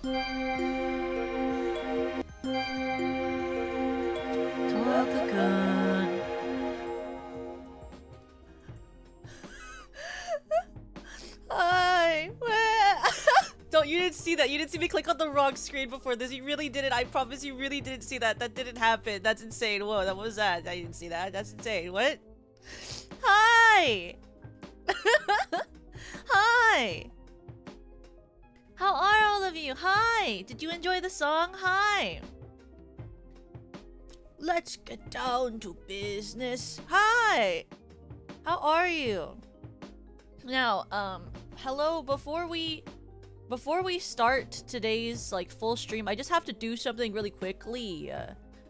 Tobacco. Hi. Don't, you didn't see that. You didn't see me click on the wrong screen before this. You really didn't. I promise you really didn't see that. That didn't happen. That's insane. Whoa, that was that. I didn't see that. That's insane. What? Hi. Hi. How are all of you? Hi. Did you enjoy the song? Hi. Let's get down to business. Hi. How are you? Now, hello, before we start today's like full stream, I just have to do something really quickly.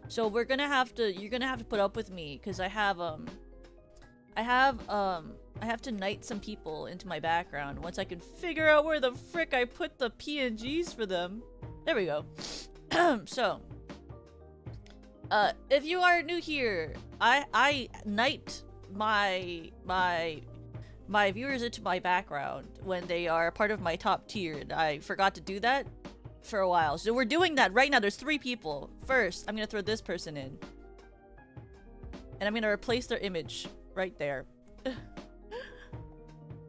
So you're gonna have to put up with me because I have to knight some people into my background once I can figure out where the frick I put the PNGs for them. There we go. So, if you are new here, I knight my viewers into my background when they are part of my top tier. I forgot to do that for a while, so we're doing that right now. There's 3 people. First, I'm gonna throw this person in, and I'm gonna replace their image right there.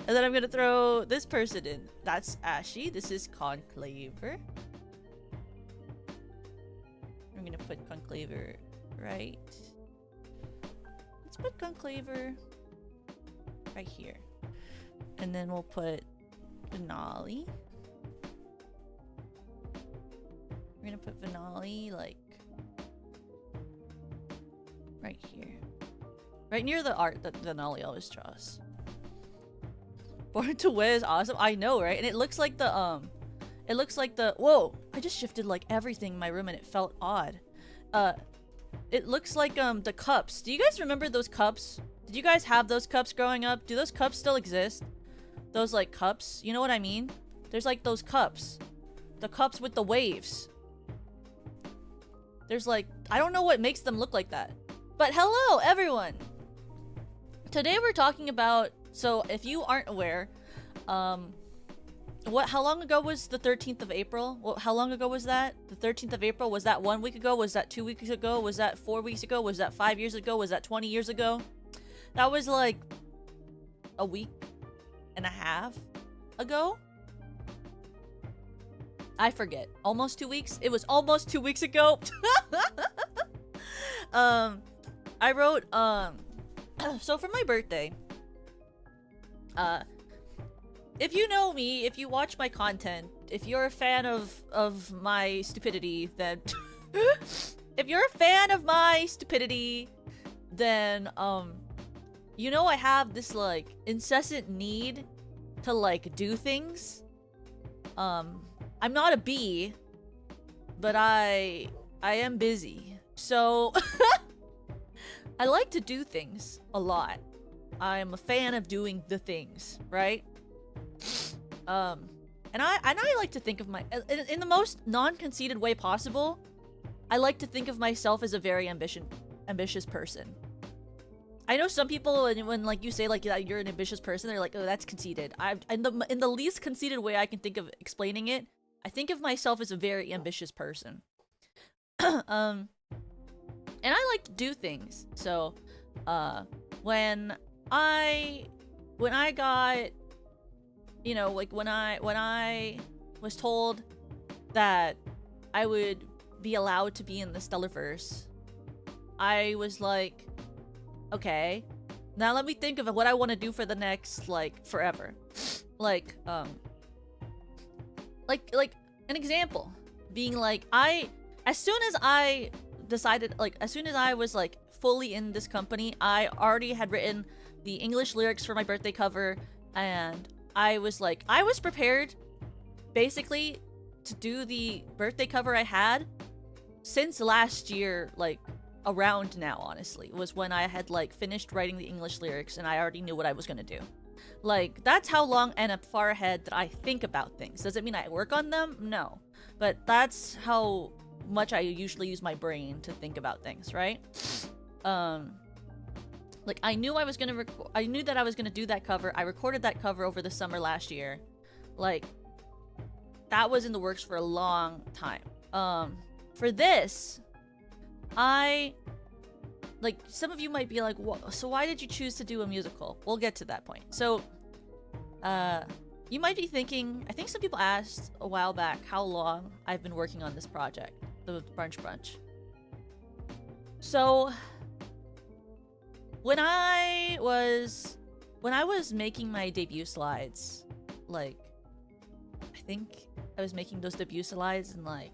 And then I'm gonna throw this person in. That's Ashy. This is Conclaver. I'm gonna put Conclaver right. Let's put Conclaver right here. And then we'll put Finale. We're gonna put Finale like right here. Right near the art that Finale always draws. Born to Win is awesome. I know, right? And it looks like the whoa! I just shifted like everything in my room and it felt odd. It looks like the cups. Do you guys remember those cups? Did you guys have those cups growing up? Do those cups still exist? Those like cups? You know what I mean? There's like those cups. The cups with the waves. There's like, I don't know what makes them look like that. But hello everyone! Today we're talking about, so if you aren't aware, how long ago was the 13th of April? Well, how long ago was that? The 13th of April? Was that 1 week ago? Was that 2 weeks ago? Was that 4 weeks ago? Was that 5 years ago? Was that 20 years ago? That was like a week and a half ago? I forget. Almost 2 weeks? It was almost 2 weeks ago. I wrote, so for my birthday, if you know me, if you watch my content, if you're a fan of my stupidity, then if you're a fan of my stupidity, then you know I have this like incessant need to like do things. I'm not a bee, but I am busy. So I like to do things a lot. I'm a fan of doing the things, right? And I like to think of my in the most non-conceited way possible. I like to think of myself as a very ambitious person. I know some people, when like you say like you're an ambitious person, they're like, oh, that's conceited. In the least conceited way I can think of explaining it, I think of myself as a very ambitious person. And I like to do things. So, when I got, you know, like when I was told that I would be allowed to be in the Stellarverse, I was like, okay, now let me think of what I want to do for the next, like, forever. Like an example being like, as soon as I decided, like, as soon as I was like fully in this company, I already had written the English lyrics for my birthday cover, and I was like, I was prepared basically to do the birthday cover I had since last year, like around now, honestly, was when I had like finished writing the English lyrics and I already knew what I was gonna do. Like, that's how long and far ahead that I think about things. Does it mean I work on them? No. But that's how much I usually use my brain to think about things, right? Like, I knew I was gonna I knew that I was gonna do that cover. I recorded that cover over the summer last year. Like, that was in the works for a long time. For this, like, some of you might be like, so why did you choose to do a musical? We'll get to that point. So, you might be thinking, I think some people asked a while back how long I've been working on this project, the Brunch. So, when I was making my debut slides, like, I think I was making those debut slides and like,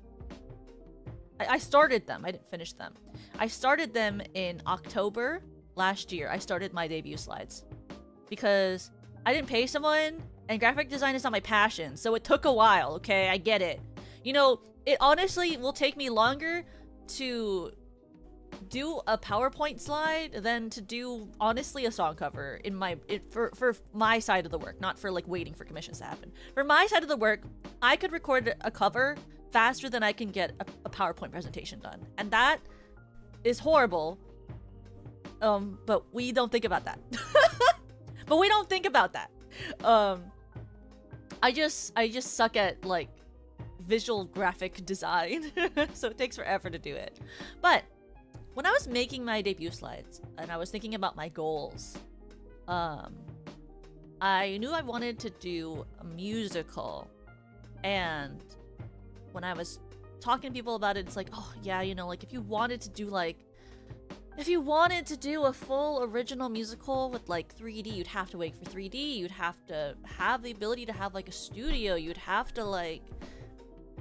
I started them. I didn't finish them. I started them in October last year. I started my debut slides because I didn't pay someone, and graphic design is not my passion, so it took a while, okay? I get it. You know, it honestly will take me longer to do a PowerPoint slide than to do, honestly, a song cover for my side of the work, not for like waiting for commissions to happen. For my side of the work, I could record a cover faster than I can get a PowerPoint presentation done, and that is horrible. But we don't think about that. But we don't think about that. I just suck at like visual graphic design, so it takes forever to do it. But when I was making my debut slides and I was thinking about my goals, I knew I wanted to do a musical, and when I was talking to people about it, it's like, oh yeah, you know, like if you wanted to do a full original musical with like 3D, you'd have to wait for 3D, you'd have to have the ability to have like a studio, you'd have to like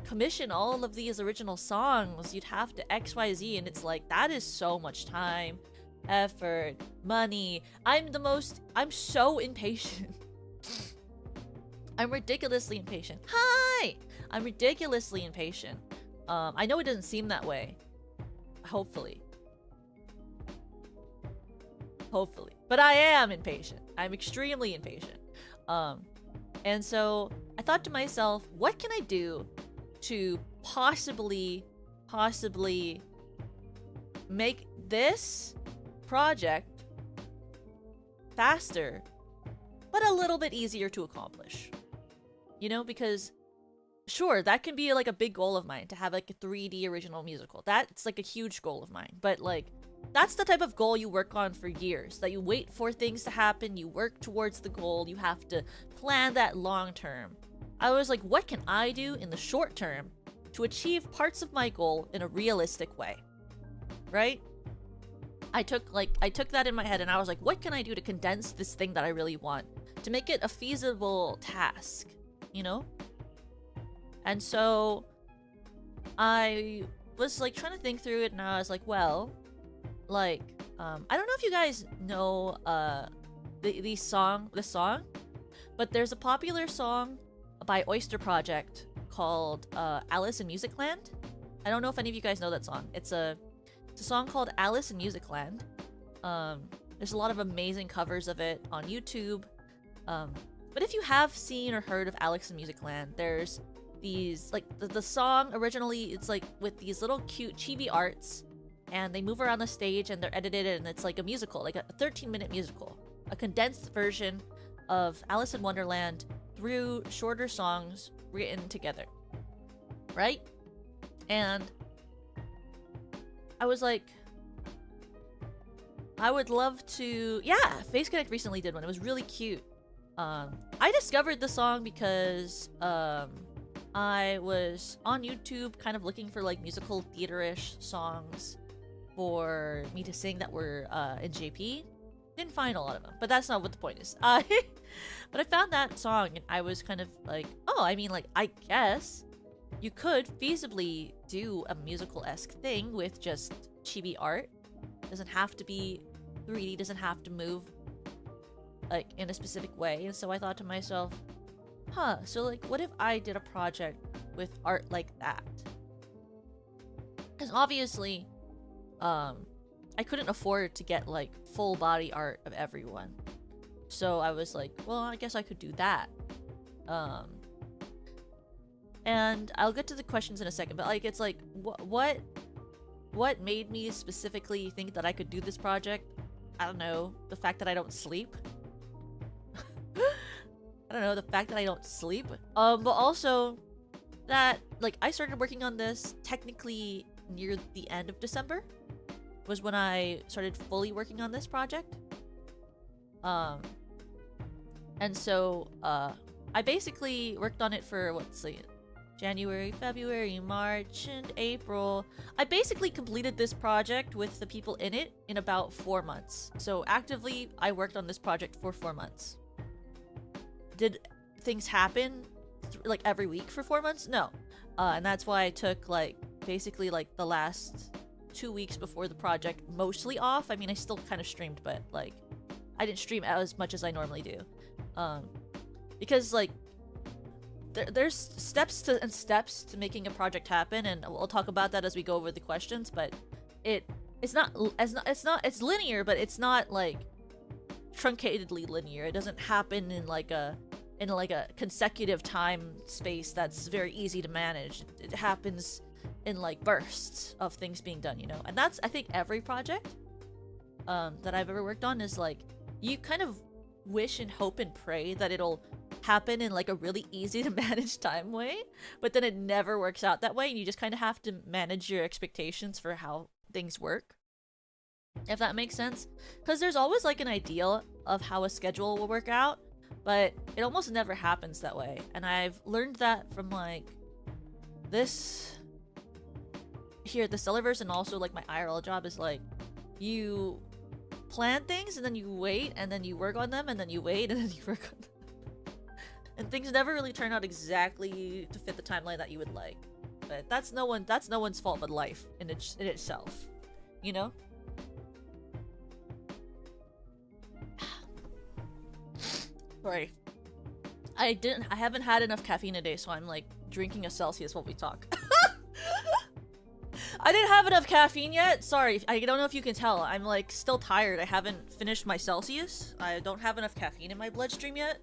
commission all of these original songs, you'd have to XYZ, and it's like, that is so much time, effort, money. I'm so impatient. I'm ridiculously impatient. Hi! I'm ridiculously impatient. I know it doesn't seem that way. Hopefully. But I am impatient. I'm extremely impatient. And so I thought to myself, what can I do to possibly make this project faster, but a little bit easier to accomplish? You know, because sure, that can be like a big goal of mine, to have like a 3D original musical. That's like a huge goal of mine. But like, that's the type of goal you work on for years, that you wait for things to happen, you work towards the goal, you have to plan that long term. I was like, what can I do in the short term to achieve parts of my goal in a realistic way? Right? I took that in my head and I was like, what can I do to condense this thing that I really want, to make it a feasible task, you know? And so I was like trying to think through it, and I was like, well, like, I don't know if you guys know this song, but there's a popular song by Oyster Project called Alice in Musicland. I don't know if any of you guys know that song. It's a song called Alice in Musicland. There's a lot of amazing covers of it on YouTube. But if you have seen or heard of Alice in Musicland, there's these, like, the song originally, it's like with these little cute chibi arts, and they move around the stage and they're edited, and it's like a musical, like a 13-minute musical, a condensed version of Alice in Wonderland through shorter songs written together, right? And I was like, I would love to, yeah, Face Connect recently did one. It was really cute. I discovered the song because I was on YouTube kind of looking for like musical theater-ish songs for me to sing that were in JP. Didn't find a lot of them, but that's not what the point is. But I found that song and I was kind of like, oh, I mean, like, I guess you could feasibly do a musical-esque thing with just chibi art. Doesn't have to be 3D, doesn't have to move like in a specific way. And so I thought to myself, so like, what if I did a project with art like that? Because obviously, I couldn't afford to get like full body art of everyone. So I was like, well, I guess I could do that. And I'll get to the questions in a second, but like, it's like, what made me specifically think that I could do this project? I don't know, the fact that I don't sleep. I don't know, the fact that I don't sleep. But also, that, like, I started working on this technically near the end of December was when I started fully working on this project. And so, I basically worked on it for, what's like, January, February, March, and April. I basically completed this project with the people in it in about 4 months. So actively, I worked on this project for 4 months. Did things happen like every week for 4 months? No. And that's why I took like basically like the last 2 weeks before the project mostly off. I mean, I still kind of streamed, but like I didn't stream as much as I normally do. Because like there's steps to making a project happen, and we'll talk about that as we go over the questions. But it's linear, but it's not like truncatedly linear. It doesn't happen in like a consecutive time space that's very easy to manage. It happens in like bursts of things being done, you know. And that's, I think, every project that I've ever worked on is like you kind of wish and hope and pray that it'll happen in like a really easy to manage time way, but then it never works out that way, and you just kind of have to manage your expectations for how things work, if that makes sense. Because there's always like an ideal of how a schedule will work out, but it almost never happens that way. And I've learned that from like this here at the Stellarverse, and also like my IRL job is like you plan things and then you wait and then you work on them and then you wait and then you work on them. And things never really turn out exactly to fit the timeline that you would like. But that's no one's fault but life in itself. You know? Sorry. I haven't had enough caffeine today, so I'm like drinking a Celsius while we talk. I didn't have enough caffeine yet. Sorry, I don't know if you can tell. I'm like still tired. I haven't finished my Celsius. I don't have enough caffeine in my bloodstream yet.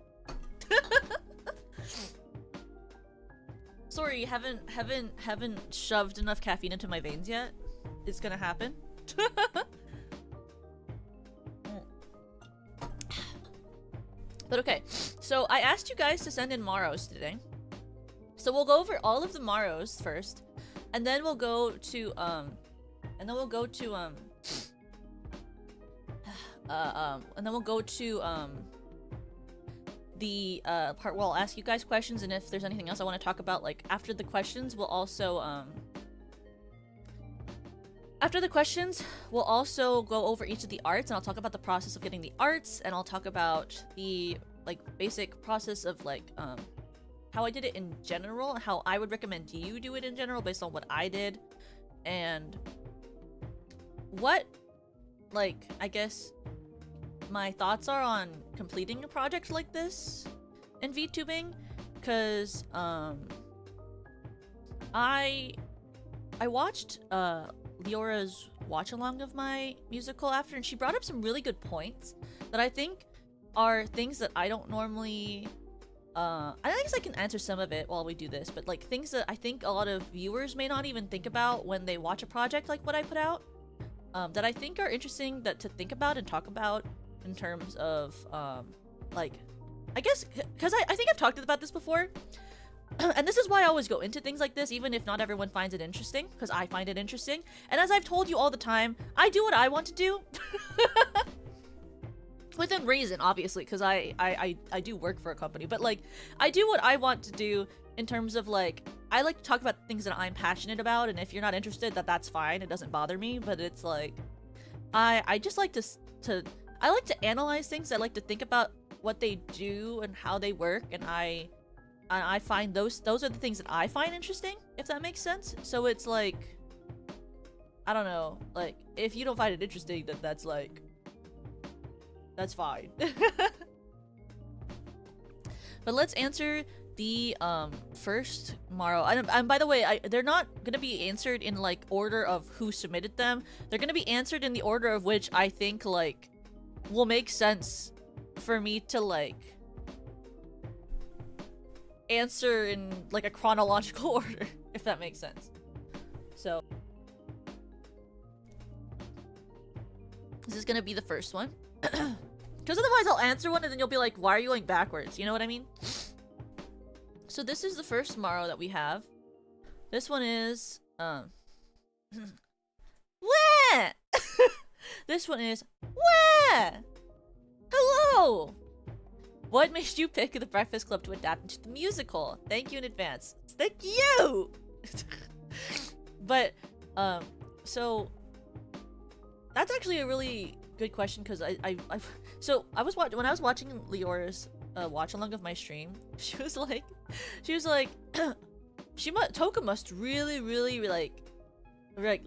Sorry, haven't shoved enough caffeine into my veins yet. It's gonna happen. But okay, so I asked you guys to send in Maros today. So we'll go over all of the Maros first, and then we'll go to the part where I'll ask you guys questions, and if there's anything else I want to talk about, like after the questions, we'll also go over each of the arts, and I'll talk about the process of getting the arts, and I'll talk about the like basic process of like how I did it in general, and how I would recommend you do it in general based on what I did, and what, like, I guess my thoughts are on completing a project like this in VTubing, because I watched Leora's watch along of my musical after, and she brought up some really good points that I think are things that I don't normally I guess I can answer some of it while we do this, but like things that I think a lot of viewers may not even think about when they watch a project like what I put out, that I think are interesting to think about and talk about in terms of like, I guess because I think I've talked about this before. And this is why I always go into things like this, even if not everyone finds it interesting, because I find it interesting. And as I've told you all the time, I do what I want to do. Within reason, obviously, because I do work for a company. But, like, I do what I want to do in terms of, like, I like to talk about things that I'm passionate about. And if you're not interested, that's fine. It doesn't bother me. But it's, like, I just like I like to analyze things. I like to think about what they do and how they work. And I find those are the things that I find interesting, if that makes sense. So it's like, I don't know, like, if you don't find it interesting, then that's like, that's fine. But let's answer the first Maro. And by the way, they're not gonna be answered in like order of who submitted them. They're gonna be answered in the order of which I think like will make sense for me to like answer in like a chronological order, if that makes sense. So this is gonna be the first one. Because otherwise I'll answer one and then you'll be like, why are you going backwards? You know what I mean? So this is the first Maro that we have. This one is Wah! This one is Wah! Hello! What made you pick The Breakfast Club to adapt into the musical? Thank you in advance. Thank you! But, so that's actually a really good question because so I was when I was watching Leora's watch along of my stream, she was like, Toka must really like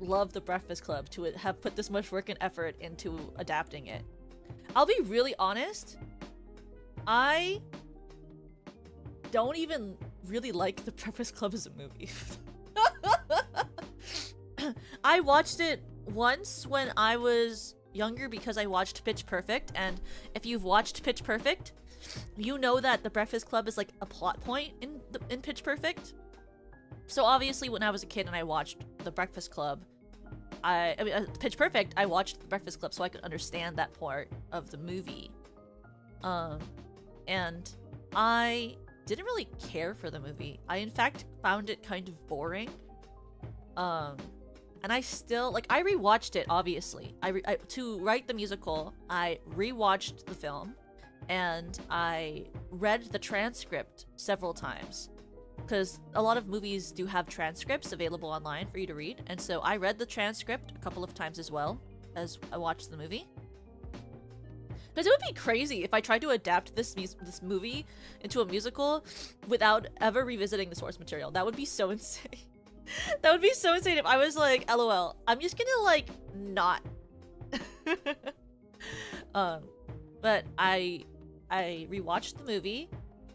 love The Breakfast Club to have put this much work and effort into adapting it. I'll be really honest, I don't even really like The Breakfast Club as a movie. I watched it once when I was younger because I watched Pitch Perfect, and if you've watched Pitch Perfect, you know that The Breakfast Club is like a plot point in Pitch Perfect. So obviously when I was a kid and I watched The Breakfast Club, I mean, Pitch Perfect, I watched The Breakfast Club so I could understand that part of the movie. And I didn't really care for the movie. I in fact found it kind of boring. And I still, like, I rewatched it, obviously. To write the musical, I rewatched the film, and I read the transcript several times. Because a lot of movies do have transcripts available online for you to read, and so I read the transcript a couple of times as well as I watched the movie. Because it would be crazy if I tried to adapt this movie into a musical without ever revisiting the source material. That would be so insane. That would be so insane if I was like, LOL, I'm just gonna like not. But I rewatched the movie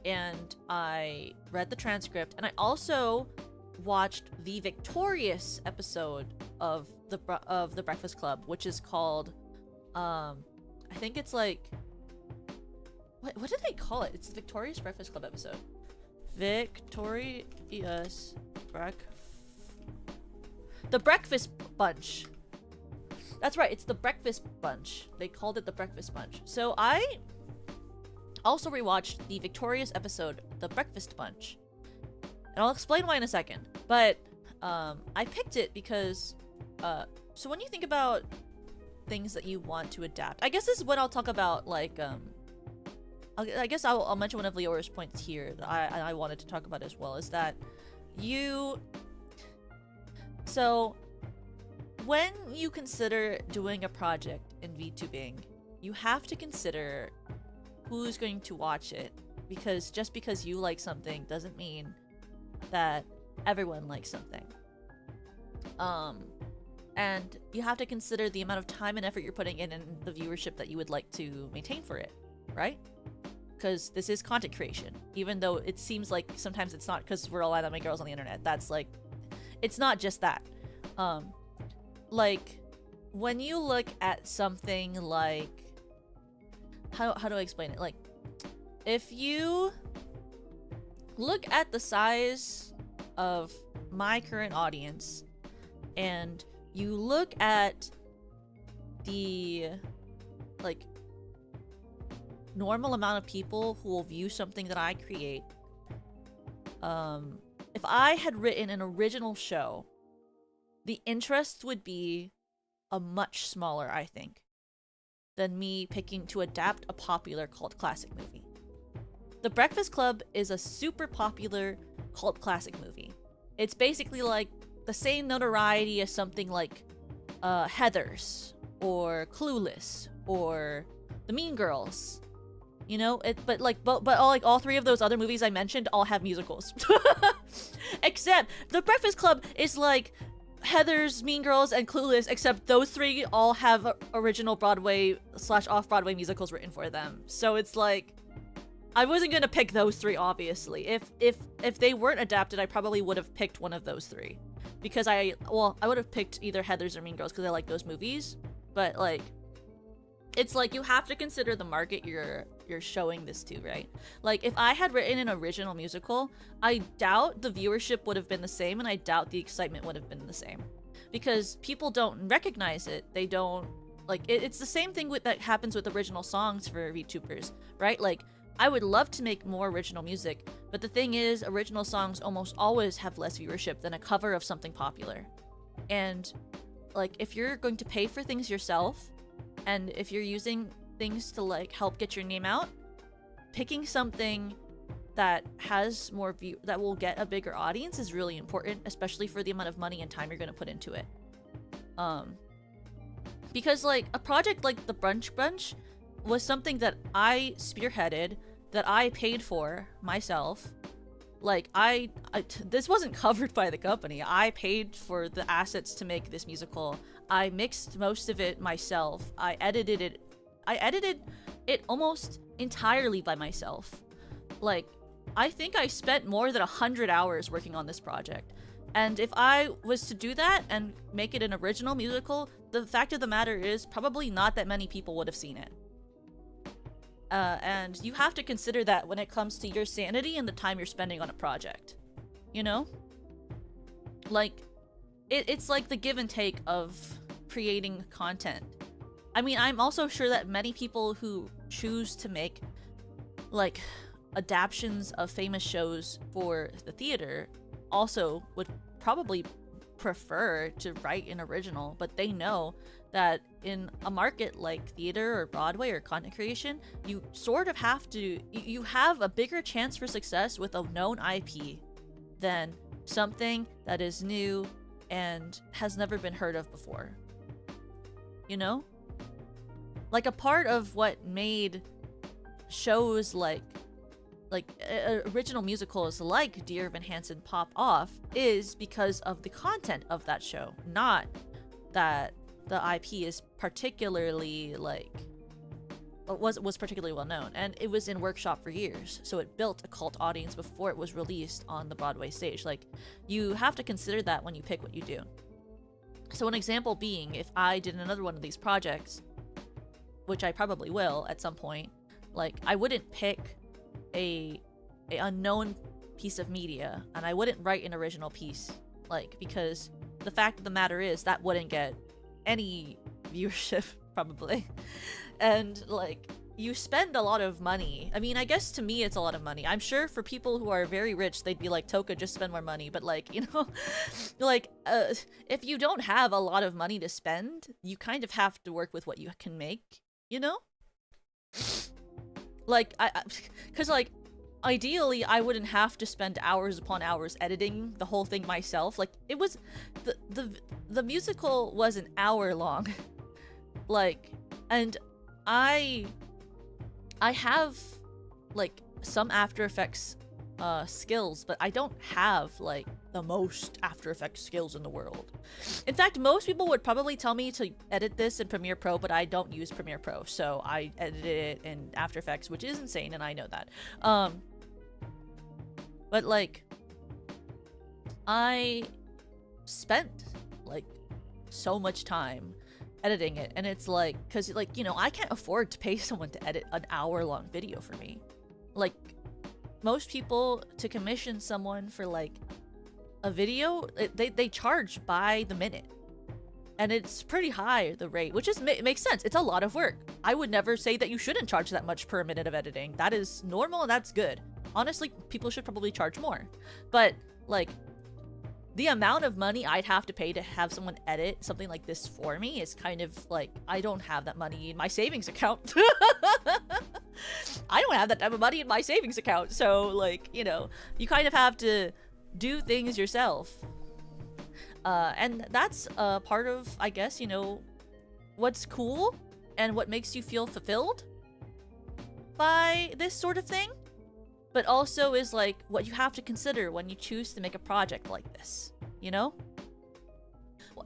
and I read the transcript, and I also watched the victorious episode of the Breakfast Club, which is called I think it's like what did they call it? It's the Victorious Breakfast Club episode. Victorious The Breakfast Bunch. That's right, it's the Breakfast Bunch. They called it the Breakfast Bunch. So I also rewatched the victorious episode, The Breakfast Bunch. And I'll explain why in a second. But I picked it because so when you think about things that you want to adapt, I guess this is when I'll talk about like I guess I'll mention one of Leora's points here that I wanted to talk about as well, is that so when you consider doing a project in VTubing, you have to consider who's going to watch it, because just because you like something doesn't mean that everyone likes something. And you have to consider the amount of time and effort you're putting in and the viewership that you would like to maintain for it, right? Because this is content creation, even though it seems like sometimes it's not, because we're all anime girls on the internet. That's like, it's not just that. Like when you look at something like, how do I explain it? Like, if you look at the size of my current audience and you look at the like normal amount of people who will view something that I create, if I had written an original show, the interest would be a much smaller, I think, than me picking to adapt a popular cult classic movie. The Breakfast Club is a super popular cult classic movie. It's basically like the same notoriety as something like Heathers or Clueless or The Mean Girls. You know, but all three of those other movies I mentioned all have musicals. Except The Breakfast Club is like Heathers, Mean Girls, and Clueless, except those three all have original Broadway / off-Broadway musicals written for them. So it's like, I wasn't gonna pick those three, obviously. If they weren't adapted, I probably would have picked one of those three. Because I would have picked either Heathers or Mean Girls because I like those movies. But like, it's like you have to consider the market you're showing this to, right? Like, if I had written an original musical, I doubt the viewership would have been the same, and I doubt the excitement would have been the same. Because people don't recognize it. They don't, like, it's the same thing that happens with original songs for VTubers, right? Like, I would love to make more original music, But the thing is, original songs almost always have less viewership than a cover of something popular. And like, if you're going to pay for things yourself, and if you're using things to like help get your name out, picking something that has more view, that will get a bigger audience, is really important, especially for the amount of money and time you're going to put into it. Because like a project like the Brunch was something that I spearheaded, that I paid for myself. Like this wasn't covered by the company. I paid for the assets to make this musical. I mixed most of it myself. I edited it almost entirely by myself. Like, I think I spent more than 100 hours working on this project. And if I was to do that and make it an original musical, the fact of the matter is probably not that many people would have seen it. And you have to consider that when it comes to your sanity and the time you're spending on a project. You know? Like, it's like the give and take of creating content. I mean, I'm also sure that many people who choose to make, like, adaptions of famous shows for the theater also would probably prefer to write an original, but they know that in a market like theater or Broadway or content creation, you sort of have to, you have a bigger chance for success with a known IP than something that is new and has never been heard of before. You know? Like, a part of what made shows like original musicals like Dear Evan Hansen pop off is because of the content of that show, not that the IP is particularly like was particularly well known, and it was in workshop for years, so it built a cult audience before it was released on the Broadway stage. Like, you have to consider that when you pick what you do. So an example being, if I did another one of these projects, which I probably will at some point, like, I wouldn't pick a unknown piece of media, and I wouldn't write an original piece, like, because the fact of the matter is that wouldn't get any viewership probably. And like, you spend a lot of money. I mean, I guess to me it's a lot of money. I'm sure for people who are very rich, they'd be like, Toka, just spend more money. But like, you know, like, if you don't have a lot of money to spend, you kind of have to work with what you can make, you know? Like, because like, ideally I wouldn't have to spend hours upon hours editing the whole thing myself. Like, it was, the musical was an hour long. Like, and I have like some After Effects skills, but I don't have like the most After Effects skills in the world. In fact, most people would probably tell me to edit this in Premiere Pro, but I don't use Premiere Pro, so I edited it in After Effects, which is insane, and I know that. But like, I spent like so much time editing it, and it's like, because like, you know, I can't afford to pay someone to edit an hour-long video for me. Like, most people, to commission someone for like a video, they charge by the minute, and it's pretty high, the rate, which is makes sense. It's a lot of work. I would never say that you shouldn't charge that much per minute of editing. That is normal, and that's good. Honestly, people should probably charge more, but like, the amount of money I'd have to pay to have someone edit something like this for me is kind of like, I don't have that money in my savings account. I don't have that type of money in my savings account. So like, you know, you kind of have to do things yourself. And that's part of, I guess, you know, what's cool and what makes you feel fulfilled by this sort of thing. But also is like what you have to consider when you choose to make a project like this, you know?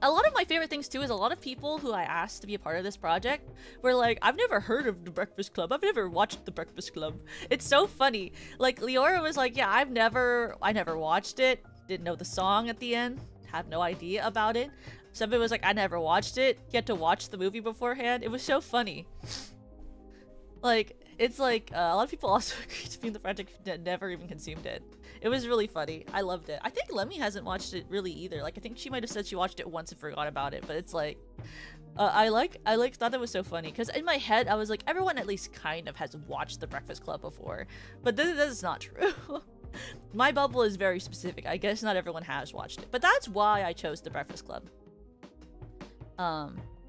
A lot of my favorite things too is a lot of people who I asked to be a part of this project were like, I've never heard of The Breakfast Club. I've never watched The Breakfast Club. It's so funny. Like, Leora was like, yeah, I never watched it. Didn't know the song at the end. Have no idea about it. Somebody was like, I never watched it. You had to watch the movie beforehand. It was so funny. Like, it's like, a lot of people also agreed to be in the project that never even consumed it. It was really funny. I loved it. I think Lemmy hasn't watched it really either. Like, I think she might have said she watched it once and forgot about it, but it's like, I thought that was so funny, because in my head, I was like, everyone at least kind of has watched The Breakfast Club before, but this is not true. My bubble is very specific. I guess not everyone has watched it, but that's why I chose The Breakfast Club.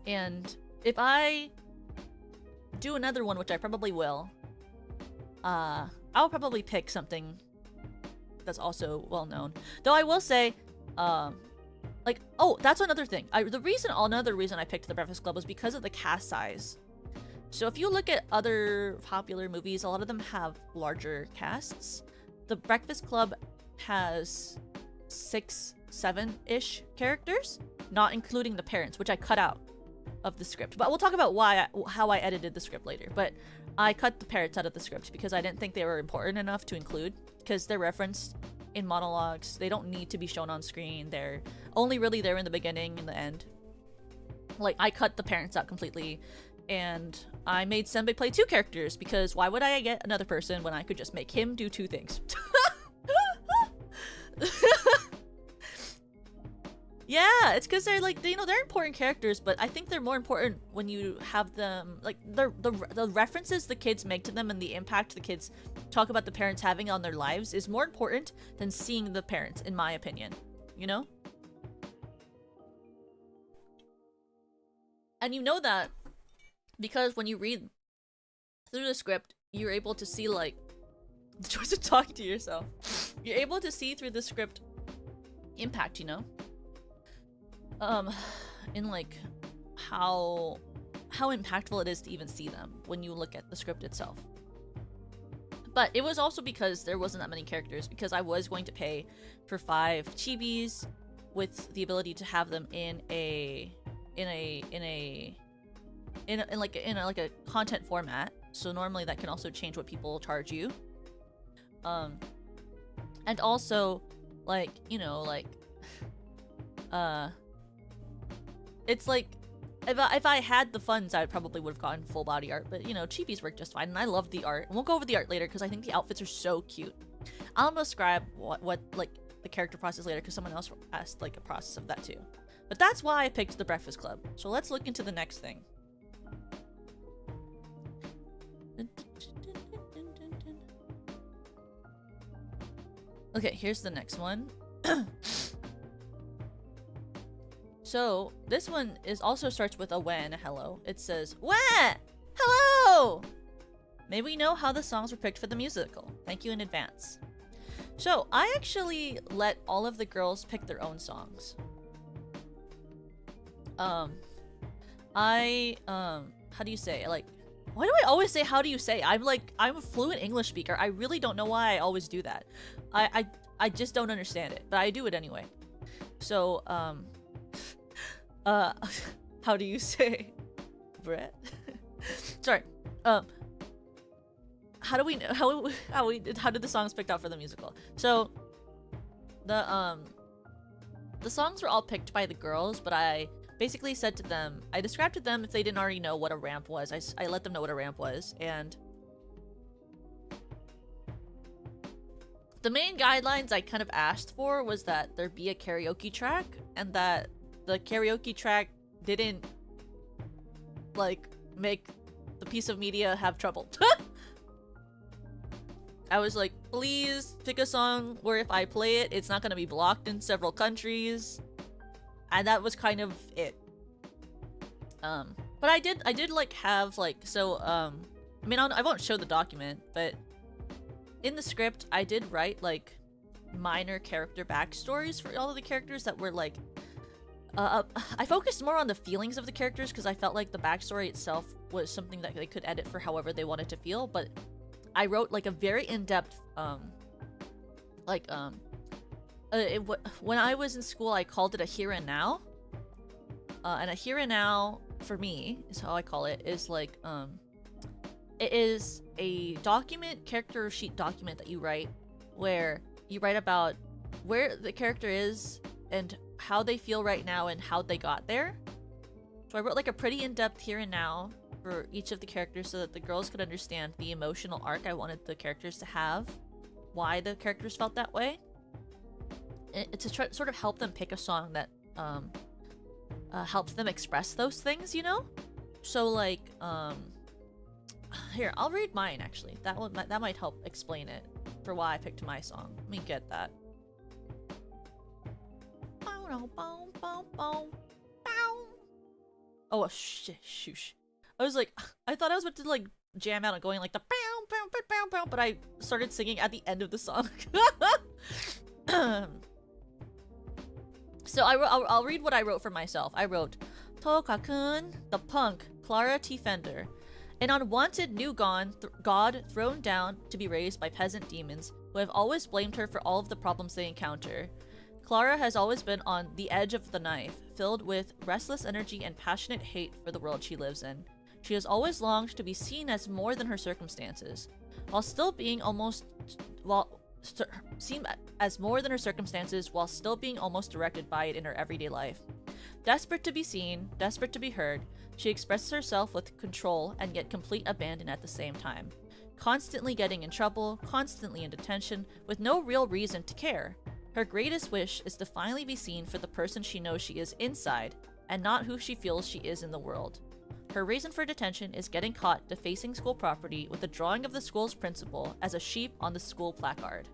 And if I do another one, which I probably will, I'll probably pick something that's also well known. Though I will say, like, oh, that's another thing. Another reason I picked The Breakfast Club was because of the cast size. So if you look at other popular movies, a lot of them have larger casts. The Breakfast Club has 6, 7-ish characters, not including the parents, which I cut out of the script. But we'll talk about how I edited the script later. But I cut the parents out of the script because I didn't think they were important enough to include, because they're referenced in monologues. They don't need to be shown on screen. They're only really there in the beginning and the end. Like, I cut the parents out completely, and I made Senbei play 2 characters, because why would I get another person when I could just make him do 2 things? Yeah, it's because they're like, you know, they're important characters, but I think they're more important when you have them, like, the references the kids make to them and the impact the kids talk about the parents having on their lives is more important than seeing the parents, in my opinion. You know? And you know that because when you read through the script, you're able to see, like, the choice of talking to yourself. You're able to see through the script impact, you know? In like how impactful it is to even see them when you look at the script itself. But it was also because there wasn't that many characters, because I was going to pay for 5 chibis with the ability to have them in a content format. So normally that can also change what people charge you. And also, like, you know, like, it's like, if I had the funds, I probably would have gotten full body art, but, you know, chibis work just fine, and I love the art. And we'll go over the art later, because I think the outfits are so cute. I'll describe what like, the character process later, because someone else asked, like, a process of that too. But that's why I picked The Breakfast Club. So let's look into the next thing. Okay, here's the next one. So, this one also starts with a wah and a hello. It says, wah! Hello! May we know how the songs were picked for the musical? Thank you in advance. So, I actually let all of the girls pick their own songs. How do you say? Like, why do I always say how do you say? I'm a fluent English speaker. I really don't know why I always do that. I just don't understand it, but I do it anyway. So, how do you say Brett? Sorry. How do we know how did the songs picked out for the musical? So the songs were all picked by the girls, but I basically said to them, I described to them, if they didn't already know what a ramp was, I let them know what a ramp was, and the main guidelines I kind of asked for was that there be a karaoke track, and that the karaoke track didn't, like, make the piece of media have trouble. I was like, please pick a song where if I play it, it's not gonna be blocked in several countries. And that was kind of it. But I did like have like, so, I mean, I won't show the document, but in the script, I did write like minor character backstories for all of the characters that were like, I focused more on the feelings of the characters because I felt like the backstory itself was something that they could edit for however they wanted to feel, but I wrote like a very in-depth, when I was in school, I called it a here and now. And a here and now, for me, is how I call it, is like, it is a document, character sheet document that you write, where you write about where the character is and how they feel right now and how they got there. So I wrote like a pretty in-depth here and now for each of the characters so that the girls could understand the emotional arc I wanted the characters to have, why the characters felt that way. And to sort of help them pick a song that helps them express those things, you know? So like, here, I'll read mine actually. That might help explain it. for why I picked my song. Let me get that. Oh shit, shoosh. I was like, I thought I was about to like jam out and going like the bow, bow, bow, bow, bow, but I started singing at the end of the song. So I'll read what I wrote for myself. I wrote, Toka-kun, the punk, Clara T. Fender, an unwanted new god thrown down to be raised by peasant demons who have always blamed her for all of the problems they encounter. Clara has always been on the edge of the knife, filled with restless energy and passionate hate for the world she lives in. She has always longed to be seen as more than her circumstances, while still being directed by it in her everyday life. Desperate to be seen, desperate to be heard, she expresses herself with control and yet complete abandon at the same time. Constantly getting in trouble, constantly in detention, with no real reason to care. Her greatest wish is to finally be seen for the person she knows she is inside, and not who she feels she is in the world. Her reason for detention is getting caught defacing school property with a drawing of the school's principal as a sheep on the school placard.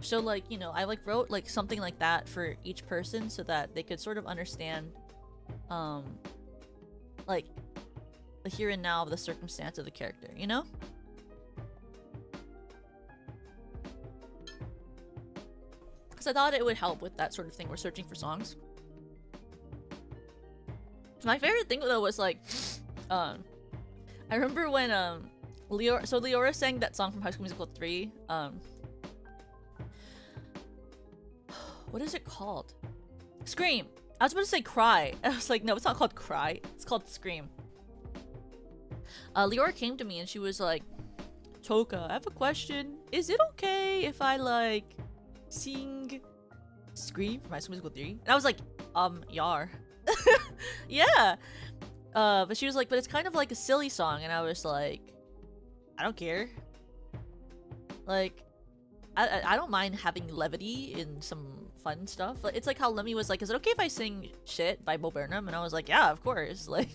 So like, you know, I like wrote like something like that for each person so that they could sort of understand like the here and now of the circumstance of the character, you know? Because I thought it would help with that sort of thing. We're searching for songs. My favorite thing though was like, I remember when Leora sang that song from High School Musical 3. What is it called? Scream. I was about to say Cry. I was like, no, it's not called Cry. It's called Scream. Leora came to me and she was like, Toka, I have a question. Is it okay if I like sing Scream from High School Musical 3? And I was like, yar. Yeah. But she was like, but it's kind of like a silly song. And I was like, I don't care. Like, I don't mind having levity in some fun stuff. Like, it's like how Lemmy was like, is it okay if I sing Shit by Bo Burnham? And I was like, yeah, of course. Like,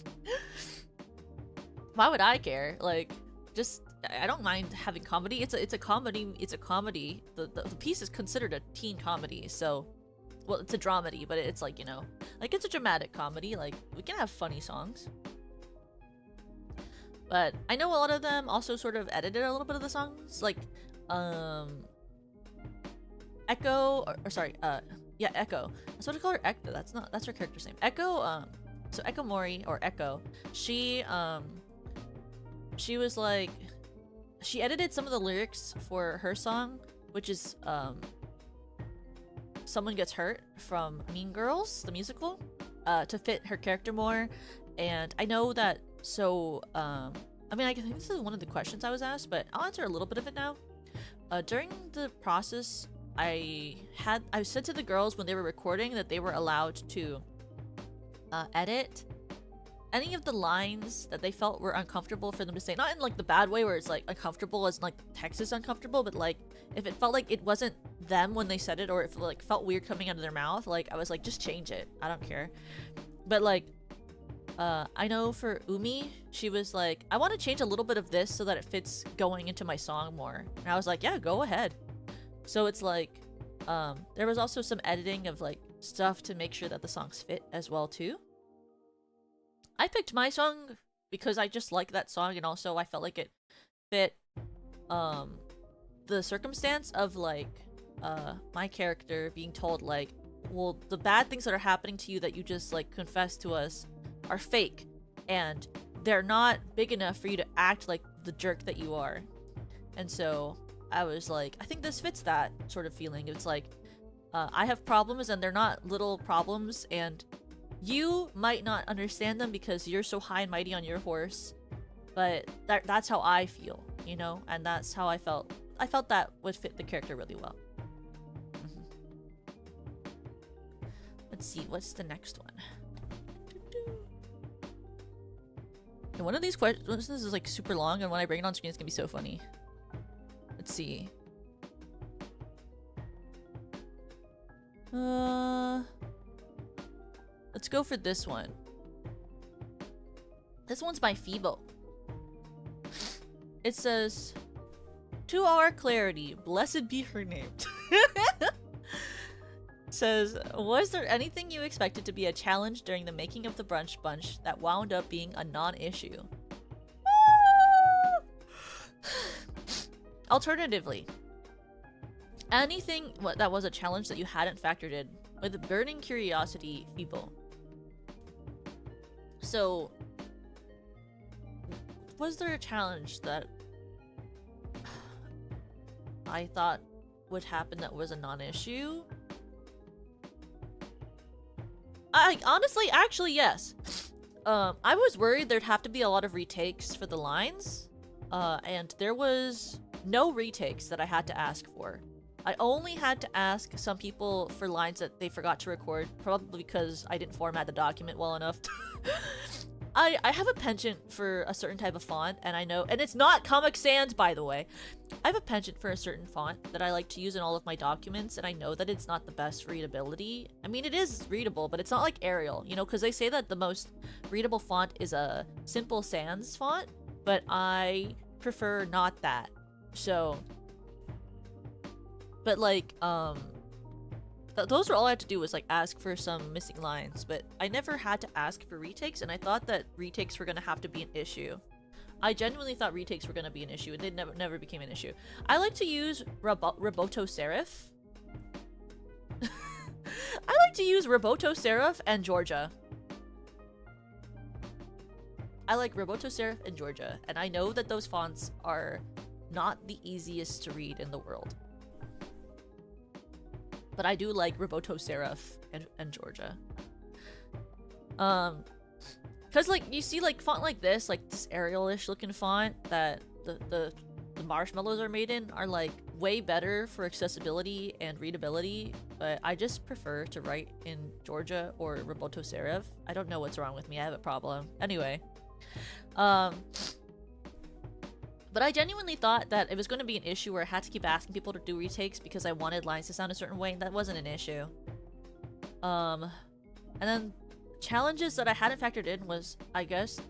why would I care? Like, just, I don't mind having comedy. It's a comedy. It's a comedy. The piece is considered a teen comedy. So, well, it's a dramedy, but it's like, you know, like it's a dramatic comedy. Like, we can have funny songs. But I know a lot of them also sort of edited a little bit of the songs. Like, Echo, or sorry, yeah, Echo. That's what I call her. Echo. That's her character's name. Echo. So Echo Mori or Echo. She was like, she edited some of the lyrics for her song, which is Someone Gets Hurt from Mean Girls, the musical, to fit her character more. And I know that. So I mean, I think this is one of the questions I was asked, but I'll answer a little bit of it now. During the process, I said to the girls when they were recording that they were allowed to edit any of the lines that they felt were uncomfortable for them to say. Not in like the bad way where it's like uncomfortable as like text is uncomfortable, but like if it felt like it wasn't them when they said it, or if it like felt weird coming out of their mouth, like I was like, just change it. I don't care. But like I know for Umi, she was like, I want to change a little bit of this so that it fits going into my song more. And I was like, yeah, go ahead. So it's like, there was also some editing of like stuff to make sure that the songs fit as well too. I picked my song because I just like that song, and also I felt like it fit the circumstance of like my character being told like, well, the bad things that are happening to you that you just like confessed to us are fake, and they're not big enough for you to act like the jerk that you are. And so I was like, I think this fits that sort of feeling. It's like, I have problems and they're not little problems, and you might not understand them because you're so high and mighty on your horse, but that's how I feel, you know? And that's how I felt. I felt that would fit the character really well. Let's see, what's the next one? And one of these questions is like super long, and when I bring it on screen, it's gonna be so funny. Let's see. Let's go for this one. This one's by Phoebo. It says, To our clarity, blessed be her name. Says, was there anything you expected to be a challenge during the making of the Brunch Bunch that wound up being a non-issue? Alternatively, anything that was a challenge that you hadn't factored in, with burning curiosity feeble. So, was there a challenge that I thought would happen that was a non-issue? Honestly, actually, yes. I was worried there'd have to be a lot of retakes for the lines, and there was no retakes that I had to ask for. I only had to ask some people for lines that they forgot to record, probably because I didn't format the document well enough. I have a penchant for a certain type of font, and I know, and it's not Comic Sans, by the way. I have a penchant for a certain font that I like to use in all of my documents, and I know that it's not the best readability. I mean, it is readable, but it's not like Arial, you know, because they say that the most readable font is a Simple Sans font, but I prefer not that. So, but like, those were all I had to do was like ask for some missing lines, but I never had to ask for retakes, and I thought that retakes were gonna have to be an issue. I genuinely thought retakes were gonna be an issue, and they never became an issue. I like to use Roboto Serif. I like to use Roboto Serif and Georgia. I like Roboto Serif and Georgia, and I know that those fonts are not the easiest to read in the world. But I do like Roboto Serif and Georgia. Cause like you see like font like this Arial-ish looking font that the marshmallows are made in are like way better for accessibility and readability, but I just prefer to write in Georgia or Roboto Serif. I don't know what's wrong with me, I have a problem. Anyway. But I genuinely thought that it was going to be an issue where I had to keep asking people to do retakes because I wanted lines to sound a certain way, and that wasn't an issue. And then challenges that I hadn't factored in was, I guess,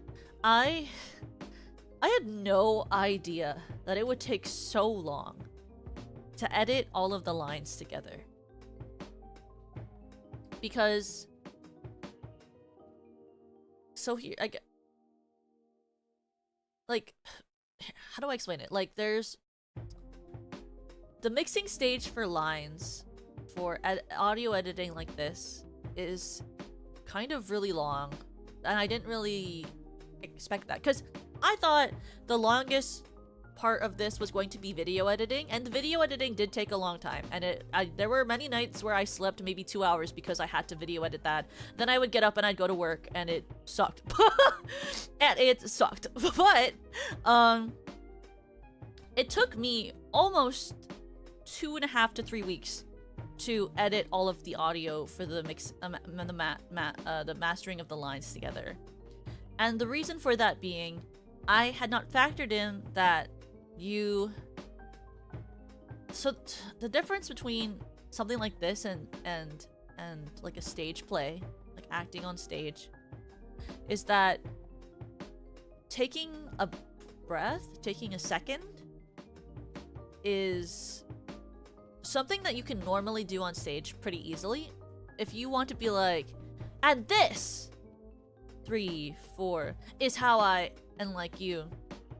I had no idea that it would take so long to edit all of the lines together. Because, so here, I get, like, how do I explain it? Like, there's the mixing stage for lines for audio editing like this is kind of really long, and I didn't really expect that because I thought the longest part of this was going to be video editing, and the video editing did take a long time, and there were many nights where I slept maybe 2 hours because I had to video edit that. Then I would get up and I'd go to work, and it sucked. And it sucked. But it took me almost 2.5 to 3 weeks to edit all of the audio for the mix, the mastering of the lines together. And the reason for that being, I had not factored in that the difference between something like this and like a stage play, like acting on stage, is that taking a breath, taking a second, is something that you can normally do on stage pretty easily. If you want to be like, and this 3, 4 is how I, and like you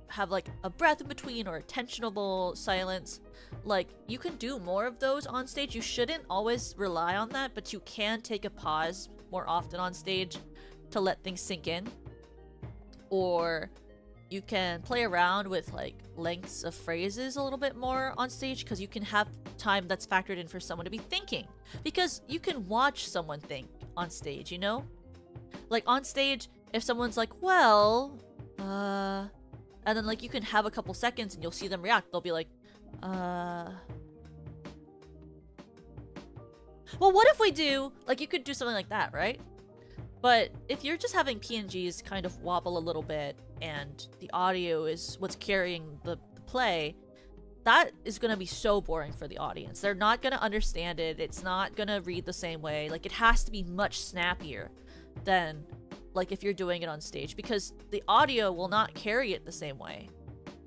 have like a breath in between or attentionable silence, like you can do more of those on stage. You shouldn't always rely on that, but you can take a pause more often on stage to let things sink in. Or you can play around with like lengths of phrases a little bit more on stage, because you can have time that's factored in for someone to be thinking, because you can watch someone think on stage, you know? Like on stage, if someone's like, well, and then like you can have a couple seconds and you'll see them react. They'll be like, well, what if we do, like you could do something like that, right? But if you're just having PNGs kind of wobble a little bit and the audio is what's carrying the play, that is going to be so boring for the audience. They're not going to understand it. It's not going to read the same way. Like, it has to be much snappier than like if you're doing it on stage, because the audio will not carry it the same way.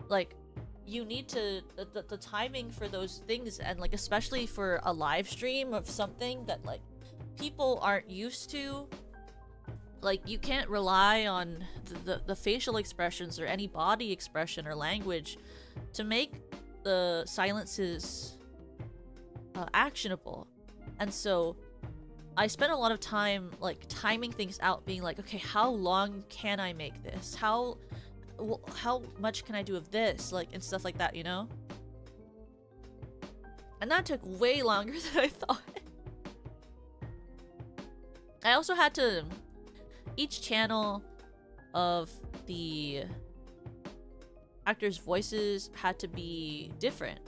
Like, you need to the timing for those things, and like especially for a live stream of something that like people aren't used to, like you can't rely on the facial expressions or any body expression or language to make the silences actionable. And so I spent a lot of time like timing things out, being like, okay, how long can I make this? How much can I do of this? Like, and stuff like that, you know? And that took way longer than I thought. I also had to... Each channel of the actors' voices had to be different.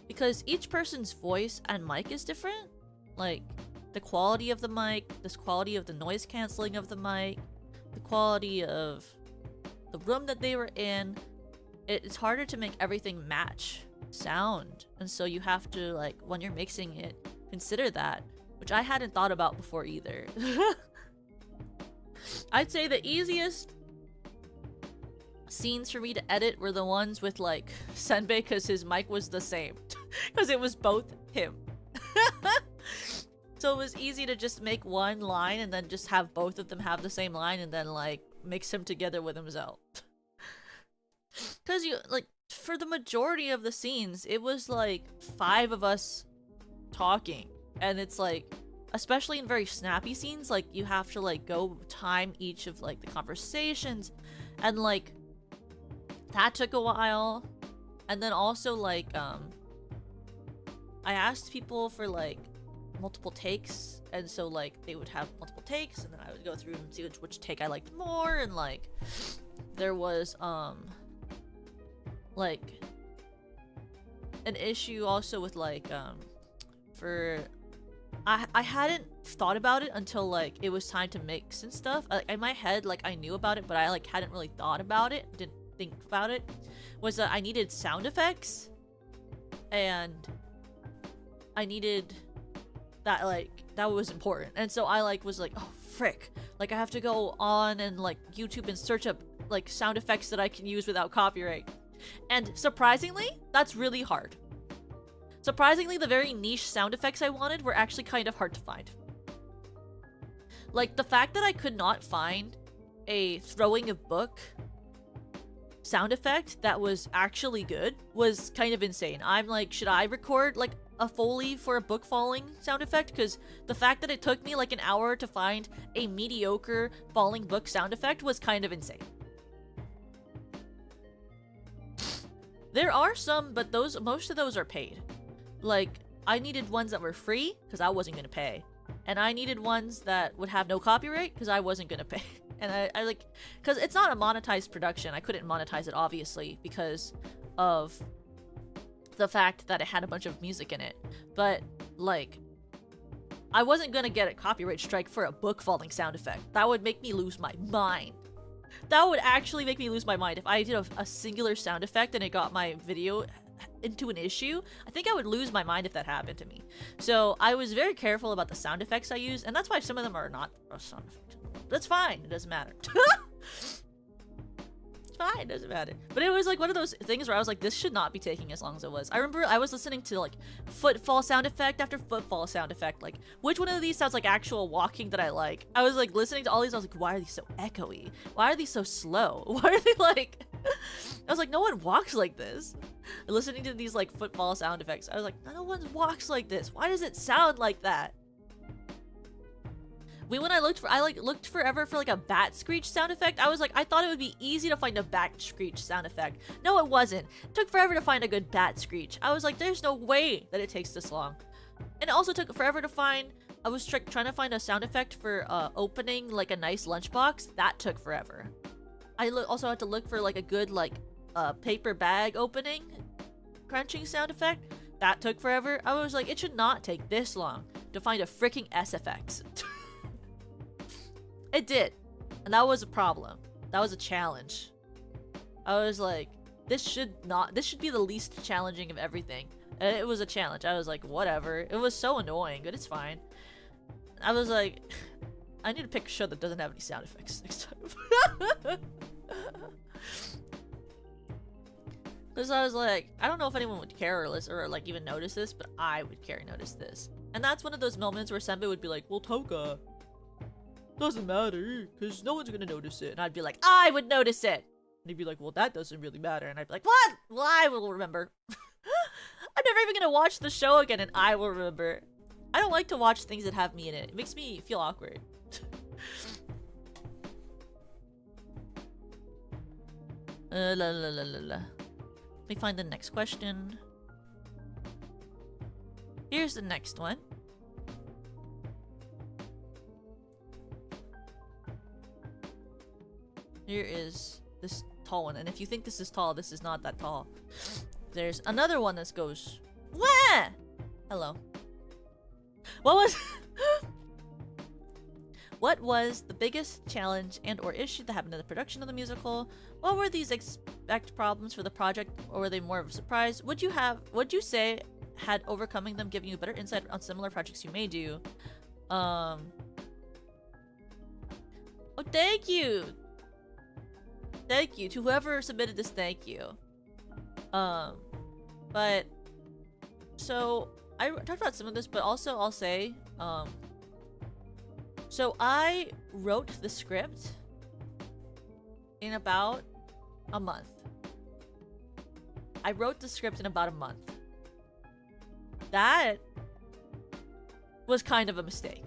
Because each person's voice and mic is different. Like, the quality of the mic, the quality of the noise canceling of the mic, the quality of the room that they were in. It's harder to make everything match sound. And so you have to, like, when you're mixing it, consider that. Which I hadn't thought about before either. I'd say the easiest scenes for me to edit were the ones with, like, Senbei, because his mic was the same. Because it was both him. So it was easy to just make one line and then just have both of them have the same line and then, like, mix him together with himself. Because you, like, for the majority of the scenes, it was, like, 5 of us talking. And it's, like, especially in very snappy scenes, like, you have to, like, go time each of, like, the conversations. And, like, that took a while. And then also, like, I asked people for, like, multiple takes, and so like they would have multiple takes, and then I would go through and see which take I liked more. And like there was like an issue also with like for I hadn't thought about it until like it was time to mix and stuff. In my head, like I knew about it, but I like hadn't really thought about it, didn't think about it, was that I needed sound effects, and I needed that, like, that was important. And so I like was like, oh frick, like I have to go on and like YouTube and search up like sound effects that I can use without copyright. And surprisingly, that's really hard. Surprisingly, the very niche sound effects I wanted were actually kind of hard to find. Like the fact that I could not find a throwing a book sound effect that was actually good was kind of insane. I'm like, should I record like a Foley for a book falling sound effect? Because the fact that it took me like an hour to find a mediocre falling book sound effect was kind of insane. There are some, but most of those are paid. Like, I needed ones that were free because I wasn't gonna pay, and I needed ones that would have no copyright because I wasn't gonna pay. And I like, because it's not a monetized production. I couldn't monetize it obviously because of the fact that it had a bunch of music in it. But like, I wasn't gonna get a copyright strike for a book falling sound effect. That would make me lose my mind. That would actually make me lose my mind. If I did a singular sound effect and it got my video into an issue, I think I would lose my mind if that happened to me. So I was very careful about the sound effects I use, and that's why some of them are not sound effects. That's fine, it doesn't matter. Fine, it doesn't matter. But it was like one of those things where I was like, this should not be taking as long as it was. I remember I was listening to like footfall sound effect after footfall sound effect. Like, which one of these sounds like actual walking that I like? I was like listening to all these, I was like, why are these so echoey? Why are these so slow? Why are they like... I was like, no one walks like this. Listening to these like footfall sound effects, I was like, no one walks like this. Why does it sound like that? When I looked forever for like a bat screech sound effect. I was like, I thought it would be easy to find a bat screech sound effect. No, it wasn't. It took forever to find a good bat screech. I was like, there's no way that it takes this long. And it also took forever to find, I was trying to find a sound effect for opening like a nice lunchbox. That took forever. I also had to look for like a good like paper bag opening crunching sound effect. That took forever. I was like, it should not take this long to find a freaking SFX. It did, and that was a problem. That was a challenge. I was like, this should be the least challenging of everything. And it was a challenge. I was like, whatever. It was so annoying, but it's fine. I was like, I need to pick a show that doesn't have any sound effects next time. Because I was like, I don't know if anyone would care or like even notice this, but I would care and notice this. And that's one of those moments where Senpai would be like, well, Toka, doesn't matter, because no one's gonna notice it. And I'd be like, I would notice it! And he'd be like, well, that doesn't really matter. And I'd be like, what? Well, I will remember. I'm never even gonna watch the show again, and I will remember. I don't like to watch things that have me in it. It makes me feel awkward. Let me find the next question. Here's the next one. Here is this tall one, and if you think this is tall, this is not that tall. There's another one that goes, wah! Hello. What was the biggest challenge and or issue that happened in the production of the musical? What were these expect problems for the project, or were they more of a surprise? Would you say had overcoming them given you better insight on similar projects you may do? Oh, thank you! Thank you to whoever submitted this, thank you. But so I talked about some of this, but also I'll say, so I wrote the script in about a month. I wrote the script in about a month. That was kind of a mistake.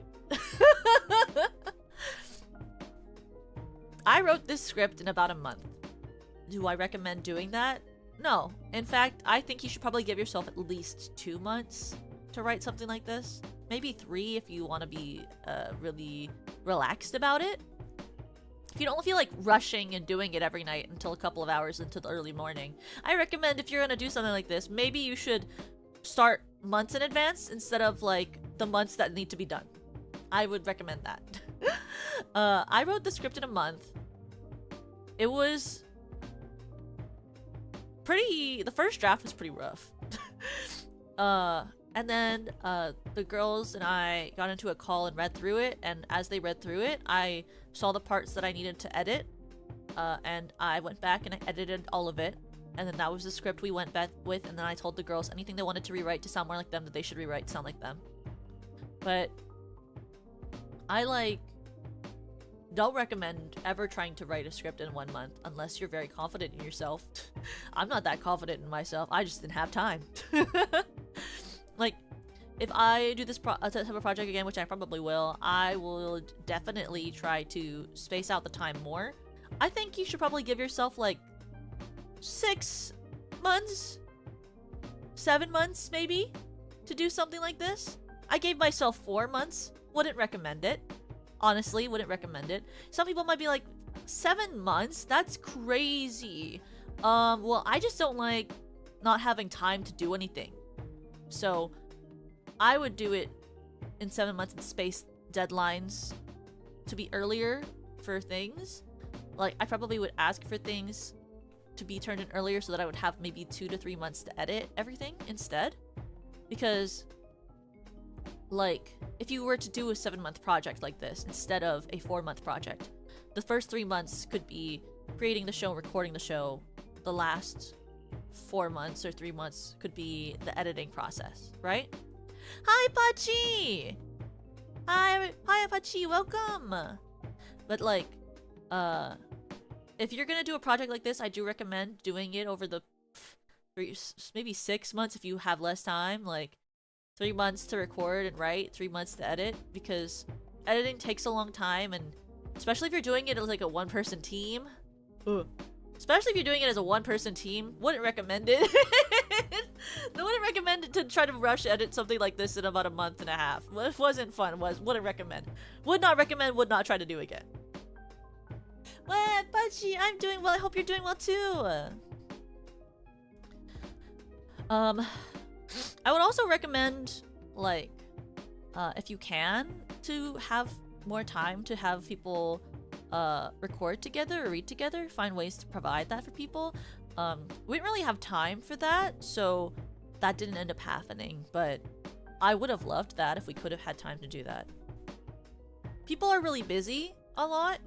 I wrote this script in about a month. Do I recommend doing that? No. In fact, I think you should probably give yourself at least 2 months to write something like this. Maybe 3 if you want to be really relaxed about it. If you don't feel like rushing and doing it every night until a couple of hours into the early morning, I recommend if you're going to do something like this, maybe you should start months in advance instead of like the months that need to be done. I would recommend that. I wrote the script in a month. It was pretty... The first draft was pretty rough. And then the girls and I got into a call and read through it, and as they read through it, I saw the parts that I needed to edit, and I went back and I edited all of it, and then that was the script we went back with, and then I told the girls anything they wanted to rewrite to sound more like them that they should rewrite to sound like them. But I don't recommend ever trying to write a script in 1 month unless you're very confident in yourself. I'm not that confident in myself. I just didn't have time. Like, if I do this type of project again, which I probably will, I will definitely try to space out the time more. I think you should probably give yourself like 6 months, 7 months maybe, to do something like this. I gave myself 4 months. Wouldn't recommend it. Honestly, wouldn't recommend it. Some people might be like, 7 months? That's crazy. Well, I just don't like not having time to do anything. So, I would do it in 7 months and space deadlines to be earlier for things. Like, I probably would ask for things to be turned in earlier so that I would have maybe 2 to 3 months to edit everything instead. Because, like, if you were to do a 7-month project like this instead of a 4-month project, the first 3 months could be creating the show, recording the show. The last 4 months or 3 months could be the editing process, right? Hi, Pachi! Hi, Pachi, welcome! But, like, if you're gonna do a project like this, I do recommend doing it over the maybe 6 months if you have less time, like 3 months to record and write, 3 months to edit, because editing takes a long time, and especially if you're doing it as like a one-person team. Especially if you're doing it as a one-person team, wouldn't recommend it. I wouldn't recommend it to try to rush edit something like this in about a month and a half. It wasn't fun. Wouldn't recommend. Would not recommend. Would not try to do again. Well, Pachi, I'm doing well. I hope you're doing well too. I would also recommend, like, if you can, to have more time to have people record together or read together. Find ways to provide that for people. We didn't really have time for that, so that didn't end up happening, but I would have loved that if we could have had time to do that. People are really busy a lot,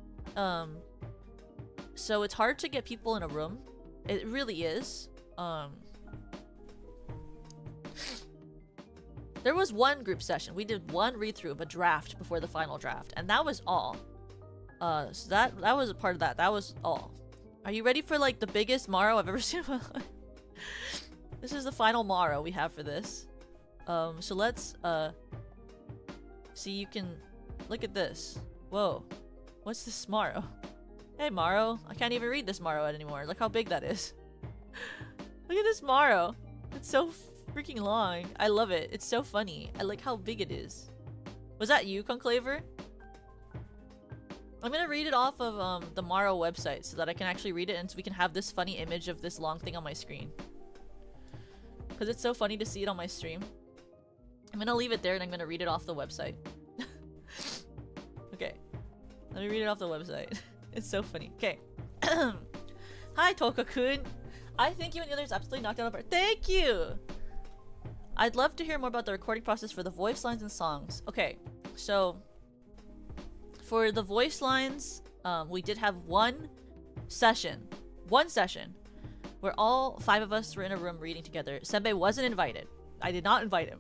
so it's hard to get people in a room. It really is. There was one group session. We did one read-through of a draft before the final draft, and that was all. So that was a part of that. That was all. Are you ready for like the biggest Maro I've ever seen in my life? This is the final Maro we have for this. So let's see, you can look at this. Whoa. What's this Maro? Hey Maro. I can't even read this Maro anymore. Look how big that is. Look at this Maro. It's so freaking long. I love it. It's so funny. I like how big it is. Was that you, Conclaver? I'm gonna read it off of the Maro website so that I can actually read it and so we can have this funny image of this long thing on my screen. Because it's so funny to see it on my stream. I'm gonna leave it there and I'm gonna read it off the website. Okay. Let me read it off the website. It's so funny. Okay. Hi, Toka-kun. I think you and the others absolutely knocked out of our— Thank you! I'd love to hear more about the recording process for the voice lines and songs. Okay, so for the voice lines, we did have one session where all 5 of us were in a room reading together. Senbei wasn't invited. I did not invite him.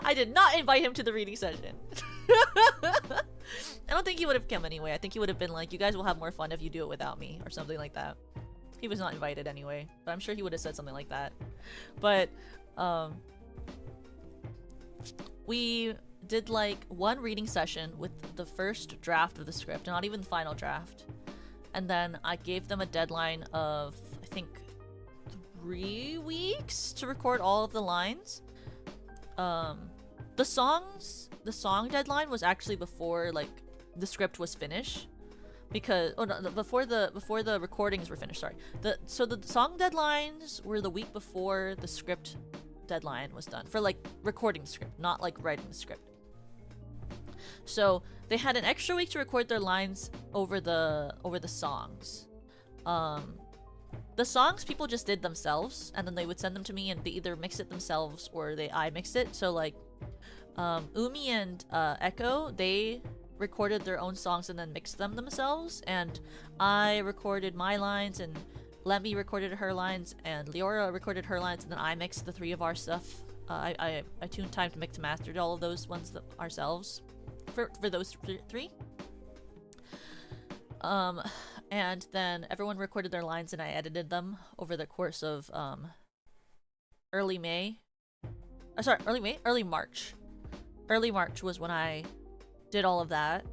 I did not invite him to the reading session. I don't think he would have come anyway. I think he would have been like, you guys will have more fun if you do it without me, or something like that. He was not invited anyway, but I'm sure he would have said something like that. But we did like one reading session with the first draft of the script, not even the final draft. And then I gave them a deadline of, I think, 3 weeks to record all of the lines. The song deadline was actually before like the script was finished. Because before the recordings were finished. Sorry. So the song deadlines were the week before the script deadline was done for like recording the script, not like writing the script. So they had an extra week to record their lines over the songs. The songs people just did themselves, and then they would send them to me, and they either mix it themselves or I mixed it. So like Umi and Echo, they recorded their own songs and then mixed them themselves, and I recorded my lines, and Lemmy recorded her lines, and Leora recorded her lines, and then I mixed the 3 of our stuff. I tuned time to mix and mastered all of those ones ourselves for those 3. And then everyone recorded their lines and I edited them over the course of early March. Early March was when I did all of that.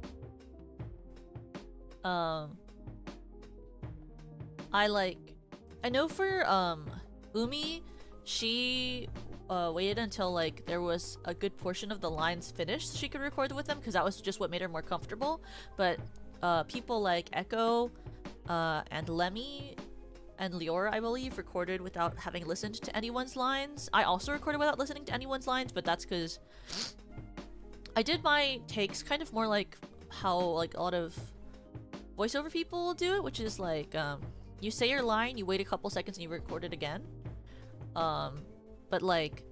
I know for Umi, she waited until like there was a good portion of the lines finished so she could record with them, because that was just what made her more comfortable. But people like Echo and Lemmy and Leora, I believe, recorded without having listened to anyone's lines. I also recorded without listening to anyone's lines, but that's because I did my takes kind of more like how like a lot of voiceover people do it, which is like you say your line, you wait a couple seconds, and you record it again. But like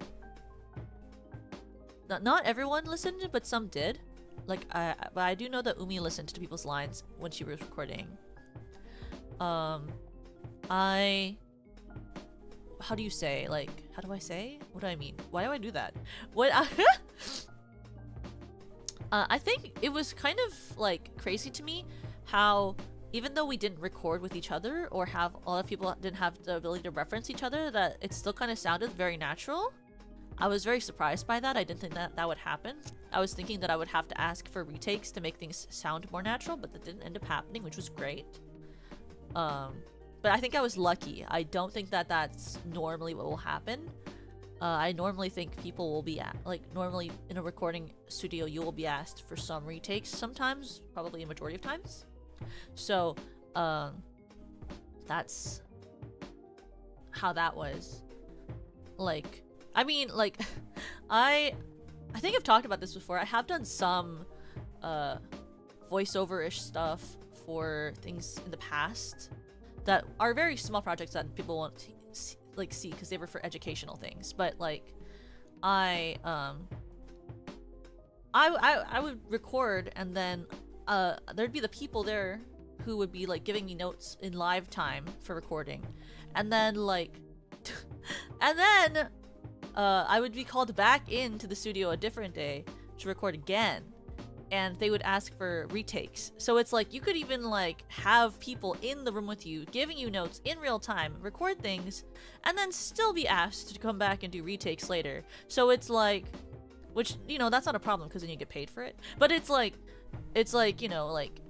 not everyone listened, but some did. Like but I do know that Umi listened to people's lines when she was recording. How do you say? Like, how do I say? What do I mean? Why do I do that? What? I think it was kind of like crazy to me how even though we didn't record with each other or have a lot of people didn't have the ability to reference each other, that it still kind of sounded very natural. I was very surprised by that. I didn't think that would happen. I was thinking that I would have to ask for retakes to make things sound more natural, but that didn't end up happening, which was great. But I think I was lucky. I don't think that that's normally what will happen. I normally think people will be normally in a recording studio you will be asked for some retakes sometimes, probably a majority of times. So that's how that was. Like, I mean, like, I think I've talked about this before. I have done some voiceover-ish stuff for things in the past that are very small projects that people won't see because they were for educational things. But like, I would record, and then there'd be the people there who would be like giving me notes in live time for recording, and then like and then I would be called back into the studio a different day to record again, and they would ask for retakes. So it's like you could even like have people in the room with you giving you notes in real time, record things, and then still be asked to come back and do retakes later. So it's like, which, you know, that's not a problem because then you get paid for it. But it's like, you know, like,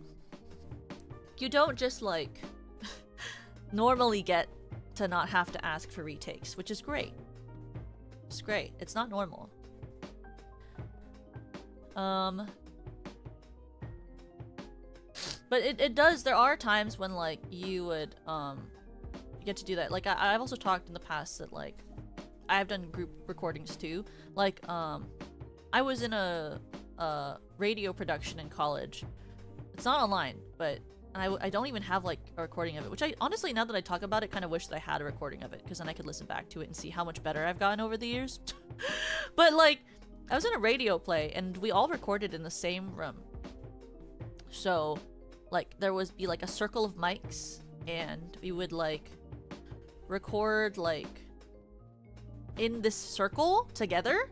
you don't just like normally get to not have to ask for retakes, which is great. It's great. It's not normal. But it does, there are times when like you would get to do that. Like I've also talked in the past that like I've done group recordings too. Like I was in a radio production in college. It's not online, but I don't even have like a recording of it, which I honestly, now that I talk about it, kind of wish that I had a recording of it, because then I could listen back to it and see how much better I've gotten over the years. But like I was in a radio play and we all recorded in the same room. So like there would be like a circle of mics and we would like record like in this circle together.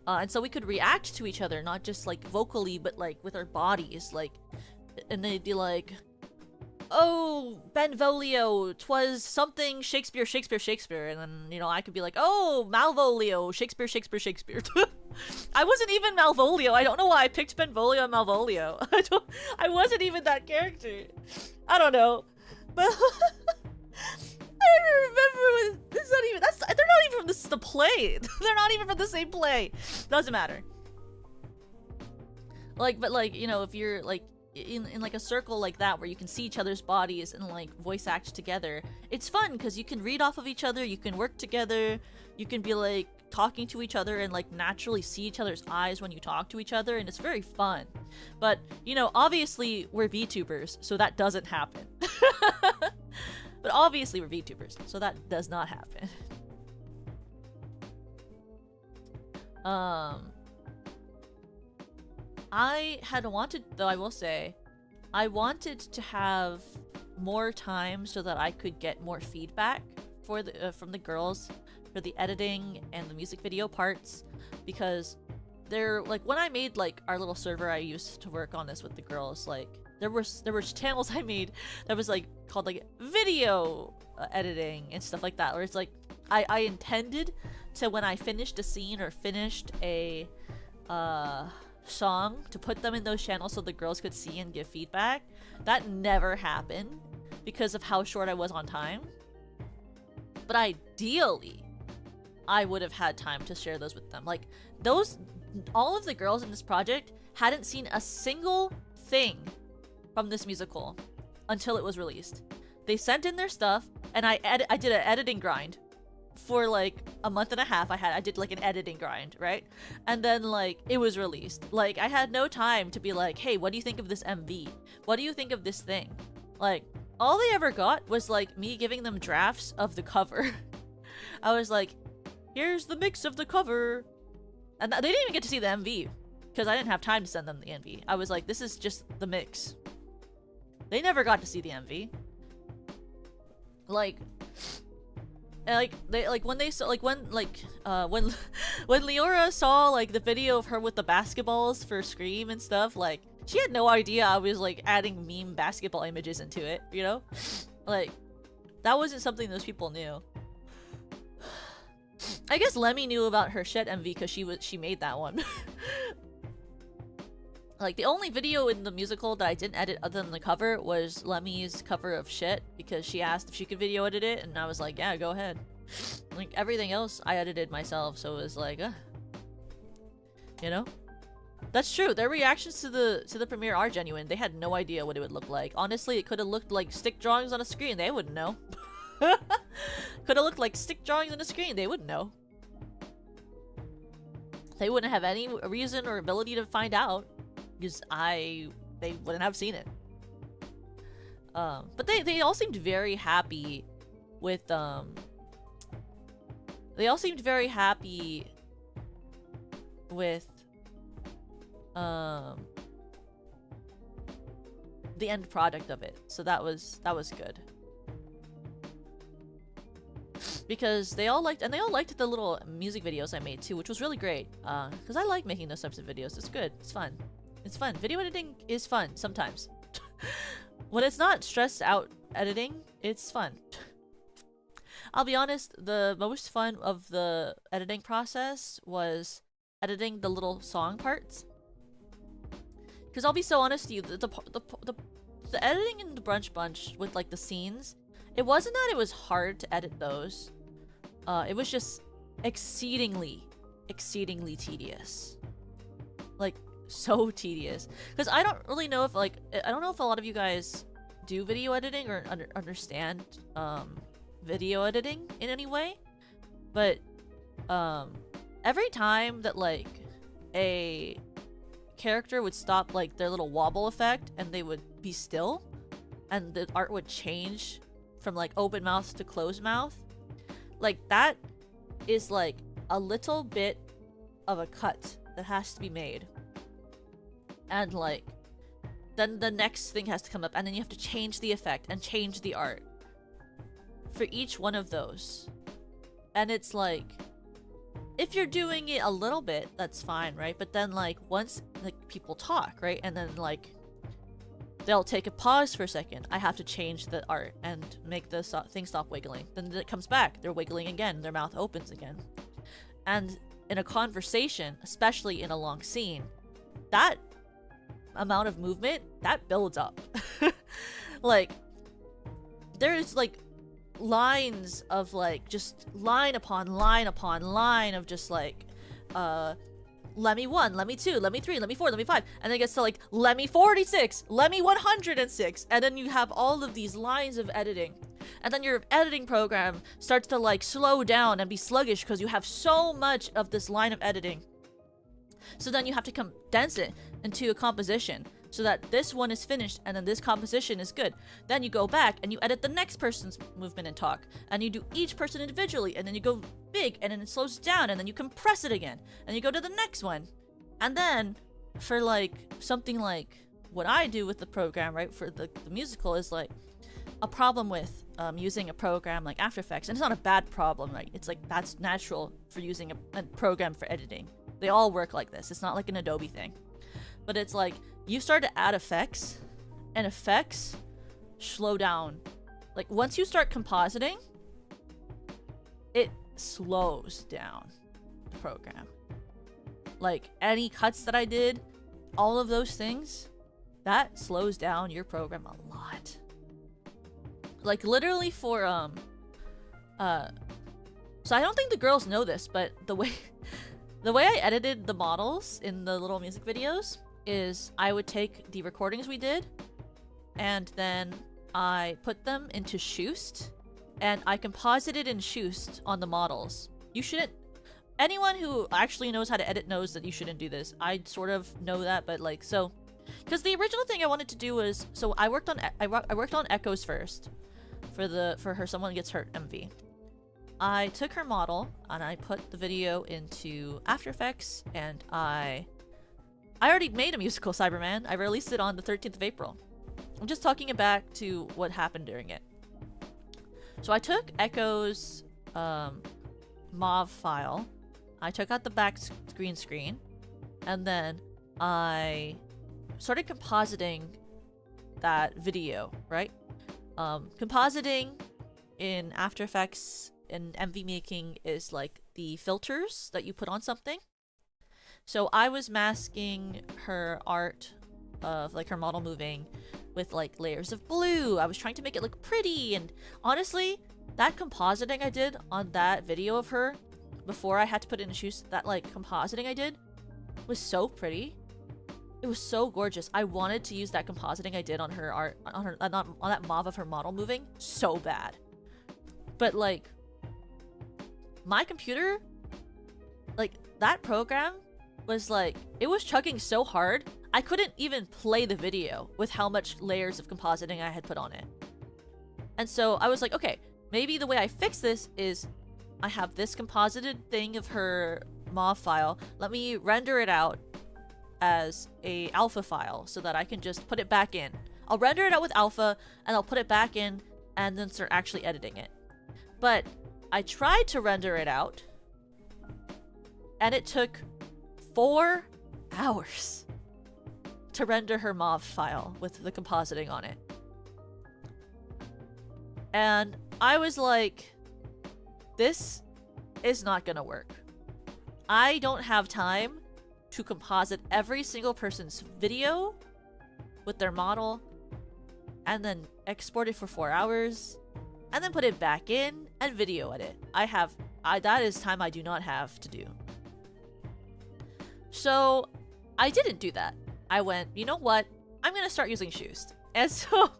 And so we could react to each other, not just like vocally, but like with our bodies, like, and they'd be like, oh, Benvolio, 'twas something Shakespeare, Shakespeare, Shakespeare. And then, you know, I could be like, oh, Malvolio, Shakespeare, Shakespeare, Shakespeare. I wasn't even Malvolio. I don't know why I picked Benvolio and Malvolio. I wasn't even that character. I don't know. But I don't remember. It's not even, they're not even from the play. They're not even from the same play. Doesn't matter. Like, but like, you know, if you're like in like a circle like that where you can see each other's bodies and like voice act together, it's fun because you can read off of each other, you can work together, you can be like talking to each other and like naturally see each other's eyes when you talk to each other, and it's very fun. But you know, obviously we're VTubers, so that doesn't happen. But obviously we're VTubers, so that does not happen. I had wanted, though I will say, I wanted to have more time so that I could get more feedback for the from the girls for the editing and the music video parts, because they're like, when I made like our little server I used to work on this with the girls, like there were channels I made that was like called like video editing and stuff like that, where it's like I intended to, when I finished a scene or finished a song, to put them in those channels so the girls could see and give feedback. That never happened because of how short I was on time. But ideally, I would have had time to share those with them. Like those, all of the girls in this project hadn't seen a single thing from this musical until it was released. They sent in their stuff and I did an editing grind for like a month and a half. I did like an editing grind, right? And then like it was released. Like I had no time to be like, hey, what do you think of this MV? What do you think of this thing? Like all they ever got was like me giving them drafts of the cover. I was like, here's the mix of the cover. And they didn't even get to see the MV because I didn't have time to send them the MV. I was like, this is just the mix. They never got to see the MV. Like they like when they saw like when Leora saw like the video of her with the basketballs for Scream and stuff, like she had no idea I was like adding meme basketball images into it, you know? Like that wasn't something those people knew. I guess Lemmy knew about her shit MV because she made that one. Like the only video in the musical that I didn't edit other than the cover was Lemmy's cover of Shit, because she asked if she could video edit it and I was like, yeah, go ahead. Like everything else I edited myself, so it was like, you know? That's true. Their reactions to the premiere are genuine. They had no idea what it would look like. Honestly, it could have looked like stick drawings on a screen. They wouldn't know. Could have looked like stick drawings on a screen. They wouldn't know. They wouldn't have any reason or ability to find out, because they wouldn't have seen it. But they all seemed very happy with they all seemed very happy with the end product of it. So that was good. Because they all liked the little music videos I made too, which was really great. Because I like making those types of videos. It's good. It's fun. It's fun. Video editing is fun sometimes. When it's not stressed out editing, it's fun. I'll be honest, the most fun of the editing process was editing the little song parts. Because I'll be so honest to you, the editing in the Brunch Bunch with like the scenes, it wasn't that it was hard to edit those. It was just exceedingly tedious. Like, so tedious. Because I don't really know if like, I don't know if a lot of you guys do video editing or understand video editing in any way. But every time that like a character would stop like their little wobble effect and they would be still and the art would change from like open mouth to closed mouth, like that is like a little bit of a cut that has to be made. And like then the next thing has to come up and then you have to change the effect and change the art for each one of those. And it's like, if you're doing it a little bit, that's fine, right? But then like once like people talk, right? And then like they'll take a pause for a second. I have to change the art and make the thing stop wiggling. Then it comes back. They're wiggling again. Their mouth opens again. And in a conversation, especially in a long scene, that amount of movement, that builds up. Like, there's like lines of like just line upon line upon line of just like let me 1, let me 2, let me 3, let me 4, let me 5, and then it gets to like let me 46, let me 106, and then you have all of these lines of editing, and then your editing program starts to like slow down and be sluggish because you have so much of this line of editing. So then you have to condense it into a composition so that this one is finished and then this composition is good. Then you go back and you edit the next person's movement and talk, and you do each person individually, and then you go big and then it slows down and then you compress it again and you go to the next one. And then for like something like what I do with the program, right, for the musical is like a problem with using a program like After Effects, and it's not a bad problem, right? It's like that's natural for using a program for editing. They all work like this. It's not like an Adobe thing. But it's like, you start to add effects, and effects slow down. Like, once you start compositing, it slows down the program. Like, any cuts that I did, all of those things, that slows down your program a lot. Like, literally for, so I don't think the girls know this, but the way I edited the models in the little music videos is I would take the recordings we did and then I put them into Shoost and I composited in Shoost on the models. You shouldn't... Anyone who actually knows how to edit knows that you shouldn't do this. I sort of know that, but like, so... Because the original thing I wanted to do was... So I worked on echoes first for her Someone Gets Hurt MV. I took her model and I put the video into After Effects, and I already made a musical, Cyberman. I released it on the 13th of April. I'm just talking back to what happened during it. So I took Echo's MOV file, I took out the back green screen, and then I started compositing that video, right? Compositing in After Effects and MV making is like the filters that you put on something. So I was masking her art of like her model moving with like layers of blue. I was trying to make it look pretty, and honestly, that compositing I did on that video of her before I had to put it in shoes, that like compositing I did was so pretty. It was so gorgeous. I wanted to use that compositing I did on her art, on that MOV of her model moving so bad. But like, my computer, like, that program was like, it was chugging so hard, I couldn't even play the video with how much layers of compositing I had put on it. And so I was like, okay, maybe the way I fix this is I have this composited thing of her MOV file. Let me render it out as a alpha file so that I can just put it back in. I'll render it out with alpha, and I'll put it back in, and then start actually editing it. But I tried to render it out, and it took 4 hours to render her MOV file with the compositing on it. And I was like, this is not gonna work. I don't have time to composite every single person's video with their model and then export it for 4 hours and then put it back in and video edit. That is time I do not have to do. So I didn't do that. I went, you know what? I'm gonna start using Shoost. And so,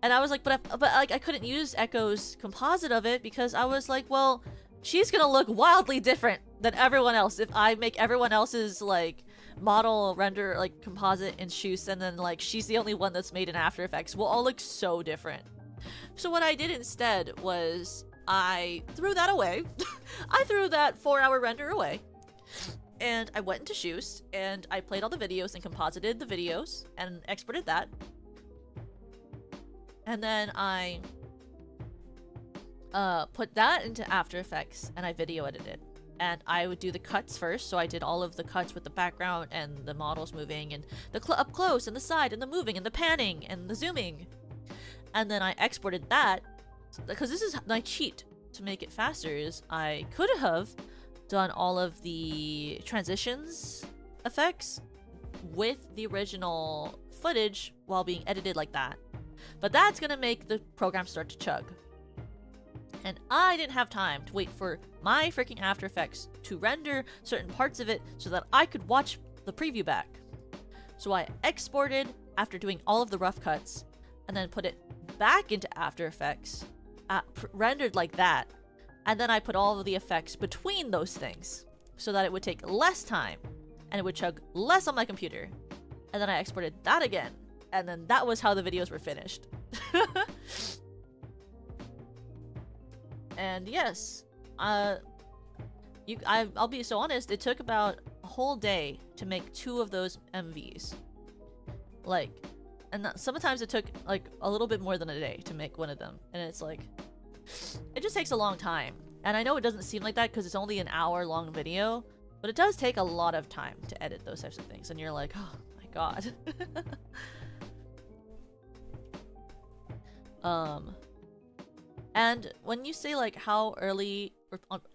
and I was like, but like I couldn't use Echo's composite of it because I was like, well, she's gonna look wildly different than everyone else if I make everyone else's like model render like composite in Shoost, and then like she's the only one that's made in After Effects. We'll all look so different. So what I did instead was I threw that away. I threw that 4-hour render away. And I went into Shoost, and I played all the videos and composited the videos and exported that. And then I put that into After Effects, and I video edited. And I would do the cuts first, so I did all of the cuts with the background and the models moving, and the up close, and the side, and the moving, and the panning, and the zooming. And then I exported that, because this is my cheat to make it faster, is I could have done all of the transitions effects with the original footage while being edited like that. But that's gonna make the program start to chug. And I didn't have time to wait for my freaking After Effects to render certain parts of it so that I could watch the preview back. So I exported after doing all of the rough cuts and then put it back into After Effects, rendered like that. And then I put all of the effects between those things so that it would take less time and it would chug less on my computer. And then I exported that again. And then that was how the videos were finished. And yes, I'll be so honest, it took about a whole day to make 2 of those MVs. Like, and sometimes it took like a little bit more than a day to make one of them. And it's like, it just takes a long time. And I know it doesn't seem like that because it's only an hour-long video, but it does take a lot of time to edit those types of things. And you're like, oh my god. And when you say like how early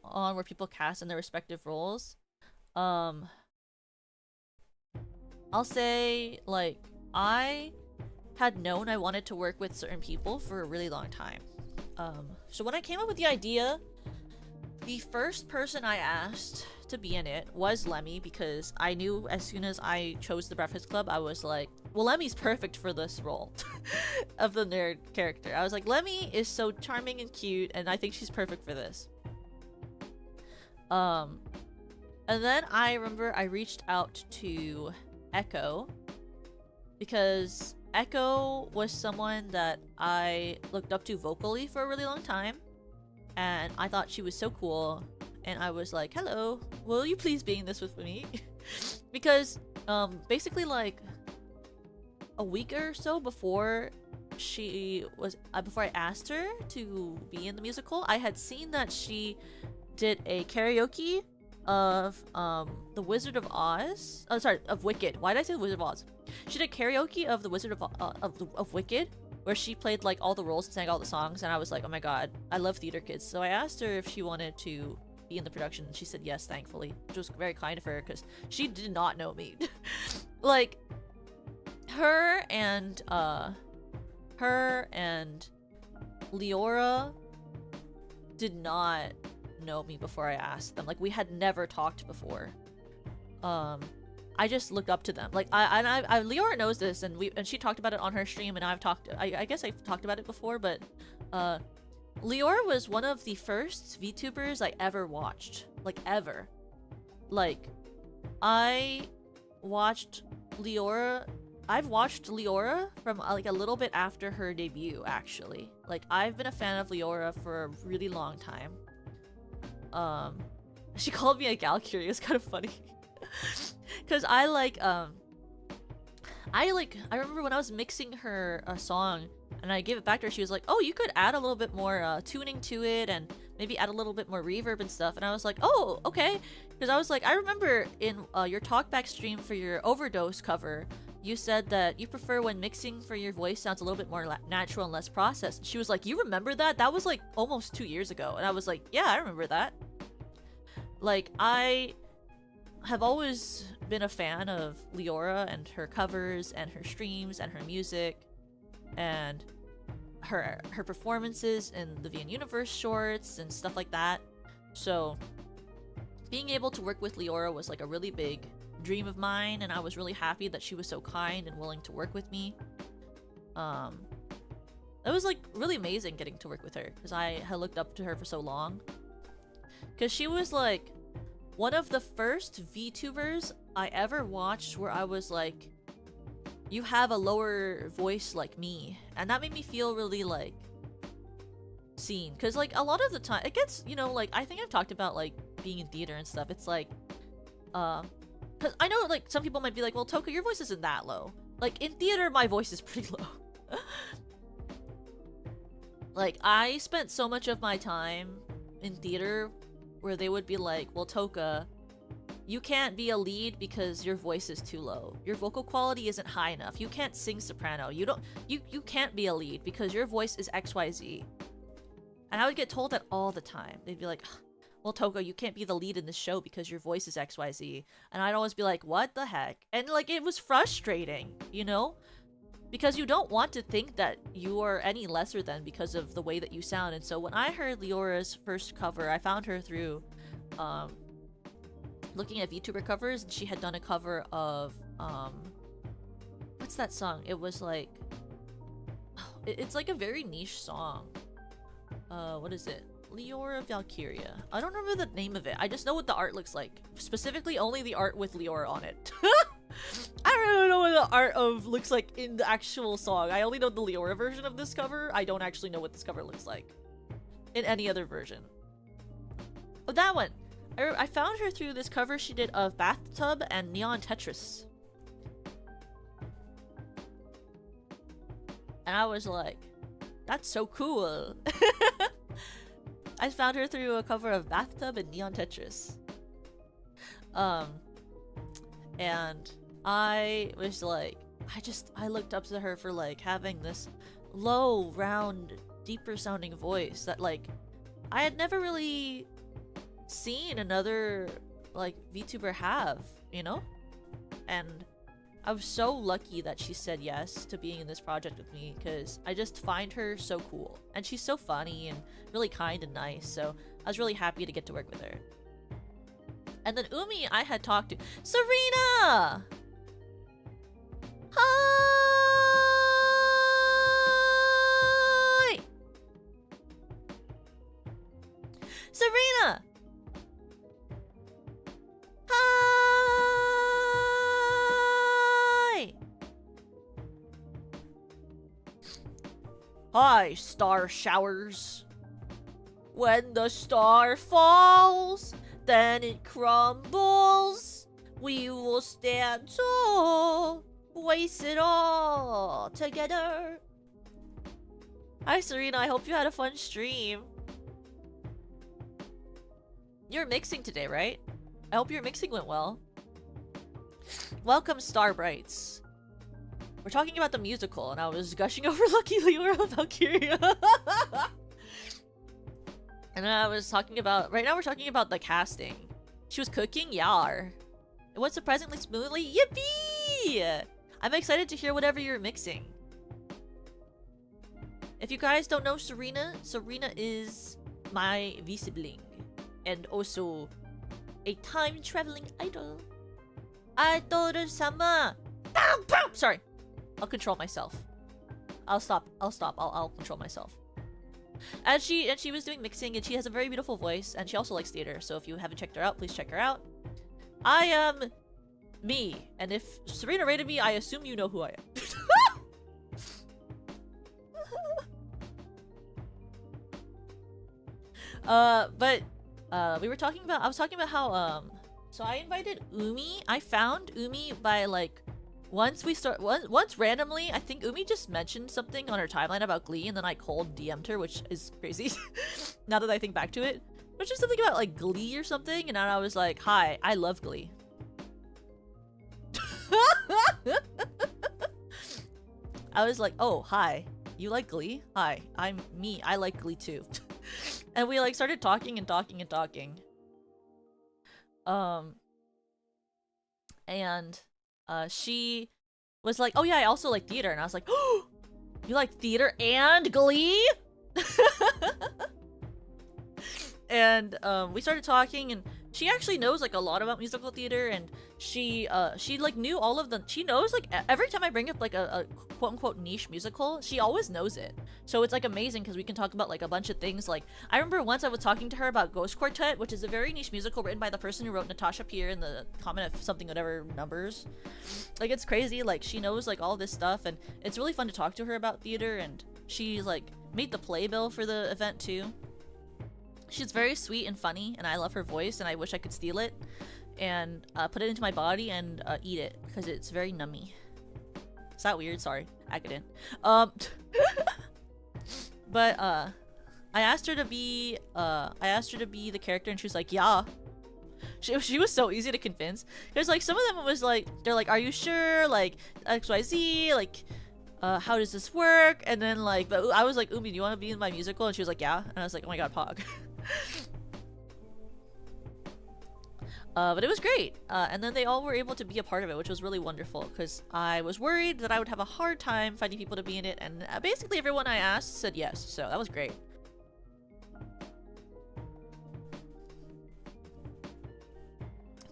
on were people cast in their respective roles, I'll say like I had known I wanted to work with certain people for a really long time. So when I came up with the idea, the first person I asked to be in it was Lemmy, because I knew as soon as I chose the Breakfast Club, I was like, well, Lemmy's perfect for this role of the nerd character. I was like, Lemmy is so charming and cute, and I think she's perfect for this. And then I remember I reached out to Echo, because Echo was someone that I looked up to vocally for a really long time, and I thought she was so cool, and I was like, hello, will you please be in this with me? Because basically like a week or so before before I asked her to be in the musical, I had seen that she did a karaoke of the Wizard of Oz. Oh, sorry, of Wicked. Why did I say the Wizard of Oz? She did karaoke of the Wizard of Wicked, where she played like all the roles and sang all the songs, and I was like, oh my god, I love theater kids. So I asked her if she wanted to be in the production, and she said yes, thankfully, which was very kind of her because she did not know me. Like her and Leora did not know me before I asked them. Like, we had never talked before. I just looked up to them. Like, Leora knows this, and she talked about it on her stream, and I guess I've talked about it before, but Leora was one of the first VTubers I ever watched. Like, ever. Like, I've watched Leora from like a little bit after her debut, actually. Like, I've been a fan of Leora for a really long time. She called me a gal curie. It's kind of funny. Because I I remember when I was mixing her a song and I gave it back to her, she was like, oh, you could add a little bit more tuning to it and maybe add a little bit more reverb and stuff. And I was like, oh, okay. Because I was like, I remember in your talkback stream for your Overdose cover, you said that you prefer when mixing for your voice sounds a little bit more natural and less processed. And she was like, you remember that? That was like almost 2 years ago. And I was like, yeah, I remember that. Like, I have always been a fan of Leora and her covers and her streams and her music and her performances in the VN Universe shorts and stuff like that. So being able to work with Leora was like a really big dream of mine, and I was really happy that she was so kind and willing to work with me. It was like really amazing getting to work with her because I had looked up to her for so long. Because she was like one of the first VTubers I ever watched where I was like, you have a lower voice like me. And that made me feel really like seen. Because like a lot of the time it gets, you know, like I think I've talked about like being in theater and stuff. It's like, because I know like some people might be like, well, Toka, your voice isn't that low. Like in theater, my voice is pretty low. Like I spent so much of my time in theater where they would be like, well, Toka, you can't be a lead because your voice is too low. Your vocal quality isn't high enough. You can't sing soprano. You can't be a lead because your voice is XYZ. And I would get told that all the time. They'd be like, well, Toka, you can't be the lead in this show because your voice is XYZ. And I'd always be like, what the heck? And like, it was frustrating, you know? Because you don't want to think that you are any lesser than because of the way that you sound. And so when I heard Leora's first cover, I found her through looking at VTuber covers, and she had done a cover of what's that song? It was like it's like a very niche song. What is it? Leora Valkyria. I don't remember the name of it. I just know what the art looks like. Specifically only the art with Leora on it. I don't really know what the art of looks like in the actual song. I only know the Leora version of this cover. I don't actually know what this cover looks like in any other version. Oh, that one. I found her through this cover she did of Bathtub and Neon Tetris. And I was like, that's so cool. I found her through a cover of Bathtub and Neon Tetris. And I was like, I looked up to her for like having this low, round, deeper sounding voice that like I had never really seen another like VTuber have, you know? And I was so lucky that she said yes to being in this project with me because I just find her so cool. And she's so funny and really kind and nice, so I was really happy to get to work with her. And then Umi, I had talked to. Serena! Hi! Serena! Hi! Hi, star showers. When the star falls, then it crumbles. We will stand tall, waste it all together. Hi, Serena. I hope you had a fun stream. You're mixing today, right? I hope your mixing went well. Welcome, Starbrights. We're talking about the musical, and I was gushing over Lucky Leora Valkyria. And then I was talking about... Right now we're talking about the casting. She was cooking? Yar. It went surprisingly smoothly? Yippee! I'm excited to hear whatever you're mixing. If you guys don't know Serena, Serena is my V-sibling. And also a time-traveling idol. Idol-sama! Sorry. I'll control myself. I'll stop. I'll control myself. And she was doing mixing, and she has a very beautiful voice, and she also likes theater, so if you haven't checked her out, please check her out. I am me, and if Serena rated me, I assume you know who I am. We were talking about, I was talking about how, so I invited Umi. I found Umi by, like, once randomly, I think Umi just mentioned something on her timeline about Glee, and then I cold DM'd her, which is crazy. Now that I think back to it, but just something about like Glee or something, and then I was like, "Hi, I love Glee." I was like, "Oh, hi, you like Glee? Hi, I'm me. I like Glee too." And we like started talking and talking and talking. And she was like, "Oh yeah, I also like theater," and I was like, "Oh, you like theater and Glee?" And we started talking, and she actually knows like a lot about musical theater, and she like knew all of them. She knows like every time I bring up like a quote-unquote niche musical, she always knows it. So it's like amazing because we can talk about like a bunch of things. Like I remember once I was talking to her about Ghost Quartet, which is a very niche musical written by the person who wrote Natasha Pierre in the Comet of something whatever numbers. Like it's crazy, like she knows like all this stuff, and it's really fun to talk to her about theater. And she like made the playbill for the event too. She's very sweet and funny, and I love her voice, and I wish I could steal it and put it into my body and eat it because it's very nummy. Is that weird? Sorry, Akadin. But I asked her to be the character, and she was like, "Yeah." She was so easy to convince. There's like some of them was like, they're like, "Are you sure?" Like XYZ, like. How does this work? And then like, but I was like, "Umi, do you want to be in my musical?" And she was like, "Yeah." And I was like, "Oh my god, Pog." But it was great. And then they all were able to be a part of it, which was really wonderful because I was worried that I would have a hard time finding people to be in it, and basically everyone I asked said yes, so that was great.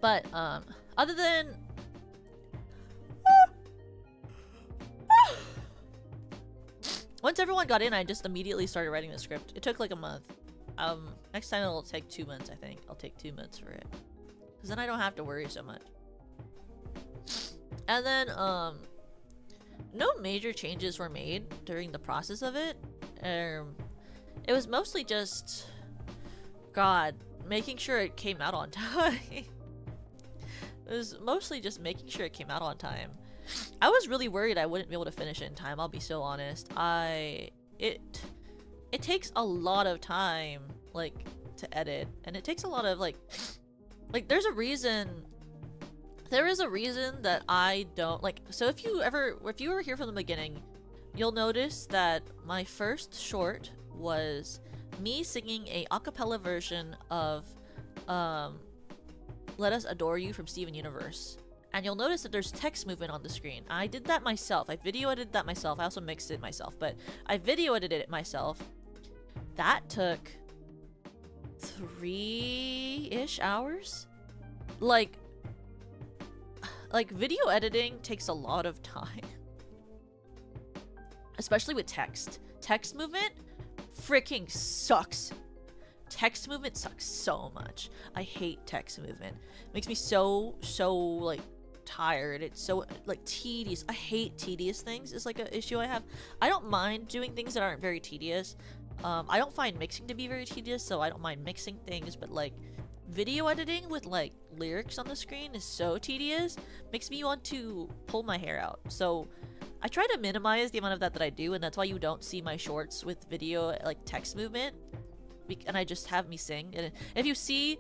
But other than once everyone got in, I just immediately started writing the script. It took like a month. Next time it'll take 2 months, I think. I'll take 2 months for it. Because then I don't have to worry so much. And then, no major changes were made during the process of it. It was mostly just, God, making sure it came out on time. It was mostly just making sure it came out on time. I was really worried I wouldn't be able to finish it in time, I'll be so honest. It takes a lot of time, like, to edit, and it takes a lot of, like, there is a reason that I don't, like, so if you were here from the beginning, you'll notice that my first short was me singing a acapella version of, Let Us Adore You from Steven Universe. And you'll notice that there's text movement on the screen. I did that myself. I video edited that myself. I also mixed it myself, but I video edited it myself. That took 3-ish hours. Like video editing takes a lot of time. Especially with text. Text movement freaking sucks. Text movement sucks so much. I hate text movement. It makes me so like tired. It's so like tedious. I hate tedious things. It's like an issue I have. I don't mind doing things that aren't very tedious. I don't find mixing to be very tedious, so I don't mind mixing things, but like video editing with like lyrics on the screen is so tedious. Makes me want to pull my hair out. So I try to minimize the amount of that I do, and that's why you don't see my shorts with video like text movement. And I just have me sing. And if you see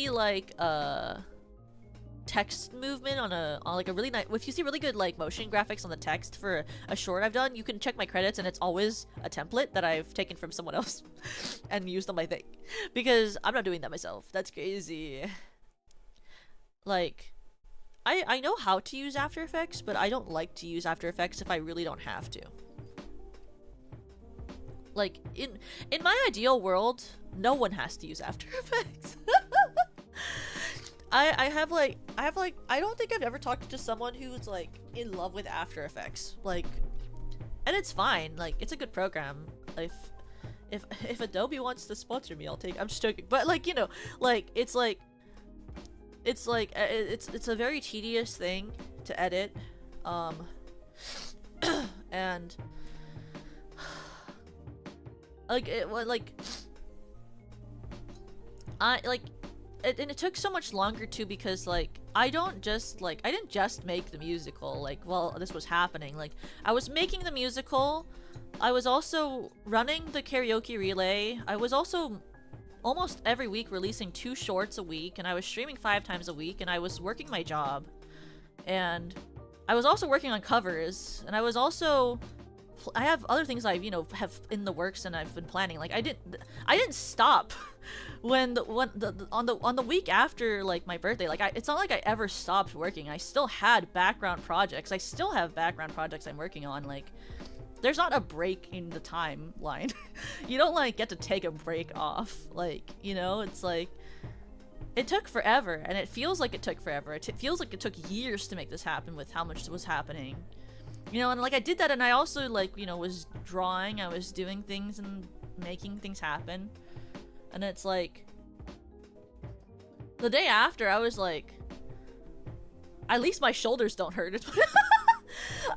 like text movement on like a really nice, if you see really good like motion graphics on the text for a short I've done, you can check my credits, and it's always a template that I've taken from someone else and used on my thing, because I'm not doing that myself. That's crazy. Like I know how to use After Effects, but I don't like to use After Effects if I really don't have to. Like, in my ideal world, no one has to use After Effects. I don't think I've ever talked to someone who's, like, in love with After Effects. Like, and it's fine. Like, it's a good program. If Adobe wants to sponsor me, I'll take. I'm just joking. But, like, you know, like, it's a very tedious thing to edit. And and it took so much longer too because like I didn't just make the musical like while this was happening. Like I was making the musical, I was also running the karaoke relay, I was also almost every week releasing 2 shorts a week, and I was streaming 5 times a week, and I was working my job, and I was also working on covers, and I was also I have other things I've have in the works and I've been planning. Like I didn't stop when on the week after like my birthday. Like it's not like I ever stopped working. I still had background projects. I still have background projects I'm working on. Like there's not a break in the timeline. You don't like get to take a break off. Like, it's like it took forever, and it feels like it took forever. It feels like it took years to make this happen with how much was happening. And like I did that, and I also like, was drawing, I was doing things and making things happen. And it's like the day after I was like, at least my shoulders don't hurt.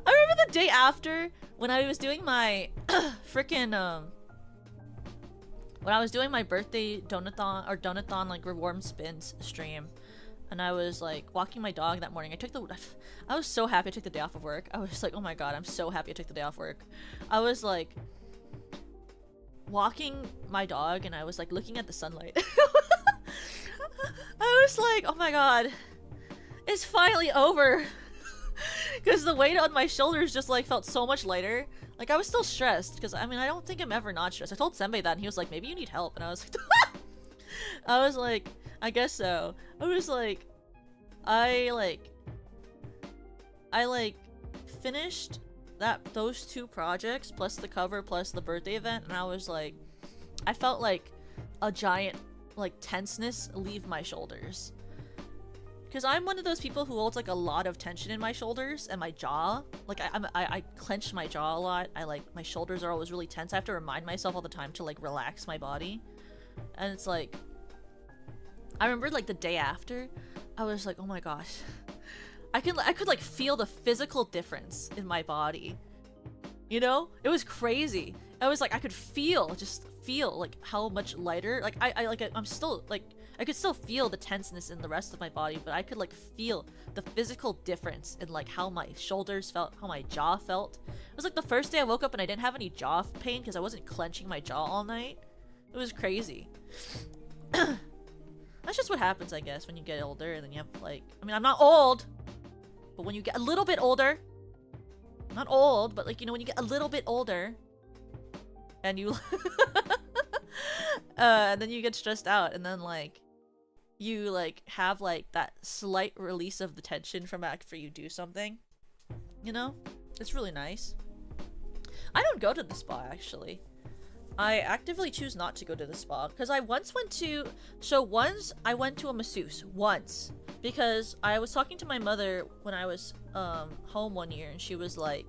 I remember the day after when I was doing my freaking when I was doing my birthday donathon like reward spins stream. And I was like walking my dog that morning. I was so happy I took the day off of work. I was like, oh my god, I'm so happy I took the day off work. I was like walking my dog and I was like looking at the sunlight. I was like, oh my god, it's finally over. Because the weight on my shoulders just like felt so much lighter. Like I was still stressed because I don't think I'm ever not stressed. I told Senbei that and he was like, maybe you need help. And I was like, I guess so. I was like, I finished those 2 projects plus the cover plus the birthday event, and I was like, I felt like a giant like tenseness leave my shoulders. Because I'm one of those people who holds like a lot of tension in my shoulders and my jaw. Like I clench my jaw a lot. My shoulders are always really tense. I have to remind myself all the time to like relax my body. And it's like, I remember like the day after, I was like, oh my gosh, I could like feel the physical difference in my body. It was crazy. I was like, I could feel like how much lighter. Like I'm still like, I could still feel the tenseness in the rest of my body, but I could like feel the physical difference in like how my shoulders felt, how my jaw felt. It was like the first day I woke up and I didn't have any jaw pain because I wasn't clenching my jaw all night. It was crazy. That's just what happens, I guess, when you get older, and then you have like, I'm not old, but when you get a little bit older, I'm not old, but like, when you get a little bit older, and you, and then you get stressed out, and then like, you like have like that slight release of the tension from after you do something, it's really nice. I don't go to the spa actually. I actively choose not to go to the spa because I once went to a masseuse once because I was talking to my mother when I was home one year, and she was like,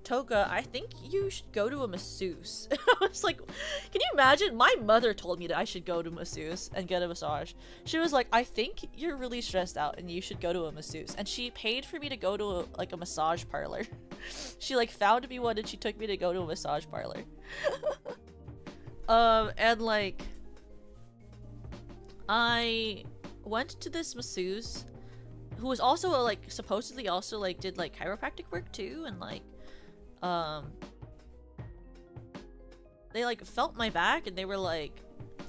Toka, I think you should go to a masseuse. And I was like, can you imagine? My mother told me that I should go to a masseuse and get a massage. She was like, I think you're really stressed out and you should go to a masseuse. And she paid for me to go to a massage parlor. She like found me one and she took me to go to a massage parlor. And like, I went to this masseuse who was also like supposedly also like did like chiropractic work too, and like they like felt my back and they were like,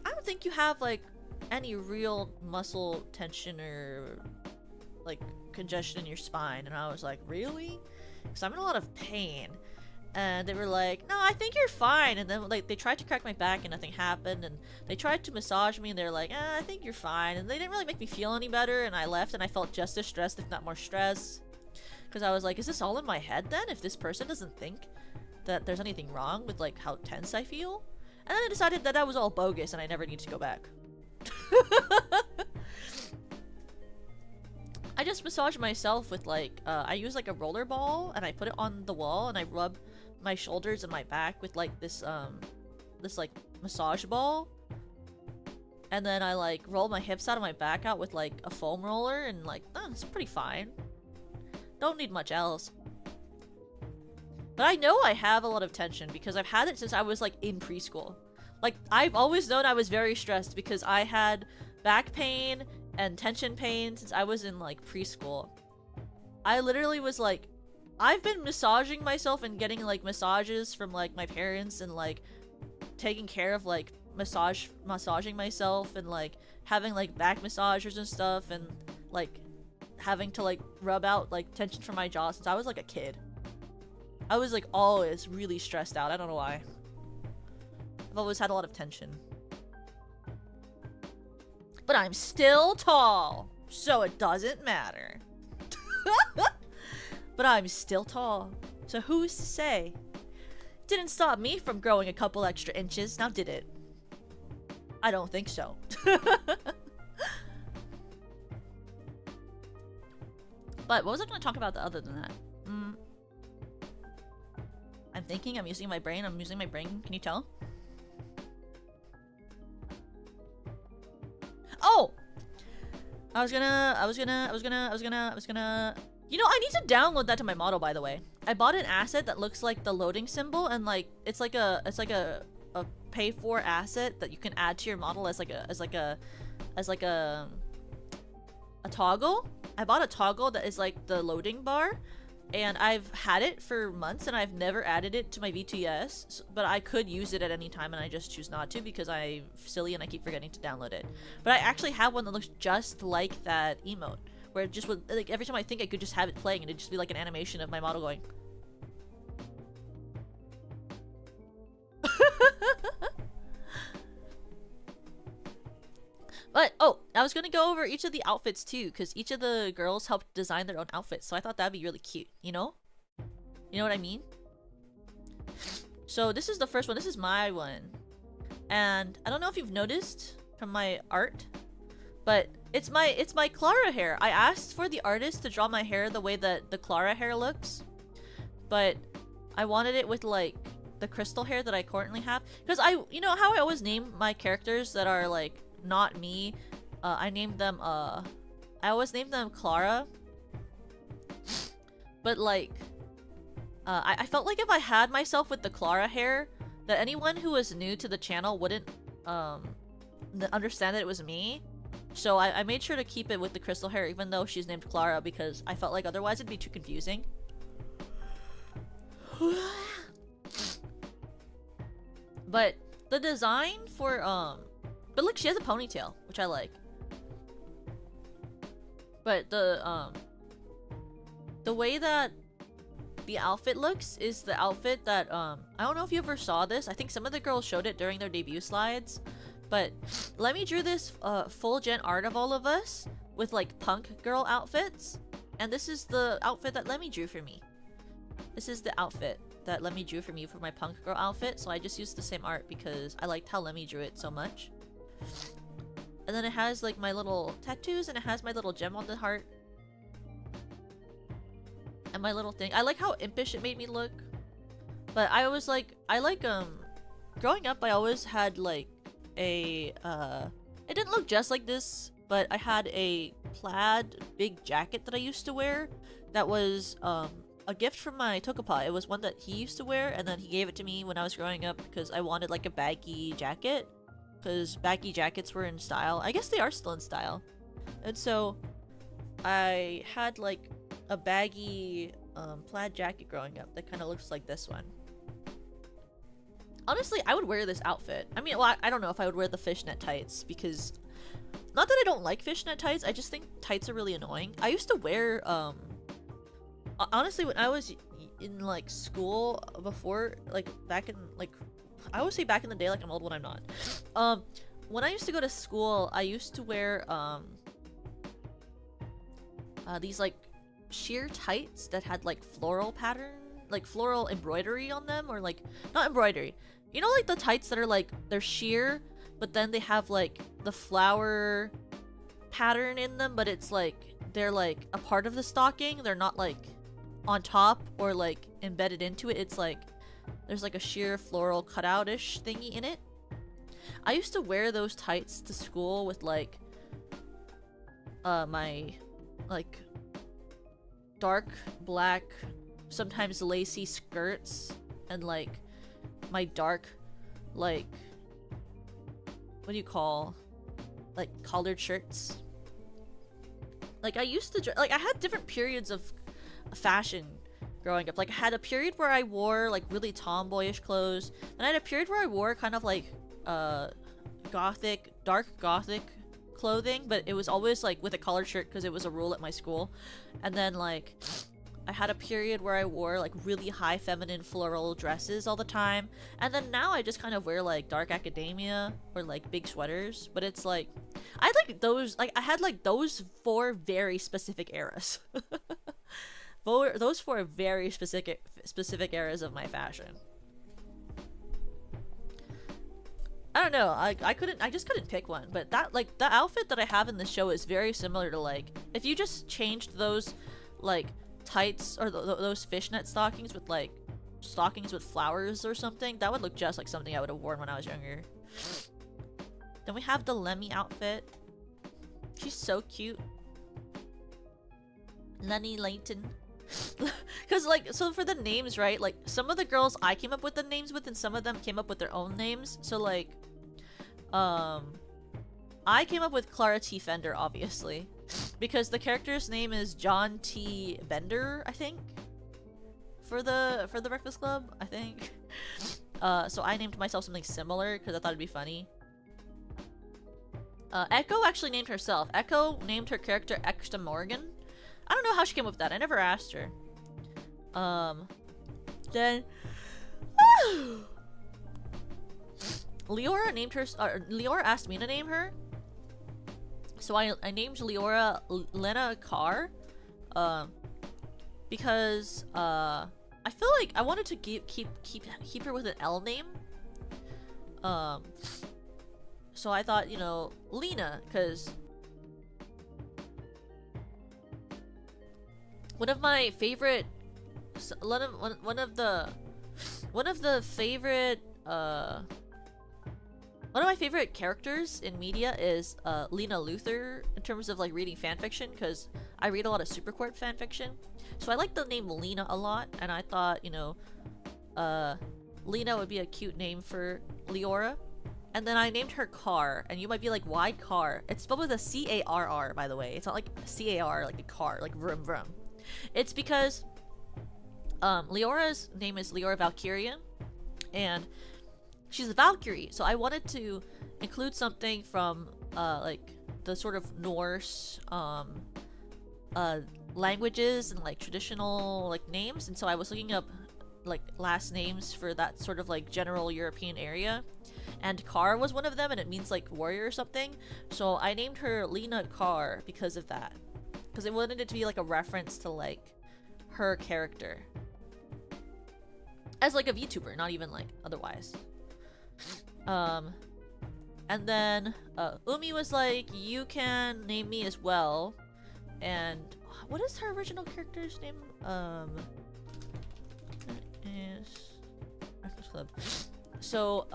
I don't think you have like any real muscle tension or like congestion in your spine. And I was like, really? Because I'm in a lot of pain. And they were like, no, I think you're fine. And then like they tried to crack my back and nothing happened, and they tried to massage me and they're like, I think you're fine. And they didn't really make me feel any better, and I left and I felt just as stressed, if not more stressed. Because I was like, is this all in my head then? If this person doesn't think that there's anything wrong with like how tense I feel? And then I decided that was all bogus and I never need to go back. I just massage myself with like, I use like a roller ball and I put it on the wall and I rub my shoulders and my back with like this like massage ball. And then I like roll my hips out of my back out with like a foam roller, and like, it's pretty fine. Don't need much else. But I know I have a lot of tension because I've had it since I was like in preschool. Like, I've always known I was very stressed because I had back pain and tension pain since I was in like preschool. I literally was like, I've been massaging myself and getting like massages from like my parents and like taking care of like massaging myself and like having like back massagers and stuff and like having to like rub out like tension from my jaw since I was like a kid. I was like always really stressed out. I don't know why. I've always had a lot of tension. But I'm still tall, so it doesn't matter. But I'm still tall, so who's to say? Didn't stop me from growing a couple extra inches, now did it? I don't think so. But what was I going to talk about other than that? I'm thinking, I'm using my brain, can you tell? Oh! I was gonna... You know, I need to download that to my model, by the way. I bought an asset that looks like the loading symbol, and like, it's like a pay for asset that you can add to your model as a toggle. I bought a toggle that is like the loading bar, and I've had it for months and I've never added it to my VTS, but I could use it at any time and I just choose not to because I'm silly and I keep forgetting to download it. But I actually have one that looks just like that emote, where it just would, like, every time I think I could just have it playing and it'd just be like an animation of my model going. But, oh, I was gonna go over each of the outfits too, because each of the girls helped design their own outfits, so I thought that'd be really cute, you know? You know what I mean? So this is the first one, this is my one. And I don't know if you've noticed from my art, but it's my Clara hair. I asked for the artist to draw my hair the way that the Clara hair looks, but I wanted it with like the crystal hair that I currently have. Because you know how I always name my characters that are like not me? I named them, I always name them Clara. But like, I felt like if I had myself with the Clara hair, that anyone who was new to the channel wouldn't understand that it was me. So I made sure to keep it with the crystal hair even though she's named Clara, because I felt like otherwise it'd be too confusing. But the design for but look, she has a ponytail, which I like. But the way that the outfit looks is the outfit that I don't know if you ever saw this. I think some of the girls showed it during their debut slides. But Lemmy drew this full gen art of all of us with like punk girl outfits. And this is the outfit that Lemmy drew for me. This is the outfit that Lemmy drew for me for my punk girl outfit. So I just used the same art because I liked how Lemmy drew it so much. And then it has like my little tattoos and it has my little gem on the heart. And my little thing. I like how impish it made me look. But I was like, growing up I always had like a, it didn't look just like this, but I had a plaid big jacket that I used to wear that was a gift from my Tokapa. It was one that he used to wear and then he gave it to me when I was growing up because I wanted like a baggy jacket. Because baggy jackets were in style. I guess they are still in style. And so I had like a baggy plaid jacket growing up that kind of looks like this one. Honestly, I would wear this outfit. I mean, well, I don't know if I would wear the fishnet tights because... Not that I don't like fishnet tights, I just think tights are really annoying. I used to wear, honestly, when I was in like school before, like back in like... I always say back in the day like I'm old when I'm not. When I used to go to school, I used to wear these like sheer tights that had like floral pattern, like floral embroidery on them, or like not embroidery. You know, like the tights that are like they're sheer, but then they have like the flower pattern in them, but it's like they're like a part of the stocking. They're not like on top or like embedded into it. It's like there's like a sheer floral cutout-ish thingy in it. I used to wear those tights to school with like my like dark black, sometimes lacy skirts, and like my dark like, what do you call, like collared shirts. Like I used to like I had different periods of fashion growing up. Like I had a period where I wore like really tomboyish clothes, and I had a period where I wore kind of like gothic, dark gothic clothing, but it was always like with a collared shirt because it was a rule at my school. And then like I had a period where I wore like really high feminine floral dresses all the time, and then now I just kind of wear like dark academia or like big sweaters. But it's like I had like those, like I had like those 4 very specific eras. Those 4 very specific eras of my fashion. I don't know. I just couldn't pick one. But that like the outfit that I have in the show is very similar to like if you just changed those like tights or those fishnet stockings with like stockings with flowers or something, that would look just like something I would have worn when I was younger. Then we have the Lemmy outfit. She's so cute. Lenny Layton. Because like, so for the names, right, like some of the girls I came up with the names with and some of them came up with their own names. So like I came up with Clara T. Fender, obviously, because the character's name is John T. Bender, I think, for the Breakfast Club, I think. So I named myself something similar because I thought it'd be funny. Echo actually named herself. Echo named her character Extra Morgan. I don't know how she came up with that. I never asked her. Then Leora named her. Leora asked me to name her, so I named Leora Lena Carr, because I feel like I wanted to keep her with an L name. So I thought, you know, Lena, because one of my favorite characters in media is Lena Luthor, in terms of like reading fanfiction, because I read a lot of Supercourt fanfiction. So I like the name Lena a lot, and I thought, you know, Lena would be a cute name for Leora. And then I named her Carr, and you might be like, why Carr? It's spelled with a C-A-R-R, by the way. It's not like C-A-R, like a car, like vroom vroom. It's because Leora's name is Leora Valkyrian, and she's a Valkyrie, so I wanted to include something from like the sort of Norse languages and like traditional like names, and so I was looking up like last names for that sort of like general European area, and Carr was one of them, and it means like warrior or something. So I named her Lena Carr because of that, because I wanted it to be like a reference to like her character as like a VTuber, not even like otherwise. And then Umi was like, you can name me as well. And what is her original character's name? Is Breakfast Club. So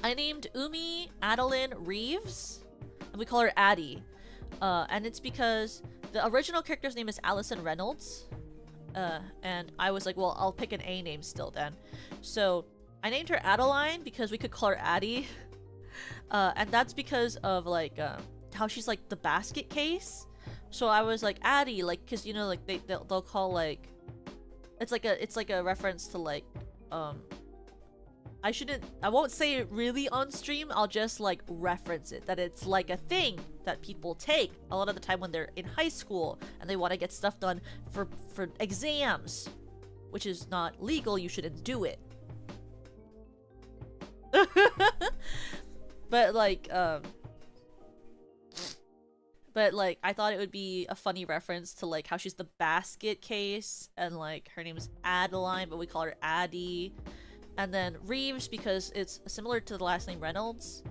I named Umi Adeline Reeves, and we call her Addie. And it's because the original character's name is Allison Reynolds. And I was like, well, I'll pick an A name still then. So I named her Adeline because we could call her Addie. And that's because of like how she's like the basket case. So I was like Addie, like, because you know, like they'll call like it's like a reference to like I won't say it really on stream, I'll just like reference it, that it's like a thing that people take a lot of the time when they're in high school and they want to get stuff done for exams, which is not legal. You shouldn't do it. But like I thought it would be a funny reference to like how she's the basket case, and like her name is Adeline but we call her Addie. And then Reeves because it's similar to the last name Reynolds.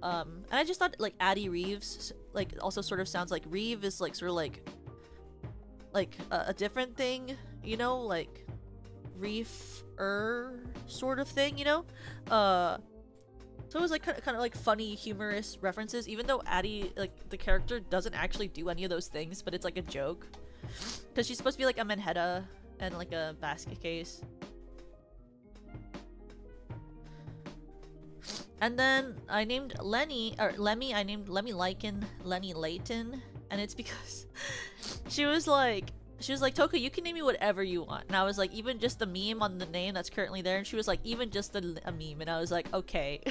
And I just thought like Addie Reeves like also sort of sounds like Reeve is like sort of like a different thing, you know, like reef-er sort of thing, you know? So it was like kind of like funny, humorous references, even though Addie, like the character, doesn't actually do any of those things, but it's like a joke. Because she's supposed to be like a manhetta and like a basket case. And then I named Lenny, or Lemmy, I named Lemmy Lycan Lenny Layton. And it's because she was like, Toka, you can name me whatever you want. And I was like, even just the meme on the name that's currently there. And she was like, even just a meme. And I was like, okay.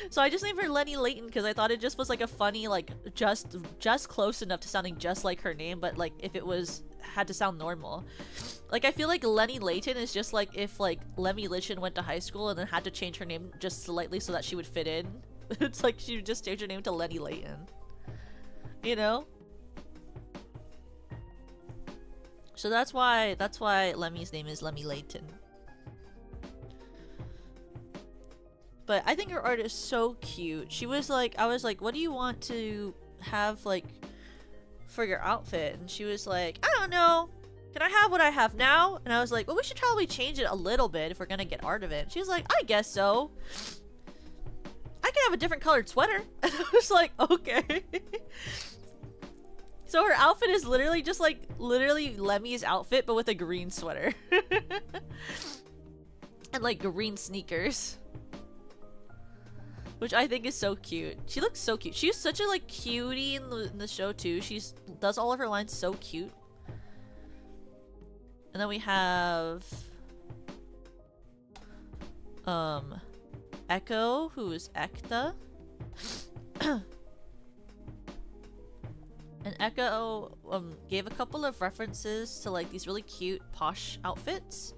So I just named her Lenny Layton because I thought it just was like a funny, like just close enough to sounding just like her name, but like if it had to sound normal. Like I feel like Lenny Layton is just like if like Lemmy Lichen went to high school and then had to change her name just slightly so that she would fit in. It's like she would just change her name to Lenny Layton. You know? So that's why Lemmy's name is Lemmy Layton. But I think her art is so cute. She was like, I was like, what do you want to have like for your outfit? And she was like, I don't know. Can I have what I have now? And I was like, well, we should probably change it a little bit if we're gonna get art of it. And she was like, I guess so. I can have a different colored sweater. And I was like, okay. So her outfit is literally just like, literally Lemmy's outfit, but with a green sweater. And like green sneakers. Which I think is so cute. She looks so cute. She's such a like cutie in the show too. She does all of her lines so cute. And then we have Echo, who is Ekta. And Echo gave a couple of references to like these really cute posh outfits.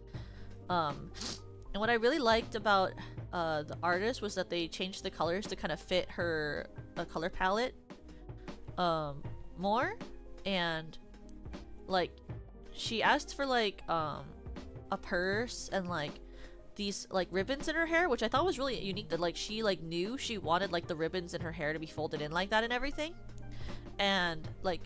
And what I really liked about the artist was that they changed the colors to kind of fit her color palette more. And like she asked for like a purse and like these like ribbons in her hair, which I thought was really unique, that like she like knew she wanted like the ribbons in her hair to be folded in like that and everything. And like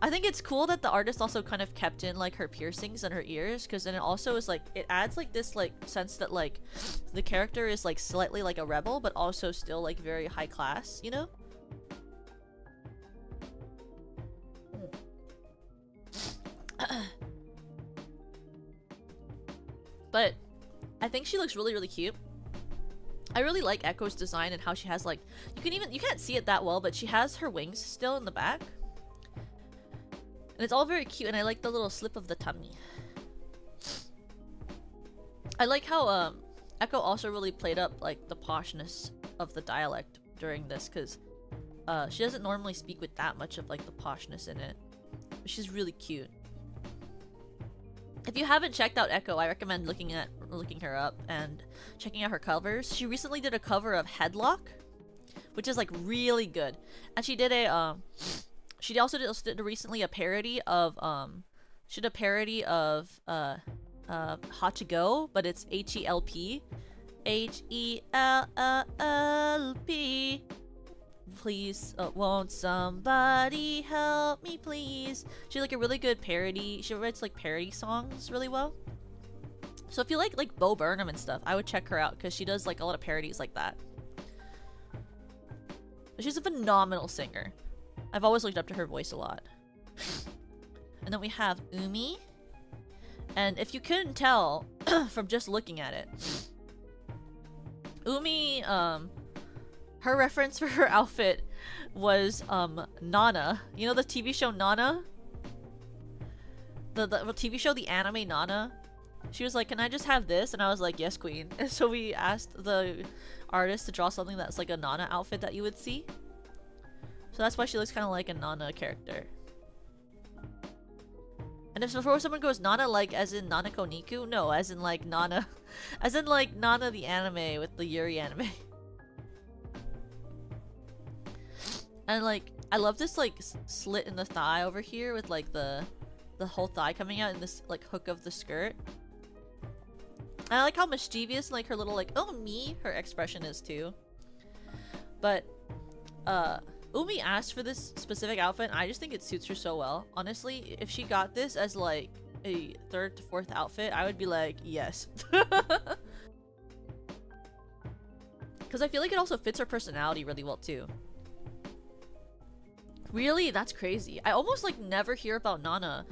I think it's cool that the artist also kind of kept in like her piercings and her ears, because then it also is like, it adds like this like sense that like the character is like slightly like a rebel but also still like very high class, you know? But I think she looks really, really cute. I really like Echo's design and how she has like, you can't see it that well, but she has her wings still in the back. And it's all very cute, and I like the little slip of the tummy. I like how Echo also really played up like the poshness of the dialect during this, because she doesn't normally speak with that much of like the poshness in it. But she's really cute. If you haven't checked out Echo, I recommend looking her up and checking out her covers. She recently did a cover of Headlock, which is like really good. And she did a she also did recently a parody of she did a parody of Hot to Go, but it's H-E-L-P. H-E-L-L-P. Please, won't somebody help me, please? She's like a really good parody. She writes like parody songs really well. So if you like Bo Burnham and stuff, I would check her out, because she does like a lot of parodies like that. She's a phenomenal singer. I've always looked up to her voice a lot. And then we have Umi. And if you couldn't tell from just looking at it, Umi, her reference for her outfit was Nana. You know the TV show Nana? The TV show, the anime Nana? She was like, can I just have this? And I was like, yes, queen. And so we asked the artist to draw something that's like a Nana outfit that you would see. So that's why she looks kind of like a Nana character. And if before someone goes Nana like as in Nanako Niku, no, as in like Nana, as in like Nana the anime with the Yuri anime. And like, I love this like slit in the thigh over here with like the whole thigh coming out in this like hook of the skirt. And I like how mischievous like her little like, oh me, her expression is too. But Umi asked for this specific outfit, and I just think it suits her so well. Honestly, if she got this as like a 3rd to 4th outfit, I would be like, yes. Because I feel like it also fits her personality really well too. Really? That's crazy. I almost like never hear about Nana.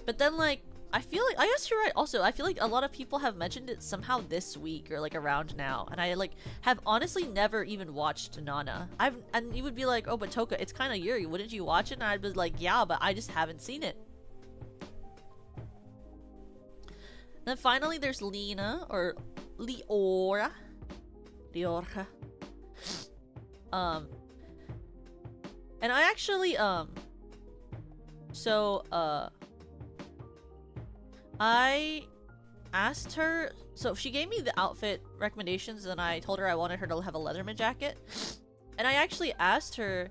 But then like I feel like, I guess you're right. Also, I feel like a lot of people have mentioned it somehow this week or like around now, and I like have honestly never even watched Nana. And you would be like, oh, but Toka, it's kind of Yuri. Wouldn't you watch it? And I'd be like, yeah, but I just haven't seen it. Then finally, there's Lena or Leora. Leorca. And I actually I asked her, so she gave me the outfit recommendations and I told her I wanted her to have a Leatherman jacket. And I actually asked her,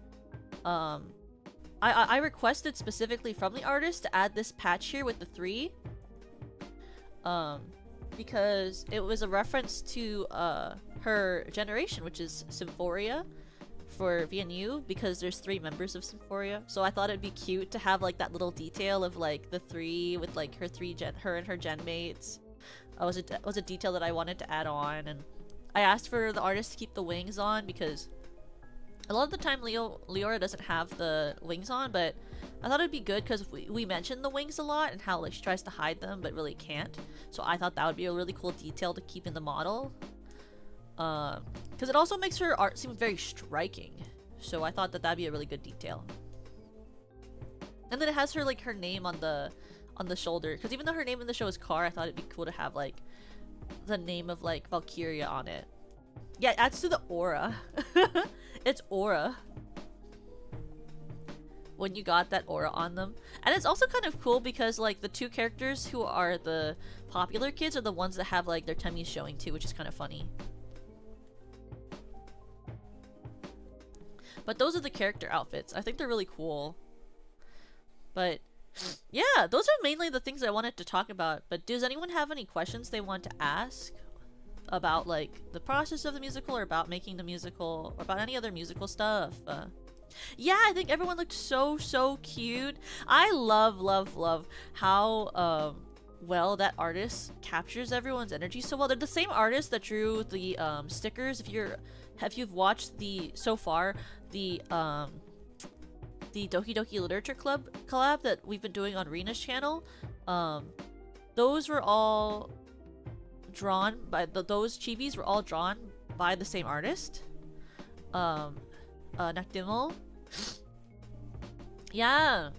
I requested specifically from the artist to add this patch here with the 3. Because it was a reference to her generation, which is Symphoria for VNU, because there's 3 members of Symphoria. So I thought it'd be cute to have like that little detail of like the 3 with like her and her gen mates. Was a detail that I wanted to add on, and I asked for the artist to keep the wings on because a lot of the time Leora doesn't have the wings on, but I thought it'd be good because we mentioned the wings a lot and how like she tries to hide them but really can't. So I thought that would be a really cool detail to keep in the model. Because it also makes her art seem very striking. So I thought that that'd be a really good detail. And then it has her like her name on the shoulder. Because even though her name in the show is Car, I thought it'd be cool to have like the name of like Valkyria on it. Yeah, it adds to the aura. It's aura. When you got that aura on them. And it's also kind of cool because like the 2 characters who are the popular kids are the ones that have like their tummies showing too, which is kind of funny. But those are the character outfits. I think they're really cool. But yeah, those are mainly the things I wanted to talk about. But does anyone have any questions they want to ask about like the process of the musical or about making the musical or about any other musical stuff? Yeah, I think everyone looked so cute. I love how well that artist captures everyone's energy so well. They're the same artist that drew the stickers. If you've watched the Doki Doki Literature Club collab that we've been doing on Rena's channel, those were all drawn by those chibis were all drawn by the same artist. Nakdimel. Yeah.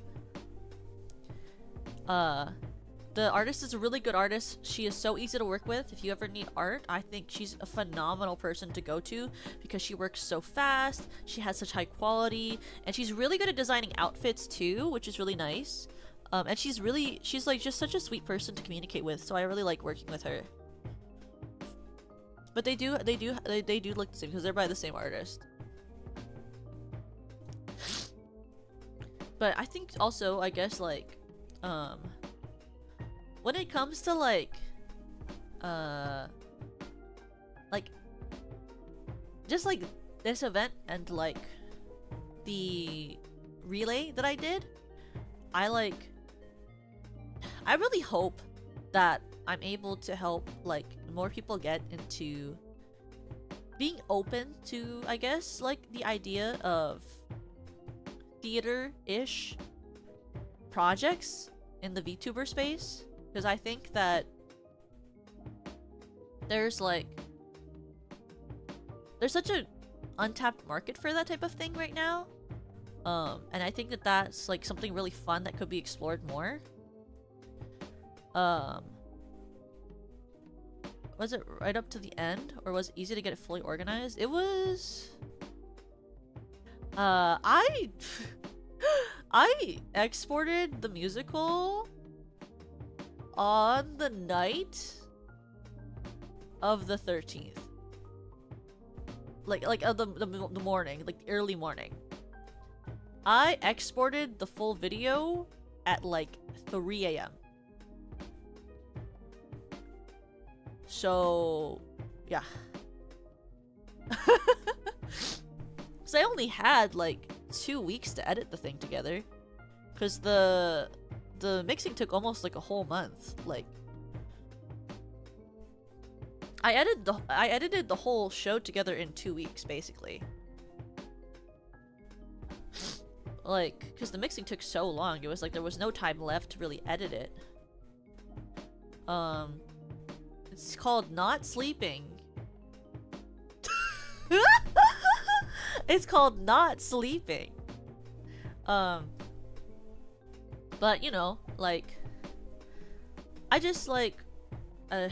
The artist is a really good artist. She is so easy to work with. If you ever need art, I think she's a phenomenal person to go to because she works so fast, she has such high quality, and she's really good at designing outfits too, which is really nice. And she's like just such a sweet person to communicate with, so I really like working with her. But they do look the same because they're by the same artist. But I think also, I guess, like, when it comes to, like, just, like, this event and, like, the relay that I did, I really hope that I'm able to help, like, more people get into being open to, I guess, like, the idea of theater-ish projects in the VTuber space, because I think that there's such a untapped market for that type of thing right now, and I think that that's like something really fun that could be explored more. Was it right up to the end, or was it easy to get it fully organized? It was. I exported the musical on the night of the 13th. Like the morning, like the early morning. I exported the full video at like 3 a.m. So, yeah. So I only had like 2 weeks to edit the thing together, because the mixing took almost like a whole month. Like, I edited the whole show together in 2 weeks, basically. Like, because the mixing took so long, it was like there was no time left to really edit it. It's called not sleeping. It's called not sleeping. But you know, like, I just like, how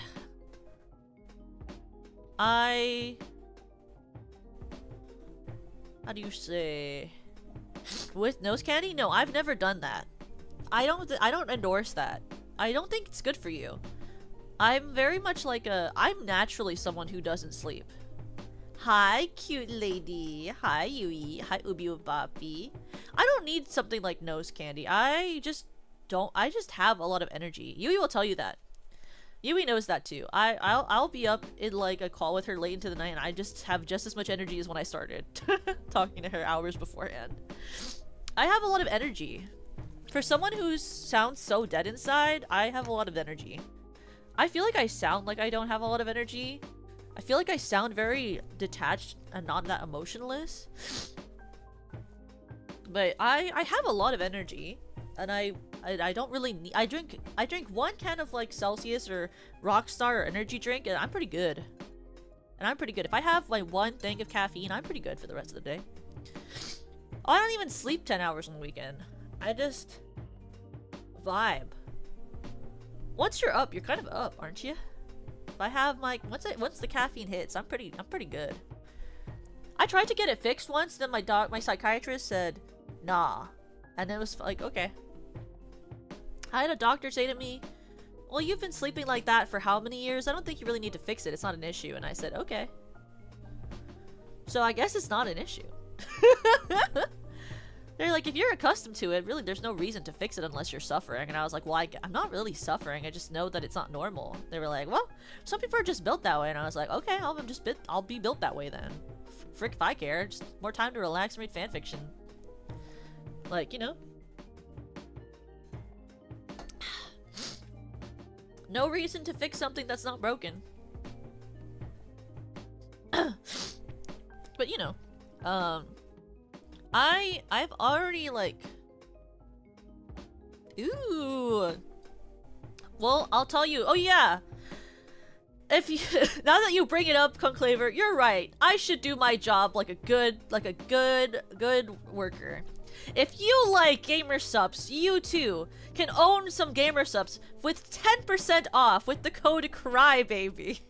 do you say, with nose candy? No, I've never done that. I don't endorse that. I don't think it's good for you. I'm very much like I'm naturally someone who doesn't sleep. Hi, cute lady. Hi, Yui. Hi, Ubi Ubapi. I don't need something like nose candy. I just have a lot of energy. Yui will tell you that. Yui knows that too. I'll be up in like a call with her late into the night and I just have just as much energy as when I started talking to her hours beforehand. I have a lot of energy. For someone who sounds so dead inside, I have a lot of energy. I feel like I sound like I don't have a lot of energy. I feel like I sound very detached and not that emotionless. But I have a lot of energy, and I don't really need. I drink 1 can of like Celsius or Rockstar or energy drink, and I'm pretty good. If I have like 1 thing of caffeine, I'm pretty good for the rest of the day. I don't even sleep 10 hours on the weekend. I just vibe. Once you're up, you're kind of up, aren't you? If I have my once the caffeine hits, I'm pretty good. I tried to get it fixed once, then my psychiatrist said, nah. And it was like, okay. I had a doctor say to me, well, you've been sleeping like that for how many years? I don't think you really need to fix it. It's not an issue. And I said, okay. So I guess it's not an issue. They're like, if you're accustomed to it, really, there's no reason to fix it unless you're suffering. And I was like, well, I'm not really suffering. I just know that it's not normal. They were like, well, some people are just built that way. And I was like, okay, I'll be built that way then. Frick if I care. Just more time to relax and read fanfiction. Like, you know. No reason to fix something that's not broken. But, you know, I've already, like... Ooh. Well, I'll tell you. Oh, yeah. If you... Now that you bring it up, Conclaver, you're right. I should do my job like a good worker. If you like gamer subs, you too can own some gamer subs with 10% off with the code Crybaby.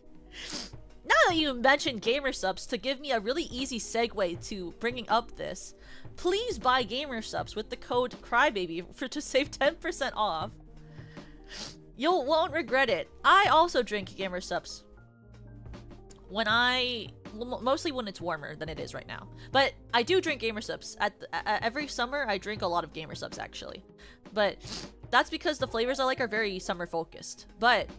Now that you mentioned gamer subs, to give me a really easy segue to bringing up this, please buy gamer subs with the code Crybaby to save 10% off. You won't regret it. I also drink gamer subs mostly when it's warmer than it is right now. But I do drink gamer subs. Every summer, I drink a lot of gamer subs actually. But that's because the flavors I like are very summer focused. But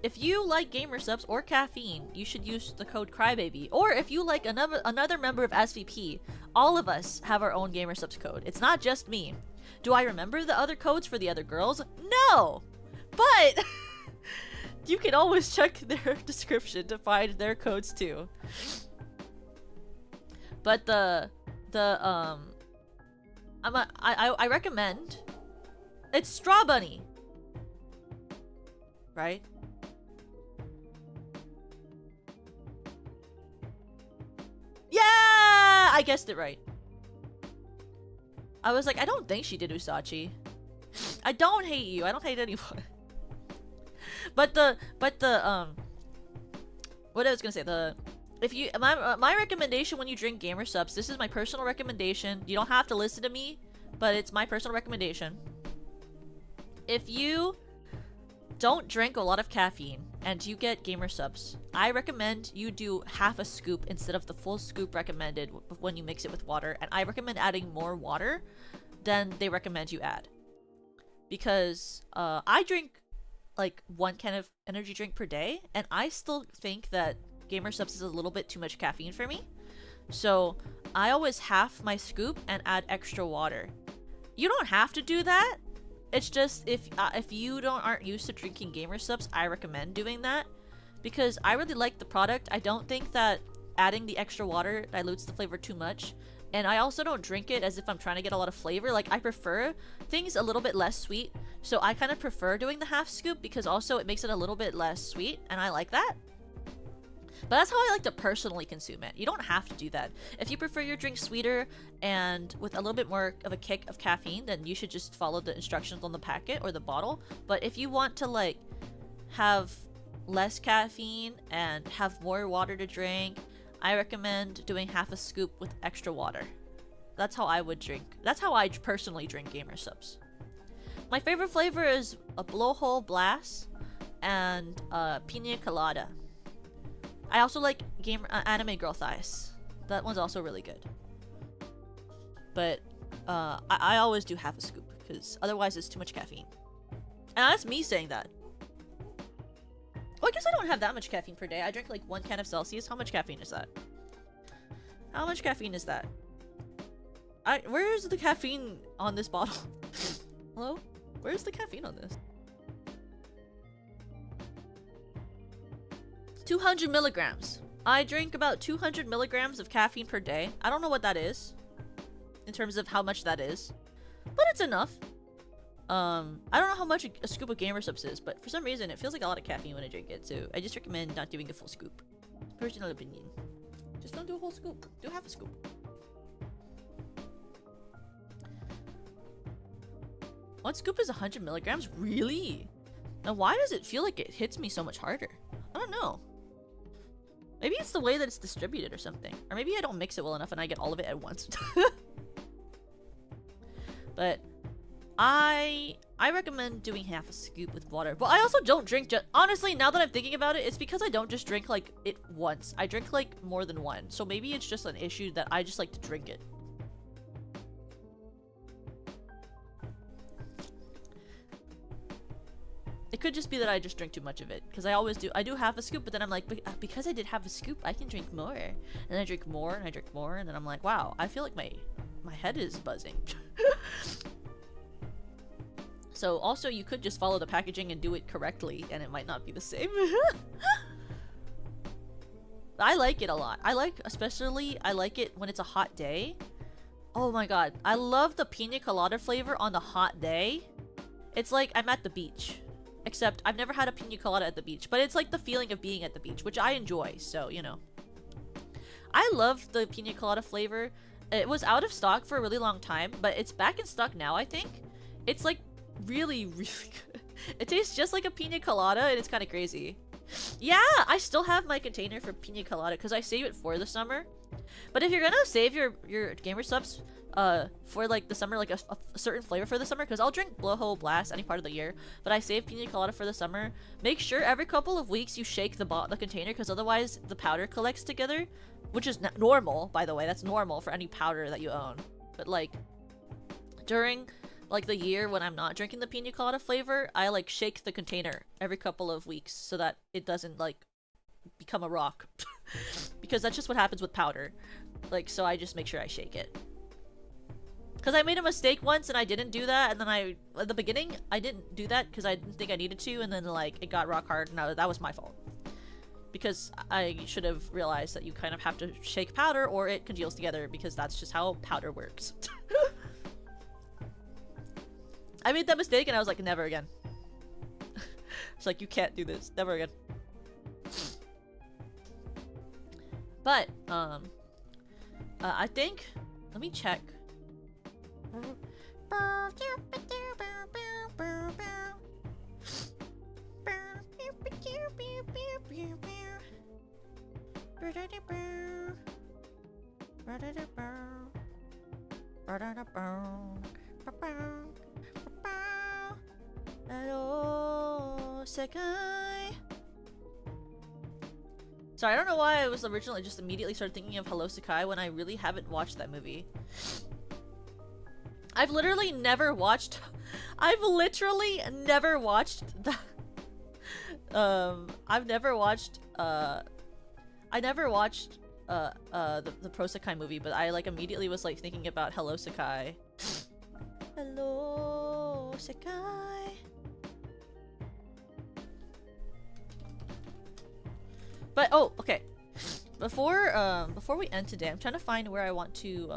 if you like gamer subs or caffeine, you should use the code Crybaby. Or if you like another member of SVP, all of us have our own gamer subs code. It's not just me. Do I remember the other codes for the other girls? No! But you can always check their description to find their codes too. But I recommend, it's Straw Bunny, right? Yeah, I guessed it right. I was like, I don't think she did Usachi. I don't hate you. I don't hate anyone. But what I was gonna say, my recommendation when you drink gamer subs, this is my personal recommendation. You don't have to listen to me, but it's my personal recommendation. If you don't drink a lot of caffeine and you get gamer subs, I recommend you do half a scoop instead of the full scoop recommended when you mix it with water. And I recommend adding more water than they recommend you add. Because I drink like 1 can of energy drink per day, and I still think that gamer subs is a little bit too much caffeine for me. So I always half my scoop and add extra water. You don't have to do that. It's just if you aren't used to drinking gamer subs, I recommend doing that because I really like the product. I don't think that adding the extra water dilutes the flavor too much. And I also don't drink it as if I'm trying to get a lot of flavor. Like, I prefer things a little bit less sweet. So I kind of prefer doing the half scoop because also it makes it a little bit less sweet, and I like that. But that's how I like to personally consume it. You don't have to do that. If you prefer your drink sweeter and with a little bit more of a kick of caffeine, then you should just follow the instructions on the packet or the bottle. But if you want to like have less caffeine and have more water to drink, I recommend doing half a scoop with extra water. That's how I would drink. That's how I personally drink Gamer Subs. My favorite flavor is a Blowhole Blast and Pina Colada. I also like Anime Girl Thighs. That one's also really good. But I always do half a scoop because otherwise it's too much caffeine. And that's me saying that. Well, I guess I don't have that much caffeine per day. I drink like 1 can of Celsius. How much caffeine is that? How much caffeine is that? Where is the caffeine on this bottle? Hello? Where's the caffeine on this? 200 milligrams. I drink about 200 milligrams of caffeine per day. I don't know what that is in terms of how much that is, but it's enough. I don't know how much a scoop of Gamer Subs is, but for some reason it feels like a lot of caffeine when I drink it, so I just recommend not doing a full scoop. Personal opinion. Just don't do a whole scoop. Do half a scoop. One scoop is 100 milligrams? Really? Now why does it feel like it hits me so much harder? I don't know. Maybe it's the way that it's distributed or something. Or maybe I don't mix it well enough and I get all of it at once. But I recommend doing half a scoop with water. But I also don't drink just... Honestly, now that I'm thinking about it, it's because I don't just drink like it once. I drink like more than one. So maybe it's just an issue that I just like to drink it. It could just be that I just drink too much of it, because I always do. I do half a scoop, but then I'm like, because I did half a scoop, I can drink more. And I drink more, and I drink more, and then I'm like, wow, I feel like my head is buzzing. So also, you could just follow the packaging and do it correctly, and it might not be the same. I like it a lot. I like it when it's a hot day. Oh my god, I love the pina colada flavor on the hot day. It's like I'm at the beach. Except, I've never had a pina colada at the beach, but it's like the feeling of being at the beach, which I enjoy, so, you know. I love the pina colada flavor. It was out of stock for a really long time, but it's back in stock now, I think. It's like really, really good. It tastes just like a pina colada, and it's kind of crazy. Yeah, I still have my container for pina colada, because I save it for the summer. But if you're gonna save your Gamer Subs, for like the summer, like a certain flavor for the summer, because I'll drink Blowhole Blast any part of the year, but I save pina colada for the summer. Make sure every couple of weeks you shake the container, because otherwise the powder collects together, which is normal, by the way. That's normal for any powder that you own. But like during like the year when I'm not drinking the pina colada flavor, I like shake the container every couple of weeks so that it doesn't like become a rock. Because that's just what happens with powder. Like, so I just make sure I shake it. Because I made a mistake once and I didn't do that, and then at the beginning, I didn't do that because I didn't think I needed to, and then like it got rock hard, and that was my fault. Because I should have realized that you kind of have to shake powder or it congeals together, because that's just how powder works. I made that mistake and I was like, never again. It's like, you can't do this, never again. But, I think, let me check. Hello, Sekai. Sorry, I don't know why I was originally just immediately started thinking of Hello Sekai when I really haven't watched that movie. I've literally never watched the Pro Sekai movie, but I like immediately was like thinking about Hello Sekai. Hello Sekai. But oh, okay. before we end today, I'm trying to find where I want to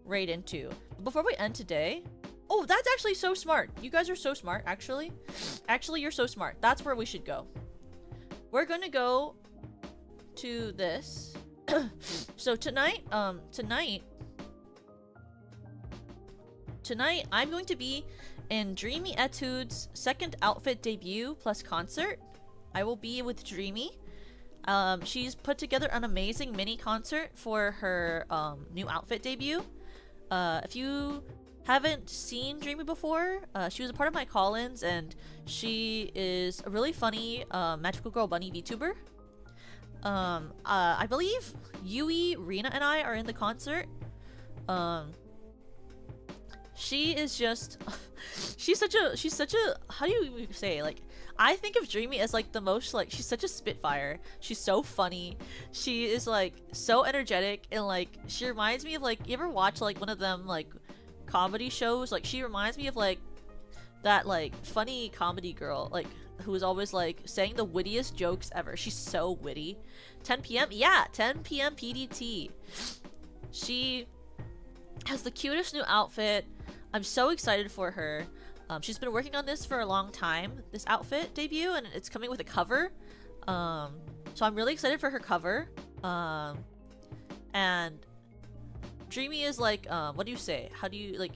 raid into. Before we end today, oh, that's actually so smart. You guys are so smart, actually. Actually, you're so smart. That's where we should go. We're gonna go to this. So tonight, tonight I'm going to be in Dreamy Etude's second outfit debut plus concert. I will be with Dreamy. She's put together an amazing mini concert for her new outfit debut. If you haven't seen Dreamy before, she was a part of my call-ins, and she is a really funny magical girl bunny VTuber. I believe Yui, Rena, and I are in the concert. She is just she's such a how do you say, like, I think of Dreamy as like the most, like, she's such a spitfire. She's so funny. She is like so energetic, and like she reminds me of, like, you ever watch like one of them like comedy shows? Like, she reminds me of like that like funny comedy girl, like, who is always like saying the wittiest jokes ever. She's so witty. 10 p.m. Yeah, 10 p.m. PDT. She has the cutest new outfit. I'm so excited for her. She's been working on this for a long time, this outfit debut, and it's coming with a cover. So I'm really excited for her cover. And Dreamy is like, what do you say? How do you, like,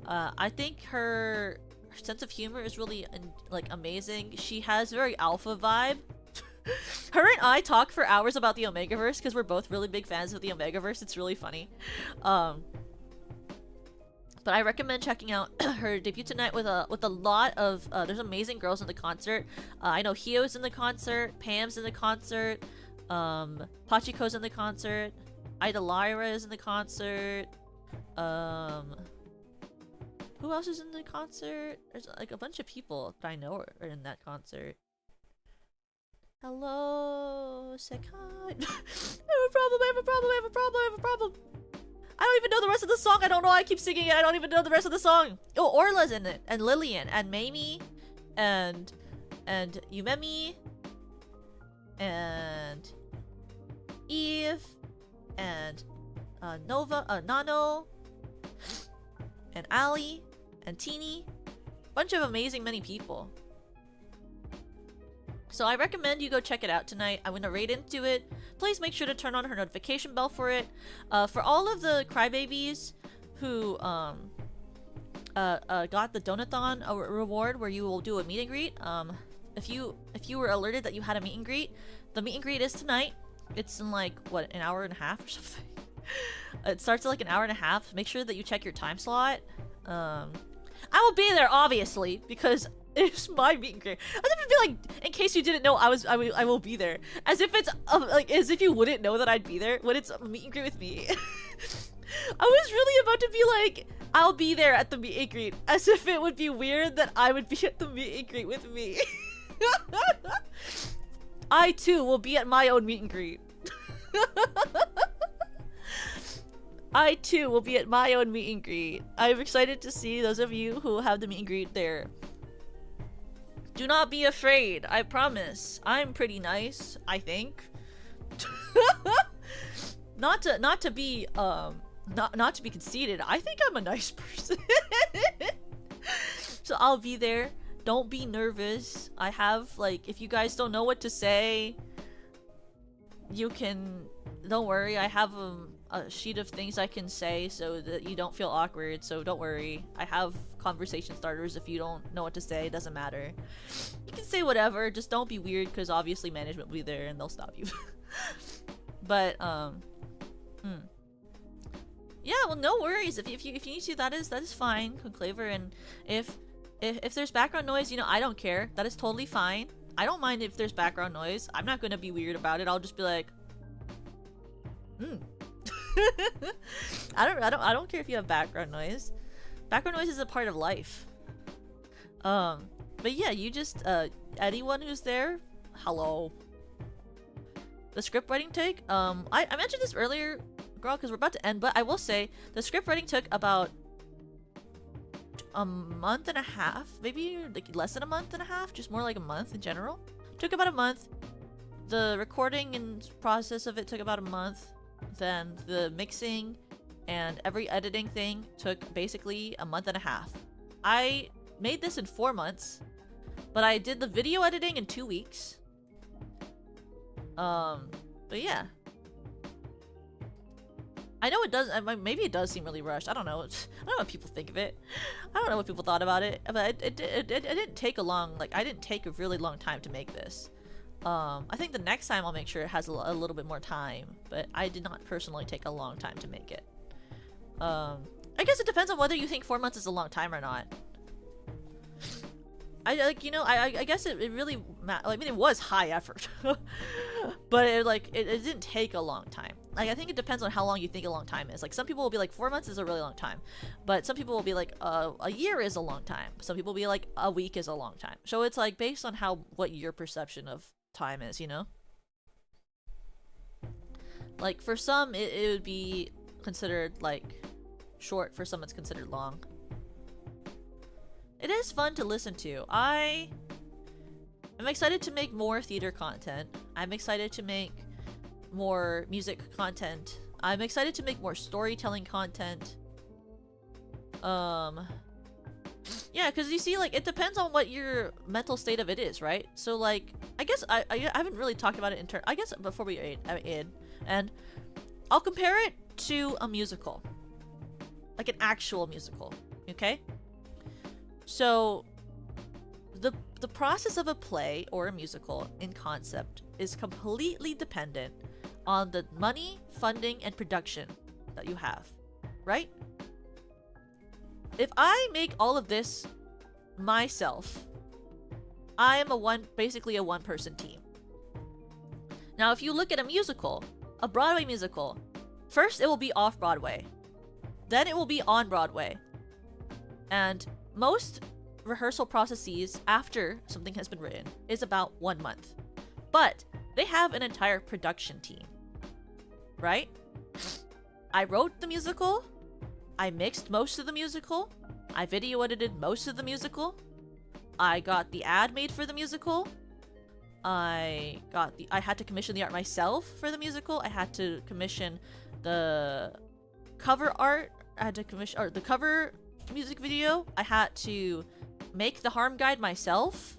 I think her sense of humor is really, like, amazing. She has a very alpha vibe. Her and I talk for hours about the Omegaverse because we're both really big fans of the Omegaverse. It's really funny. But I recommend checking out her debut tonight with a lot of there's amazing girls in the concert. I know Hio's in the concert, Pam's in the concert, Pachiko's in the concert, Ida Lyra is in the concert. Who else is in the concert? There's like a bunch of people that I know are in that concert. Hello, Sekai. I have a problem, I have a problem, I have a problem, I have a problem. I don't even know the rest of the song. I don't know why I keep singing it. I don't even know the rest of the song. Oh, Orla's in it, and Lillian, and Mamie, and Yumemi, and Eve, and Nano, and Ali, and Teeny. Bunch of amazing many people. So I recommend you go check it out tonight. I'm gonna raid into it. Please make sure to turn on her notification bell for it. For all of the Crybabies who got the Donathon reward, where you will do a meet and greet. If you were alerted that you had a meet and greet, the meet and greet is tonight. It's in like, what, an hour and a half or something. It starts at like an hour and a half. Make sure that you check your time slot. I will be there, obviously, because it's my meet and greet. I was gonna be like, in case you didn't know, I will be there. As if it's like, as if you wouldn't know that I'd be there when it's a meet and greet with me. I was really about to be like, I'll be there at the meet and greet, as if it would be weird that I would be at the meet and greet with me. I too will be at my own meet and greet. I too will be at my own meet and greet. I'm excited to see those of you who have the meet and greet there. Do not be afraid, I promise. I'm pretty nice, I think. not to be conceited. I think I'm a nice person. So I'll be there. Don't be nervous. I have, like, if you guys don't know what to say, you can, don't worry, I have a sheet of things I can say so that you don't feel awkward, so don't worry. I have conversation starters if you don't know what to say, it doesn't matter. You can say whatever, just don't be weird, because obviously management will be there and they'll stop you. But, yeah, well, no worries. If you need to, that is fine, Conclaver, and if there's background noise, you know, I don't care. That is totally fine. I don't mind if there's background noise. I'm not gonna be weird about it. I'll just be like, I don't care if you have background noise. Background noise is a part of life. But yeah, you just anyone who's there, hello. The script writing take, I mentioned this earlier, girl, because we're about to end, but I will say the script writing took about a month and a half, maybe like less than a month and a half, just more like a month in general. Took about a month. the recording and process of it took about a month. Then the mixing and every editing thing took basically a month and a half. I made this in 4 months, but I did the video editing in 2 weeks. But yeah. I know it does, maybe it does seem really rushed. I don't know. I don't know what people think of it. I don't know what people thought about it, but it didn't take a long, like, I didn't take a really long time to make this. I think the next time I'll make sure it has a little bit more time, but I did not personally take a long time to make it. I guess it depends on whether you think 4 months is a long time or not. I guess it really, I mean, it was high effort, but it didn't take a long time. Like, I think it depends on how long you think a long time is. Like, some people will be like 4 months is a really long time, but some people will be like a year is a long time. Some people will be like a week is a long time. So it's like based on what your perception of time is, you know? Like, for some it would be considered like short, for some it's considered long. It is fun to listen to. I'm excited to make more theater content. I'm excited to make more music content. I'm excited to make more storytelling content. Yeah, because you see, like, it depends on what your mental state of it is, right? So, like, I guess I haven't really talked about it in turn. I guess before we end, and I'll compare it to a musical. Like an actual musical, okay? So, the process of a play or a musical in concept is completely dependent on the money, funding, and production that you have, right? If I make all of this myself, I am basically a one-person team. Now, if you look at a musical, a Broadway musical, first it will be off-Broadway. Then it will be on Broadway. And most rehearsal processes after something has been written is about 1 month. But they have an entire production team, right? I wrote the musical, I mixed most of the musical, I video edited most of the musical, I got the ad made for the musical, I had to commission the art myself for the musical, I had to commission the cover art, I had to commission the cover music video, I had to make the harm guide myself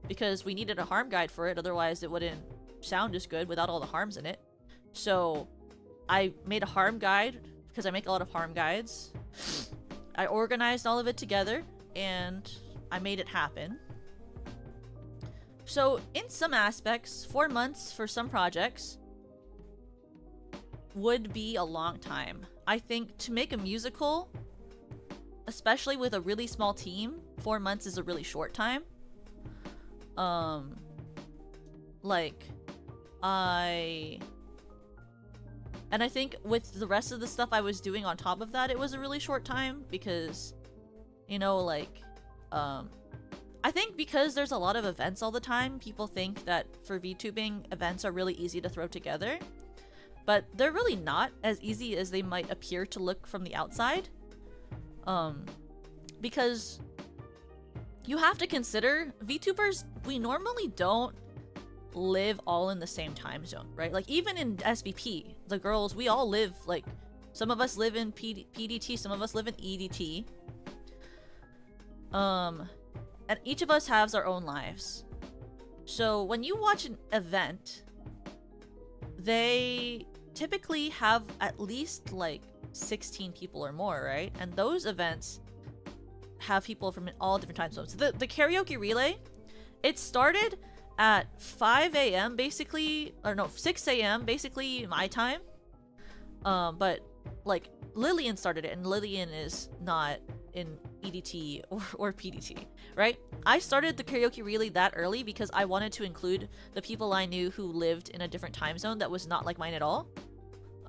because we needed a harm guide for it, otherwise it wouldn't sound as good without all the harms in it. So I made a harm guide because I make a lot of harm guides. I organized all of it together and I made it happen. So in some aspects, 4 months for some projects would be a long time. I think to make a musical, especially with a really small team, 4 months is a really short time. And I think with the rest of the stuff I was doing on top of that, it was a really short time because, you know, like, I think because there's a lot of events all the time, people think that for VTubing, events are really easy to throw together. But they're really not as easy as they might appear to look from the outside. Because you have to consider, VTubers, we normally don't live all in the same time zone, right? Like, even in SVP, the girls, we all live, like, some of us live in PDT, some of us live in EDT. And each of us has our own lives. So when you watch an event, they typically have at least, like, 16 people or more, right? And those events have people from all different time zones. The karaoke relay, it started at 5 a.m. basically, or no, 6 a.m. basically my time. But like Lillian started it, and Lillian is not in EDT or PDT, right? I started the karaoke relay that early because I wanted to include the people I knew who lived in a different time zone that was not like mine at all.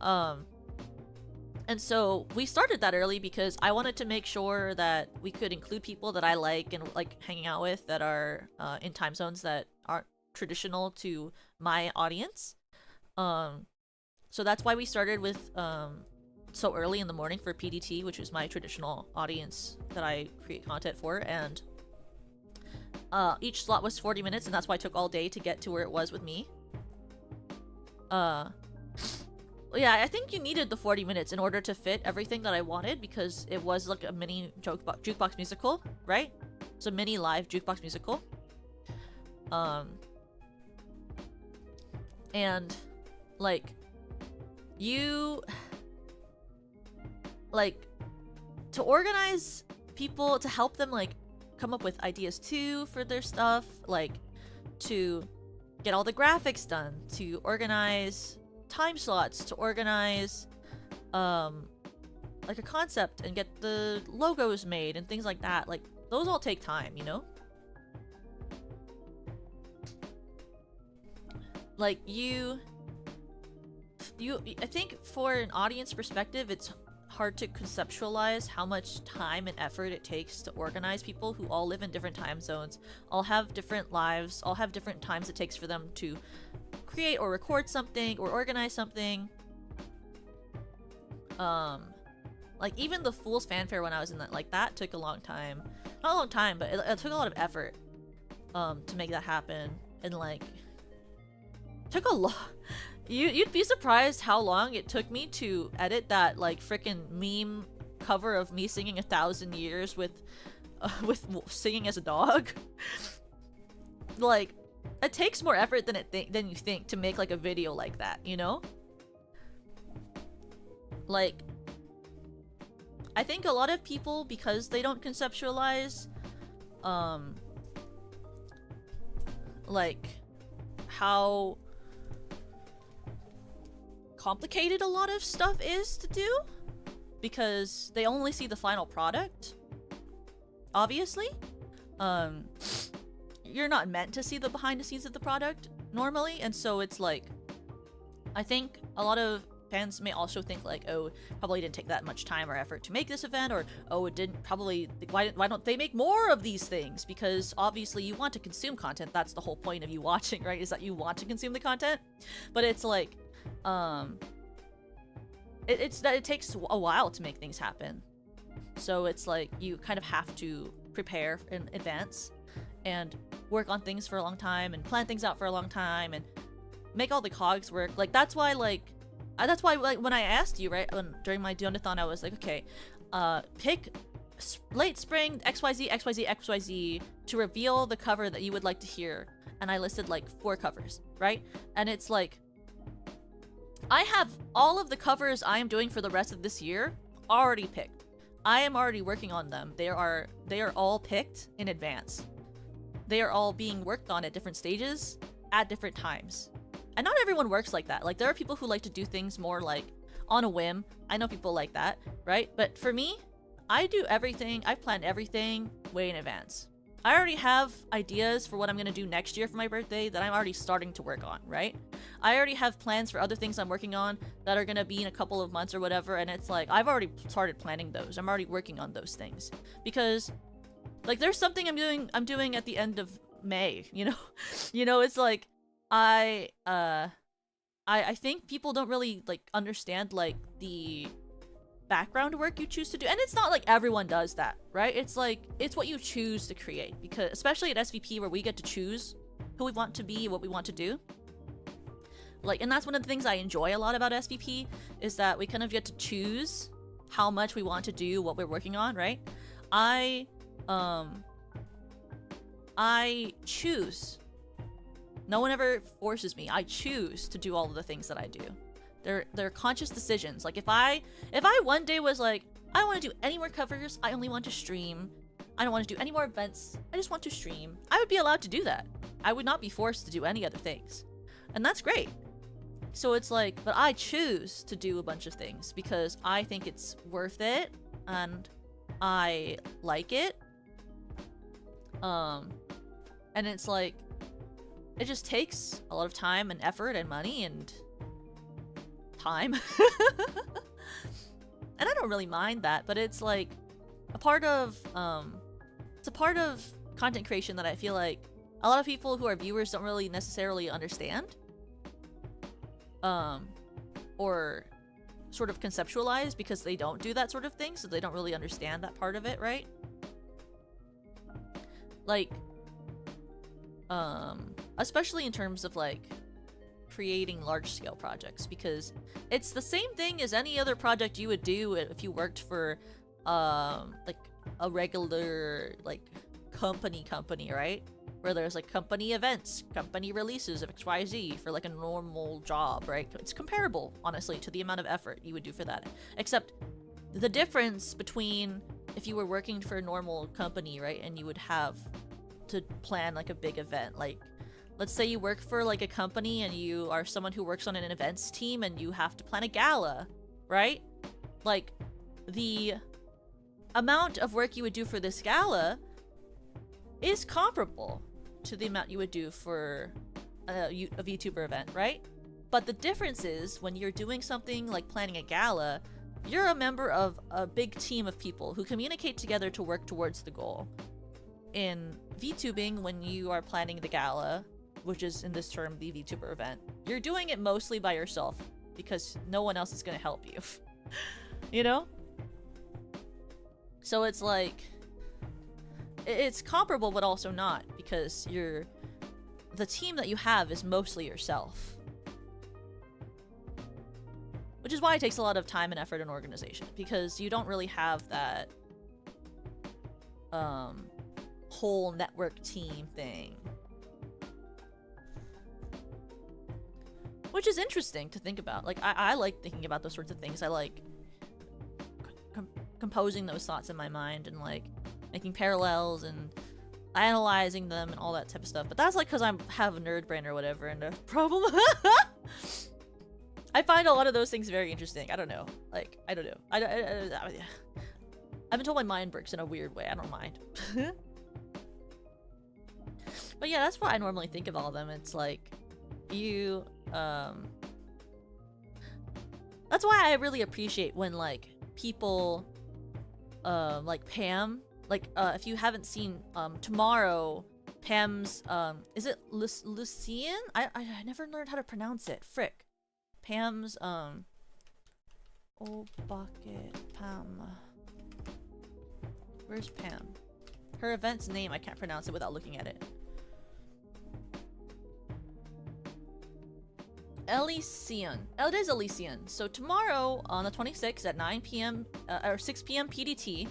And so we started that early because I wanted to make sure that we could include people that I like and like hanging out with that are in time zones that aren't traditional to my audience. So that's why we started with so early in the morning for PDT, which is my traditional audience that I create content for, and each slot was 40 minutes, and that's why it took all day to get to where it was with me. Uh, yeah, I think you needed the 40 minutes in order to fit everything that I wanted, because it was like a mini jukebox musical, right? It's a mini live jukebox musical. And like you like to organize people, to help them like come up with ideas too for their stuff, like to get all the graphics done, to organize time slots, to organize like a concept and get the logos made and things like that. Like those all take time, you know? Like I think for an audience perspective, it's hard to conceptualize how much time and effort it takes to organize people who all live in different time zones, all have different lives, all have different times it takes for them to create or record something or organize something. Like even the Fool's Fanfare when I was in that, like that took a long time. Not a long time, but it took a lot of effort to make that happen. And like took a lot. You'd be surprised how long it took me to edit that like freaking meme cover of me singing 1,000 Years with singing as a dog. Like it takes more effort than you think to make like a video like that, you know? Like I think a lot of people, because they don't conceptualize like how complicated a lot of stuff is to do, because they only see the final product, obviously. You're not meant to see the behind the scenes of the product normally, and so it's like I think a lot of fans may also think like, oh, it probably didn't take that much time or effort to make this event, or oh, it didn't probably, why don't they make more of these things? Because obviously you want to consume content. That's the whole point of you watching, right? Is that you want to consume the content. But it's like it's that it takes a while to make things happen, so it's like you kind of have to prepare in advance and work on things for a long time and plan things out for a long time and make all the cogs work. Like that's why like when I asked you, right, during my Donathon, I was like, okay, pick late spring XYZ to reveal the cover that you would like to hear, and I listed like 4 covers, right? And it's like I have all of the covers I am doing for the rest of this year already picked. I am already working on them. They are all picked in advance. They are all being worked on at different stages at different times. And not everyone works like that. Like there are people who like to do things more like on a whim. I know people like that, right? But for me, I do everything. I plan everything way in advance. I already have ideas for what I'm gonna do next year for my birthday that I'm already starting to work on, right? I already have plans for other things I'm working on that are gonna be in a couple of months or whatever, and it's like, I've already started planning those. I'm already working on those things. Because, like, there's something I'm doing at the end of May, you know? You know, it's like, I think people don't really, like, understand, like, the background work you choose to do, and it's not like everyone does that, right? It's like it's what you choose to create, because especially at SVP where we get to choose who we want to be, what we want to do, like, and that's one of the things I enjoy a lot about SVP, is that we kind of get to choose how much we want to do what we're working on, right? I choose. No one ever forces me. I choose to do all of the things that I do. They're conscious decisions. Like if I one day was like, I don't want to do any more covers, I only want to stream, I don't want to do any more events, I just want to stream, I would be allowed to do that. I would not be forced to do any other things. And that's great. So it's like, but I choose to do a bunch of things because I think it's worth it and I like it. And it's like, it just takes a lot of time and effort and money and time. And I don't really mind that, but it's like a part of it's a part of content creation that I feel like a lot of people who are viewers don't really necessarily understand, or sort of conceptualize, because they don't do that sort of thing, so they don't really understand that part of it, right? Like especially in terms of like creating large-scale projects, because it's the same thing as any other project you would do if you worked for like a regular like company, right? Where there's like company events, company releases of XYZ for like a normal job, right? It's comparable, honestly, to the amount of effort you would do for that. Except the difference between if you were working for a normal company, right, and you would have to plan like a big event, like let's say you work for like a company and you are someone who works on an events team and you have to plan a gala, right? Like the amount of work you would do for this gala is comparable to the amount you would do for a VTuber event, right? But the difference is when you're doing something like planning a gala, you're a member of a big team of people who communicate together to work towards the goal. In VTubing, when you are planning the gala, which is in this term the VTuber event, you're doing it mostly by yourself because no one else is going to help you. You know? So it's like, it's comparable but also not, because the team that you have is mostly yourself. Which is why it takes a lot of time and effort and organization, because you don't really have that whole network team thing. Which is interesting to think about. Like, I like thinking about those sorts of things. I like composing those thoughts in my mind and like making parallels and analyzing them and all that type of stuff. But that's like because I have a nerd brain or whatever, and a problem. I find a lot of those things very interesting. I don't know. Like, I don't know. I've been told my mind works in a weird way. I don't mind. But yeah, that's what I normally think of all of them. It's like, you, that's why I really appreciate when, like, people, like Pam, like, if you haven't seen, tomorrow, Pam's, is it Lucian? I never learned how to pronounce it. Frick. Pam's, oh, bucket, Pam. Where's Pam? Her event's name, I can't pronounce it without looking at it. Elysian. Oh, it is Elysian. So tomorrow, on the 26th at 9 p.m. Or 6 p.m. PDT,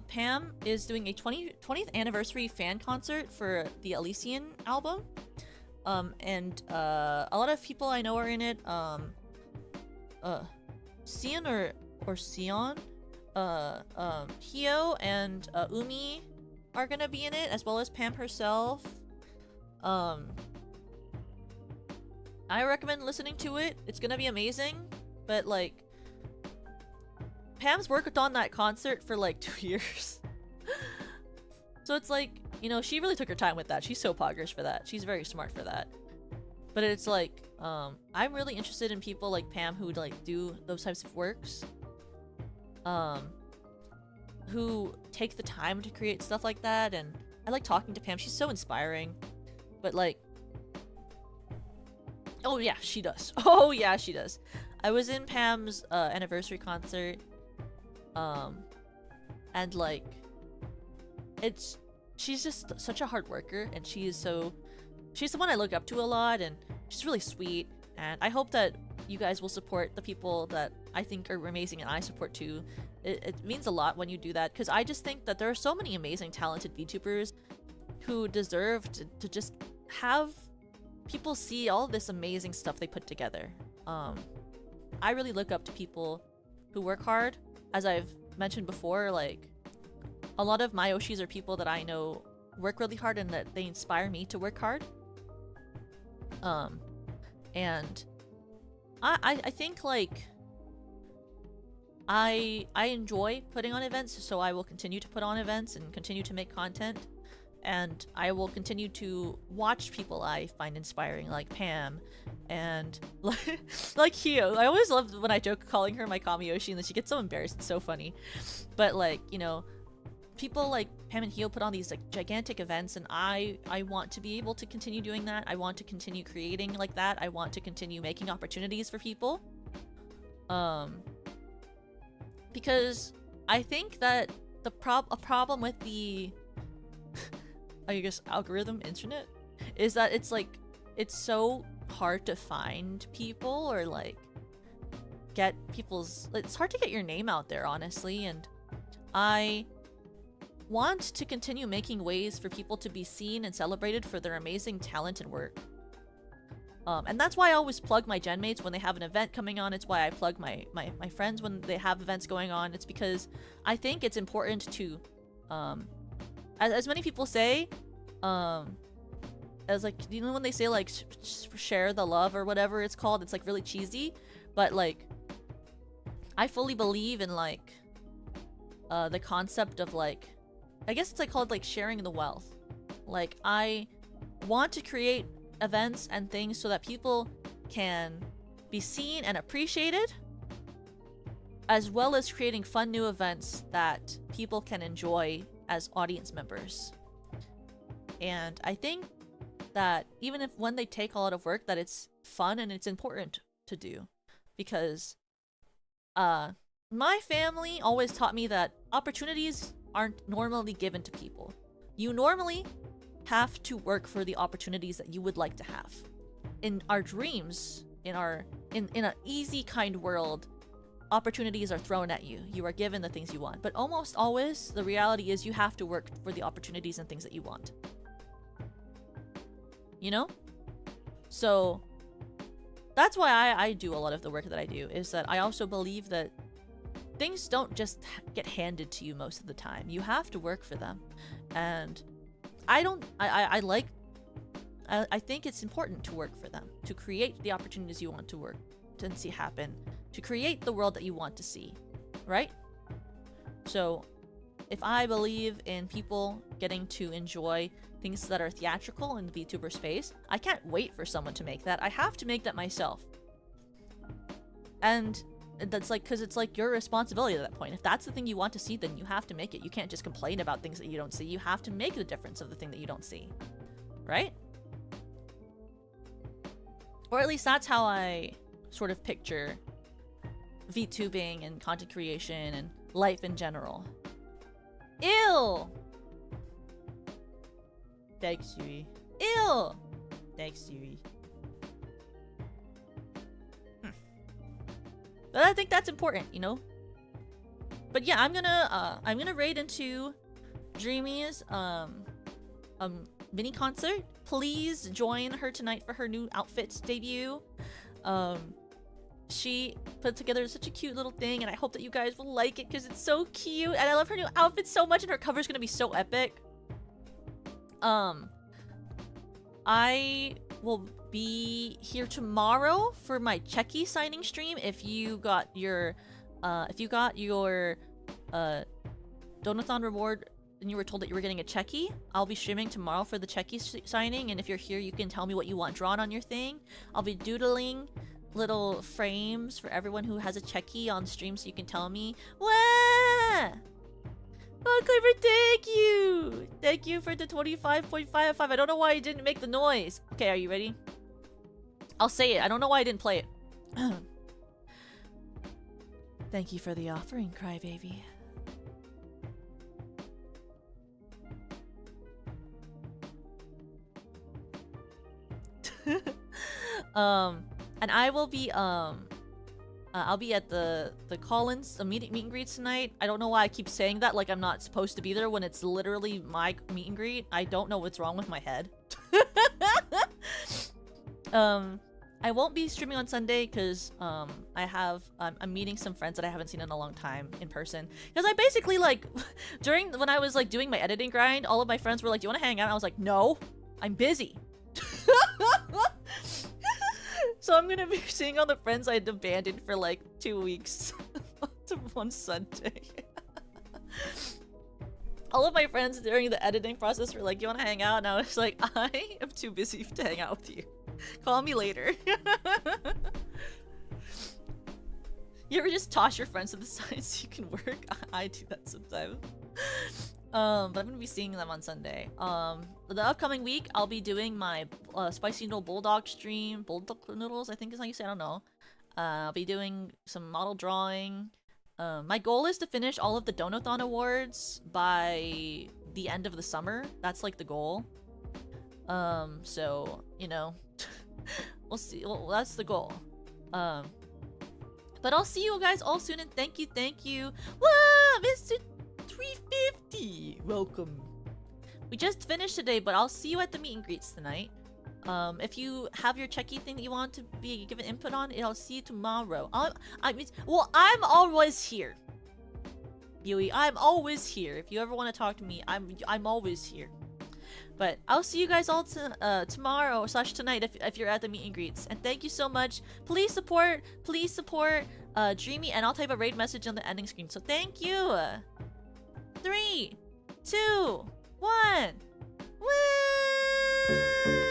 Pam is doing a 20th anniversary fan concert for the Elysian album. And a lot of people I know are in it. Sion or Sion, Hio and Umi are gonna be in it, as well as Pam herself. I recommend listening to it. It's gonna be amazing. But like, Pam's worked on that concert for like 2 years. So it's like, you know, she really took her time with that. She's so poggers for that. She's very smart for that. But it's like, I'm really interested in people like Pam who like do those types of works. Who take the time to create stuff like that, and I like talking to Pam. She's so inspiring. But like, oh yeah, she does. Oh yeah, she does. I was in Pam's anniversary concert, and like, she's just such a hard worker, and she's the one I look up to a lot, and she's really sweet. And I hope that you guys will support the people that I think are amazing and I support too. It means a lot when you do that, because I just think that there are so many amazing, talented VTubers who deserve to just have people see all this amazing stuff they put together. I really look up to people who work hard. As I've mentioned before, like, a lot of my Oshis are people that I know work really hard and that they inspire me to work hard. And I think, like, I enjoy putting on events, so I will continue to put on events and continue to make content. And I will continue to watch people I find inspiring, like Pam, and like Hio. I always love when I joke calling her my Kamiyoshi, and then she gets so embarrassed. It's so funny. But like, you know, people like Pam and Hio put on these like gigantic events, and I want to be able to continue doing that. I want to continue creating like that. I want to continue making opportunities for people. Because I think that a problem with the I guess algorithm internet is that it's like, it's so hard to find people or like get people's, it's hard to get your name out there, honestly, and I want to continue making ways for people to be seen and celebrated for their amazing talent and work. And that's why I always plug my gen mates when they have an event coming on. It's why I plug my friends when they have events going on. It's because I think it's important to, as many people say, as like, you know when they say like share the love or whatever it's called, it's like really cheesy, but like I fully believe in like the concept of like, I guess it's like called like sharing the wealth. Like I want to create events and things so that people can be seen and appreciated, as well as creating fun new events that people can enjoy as audience members. And I think that even if when they take a lot of work, that it's fun and it's important to do, because my family always taught me that opportunities aren't normally given to people. You normally have to work for the opportunities that you would like to have. In our dreams, in an easy kind world, opportunities are thrown at you. You are given the things you want. But almost always, the reality is you have to work for the opportunities and things that you want. You know? So that's why I do a lot of the work that I do, is that I also believe that things don't just get handed to you most of the time. You have to work for them. And I think it's important to work for them, to create the opportunities you want to work to see happen, to create the world that you want to see, right? So if I believe in people getting to enjoy things that are theatrical in the VTuber space, I can't wait for someone to make that. I have to make that myself. And that's like, because it's like your responsibility at that point. If that's the thing you want to see, then you have to make it. You can't just complain about things that you don't see. You have to make the difference of the thing that you don't see, right? Or at least that's how I sort of picture VTubing and content creation and life in general. Ew! Thanks, Yui. Ew! Thanks, Yui. But I think that's important, you know? But yeah, I'm gonna raid into Dreamy's mini concert. Please join her tonight for her new outfit debut. She put together such a cute little thing, and I hope that you guys will like it because it's so cute, and I love her new outfit so much, and her cover's gonna be so epic. I will be here tomorrow for my Checky signing stream. If you got your Donathon reward and you were told that you were getting a Checky, I'll be streaming tomorrow for the Checky signing, and if you're here, you can tell me what you want drawn on your thing. I'll be doodling little frames for everyone who has a Checky on stream, so you can tell me. Wah! Oh, Clever, thank you! Thank you for the 25.55. I don't know why I didn't make the noise. Okay, are you ready? I'll say it. I don't know why I didn't play it. Thank you for the offering, Crybaby. And I will be, I'll be at the Collins meet and greet tonight. I don't know why I keep saying that like I'm not supposed to be there when it's literally my meet and greet. I don't know what's wrong with my head. I won't be streaming on Sunday because I'm meeting some friends that I haven't seen in a long time in person. Because I basically like when I was like doing my editing grind, all of my friends were like, "Do you want to hang out?" And I was like, "No, I'm busy." So I'm gonna be seeing all the friends I had abandoned for like 2 weeks to one Sunday. All of my friends during the editing process were like, "You want to hang out?" And I was like, "I am too busy to hang out with you. Call me later." You ever just toss your friends to the side so you can work? I do that sometimes. But I'm gonna be seeing them on Sunday. The upcoming week, I'll be doing my spicy noodle bulldog stream. Bulldog noodles, I think is how you say. I don't know. I'll be doing some model drawing. My goal is to finish all of the Donathon awards by the end of the summer. That's like the goal. So you know, We'll see. Well, that's the goal. But I'll see you guys all soon, and thank you. Wow, Mr. 350. Welcome. We just finished today, but I'll see you at the meet and greets tonight. If you have your checky thing that you want to be given input on, I'll see you tomorrow. I'm always here. Yui, I'm always here. If you ever want to talk to me, I'm always here. But I'll see you guys all tomorrow / tonight if you're at the meet and greets. And thank you so much. Please support Dreamy, and I'll type a raid message on the ending screen. So thank you. 3, 2, 1. Woo!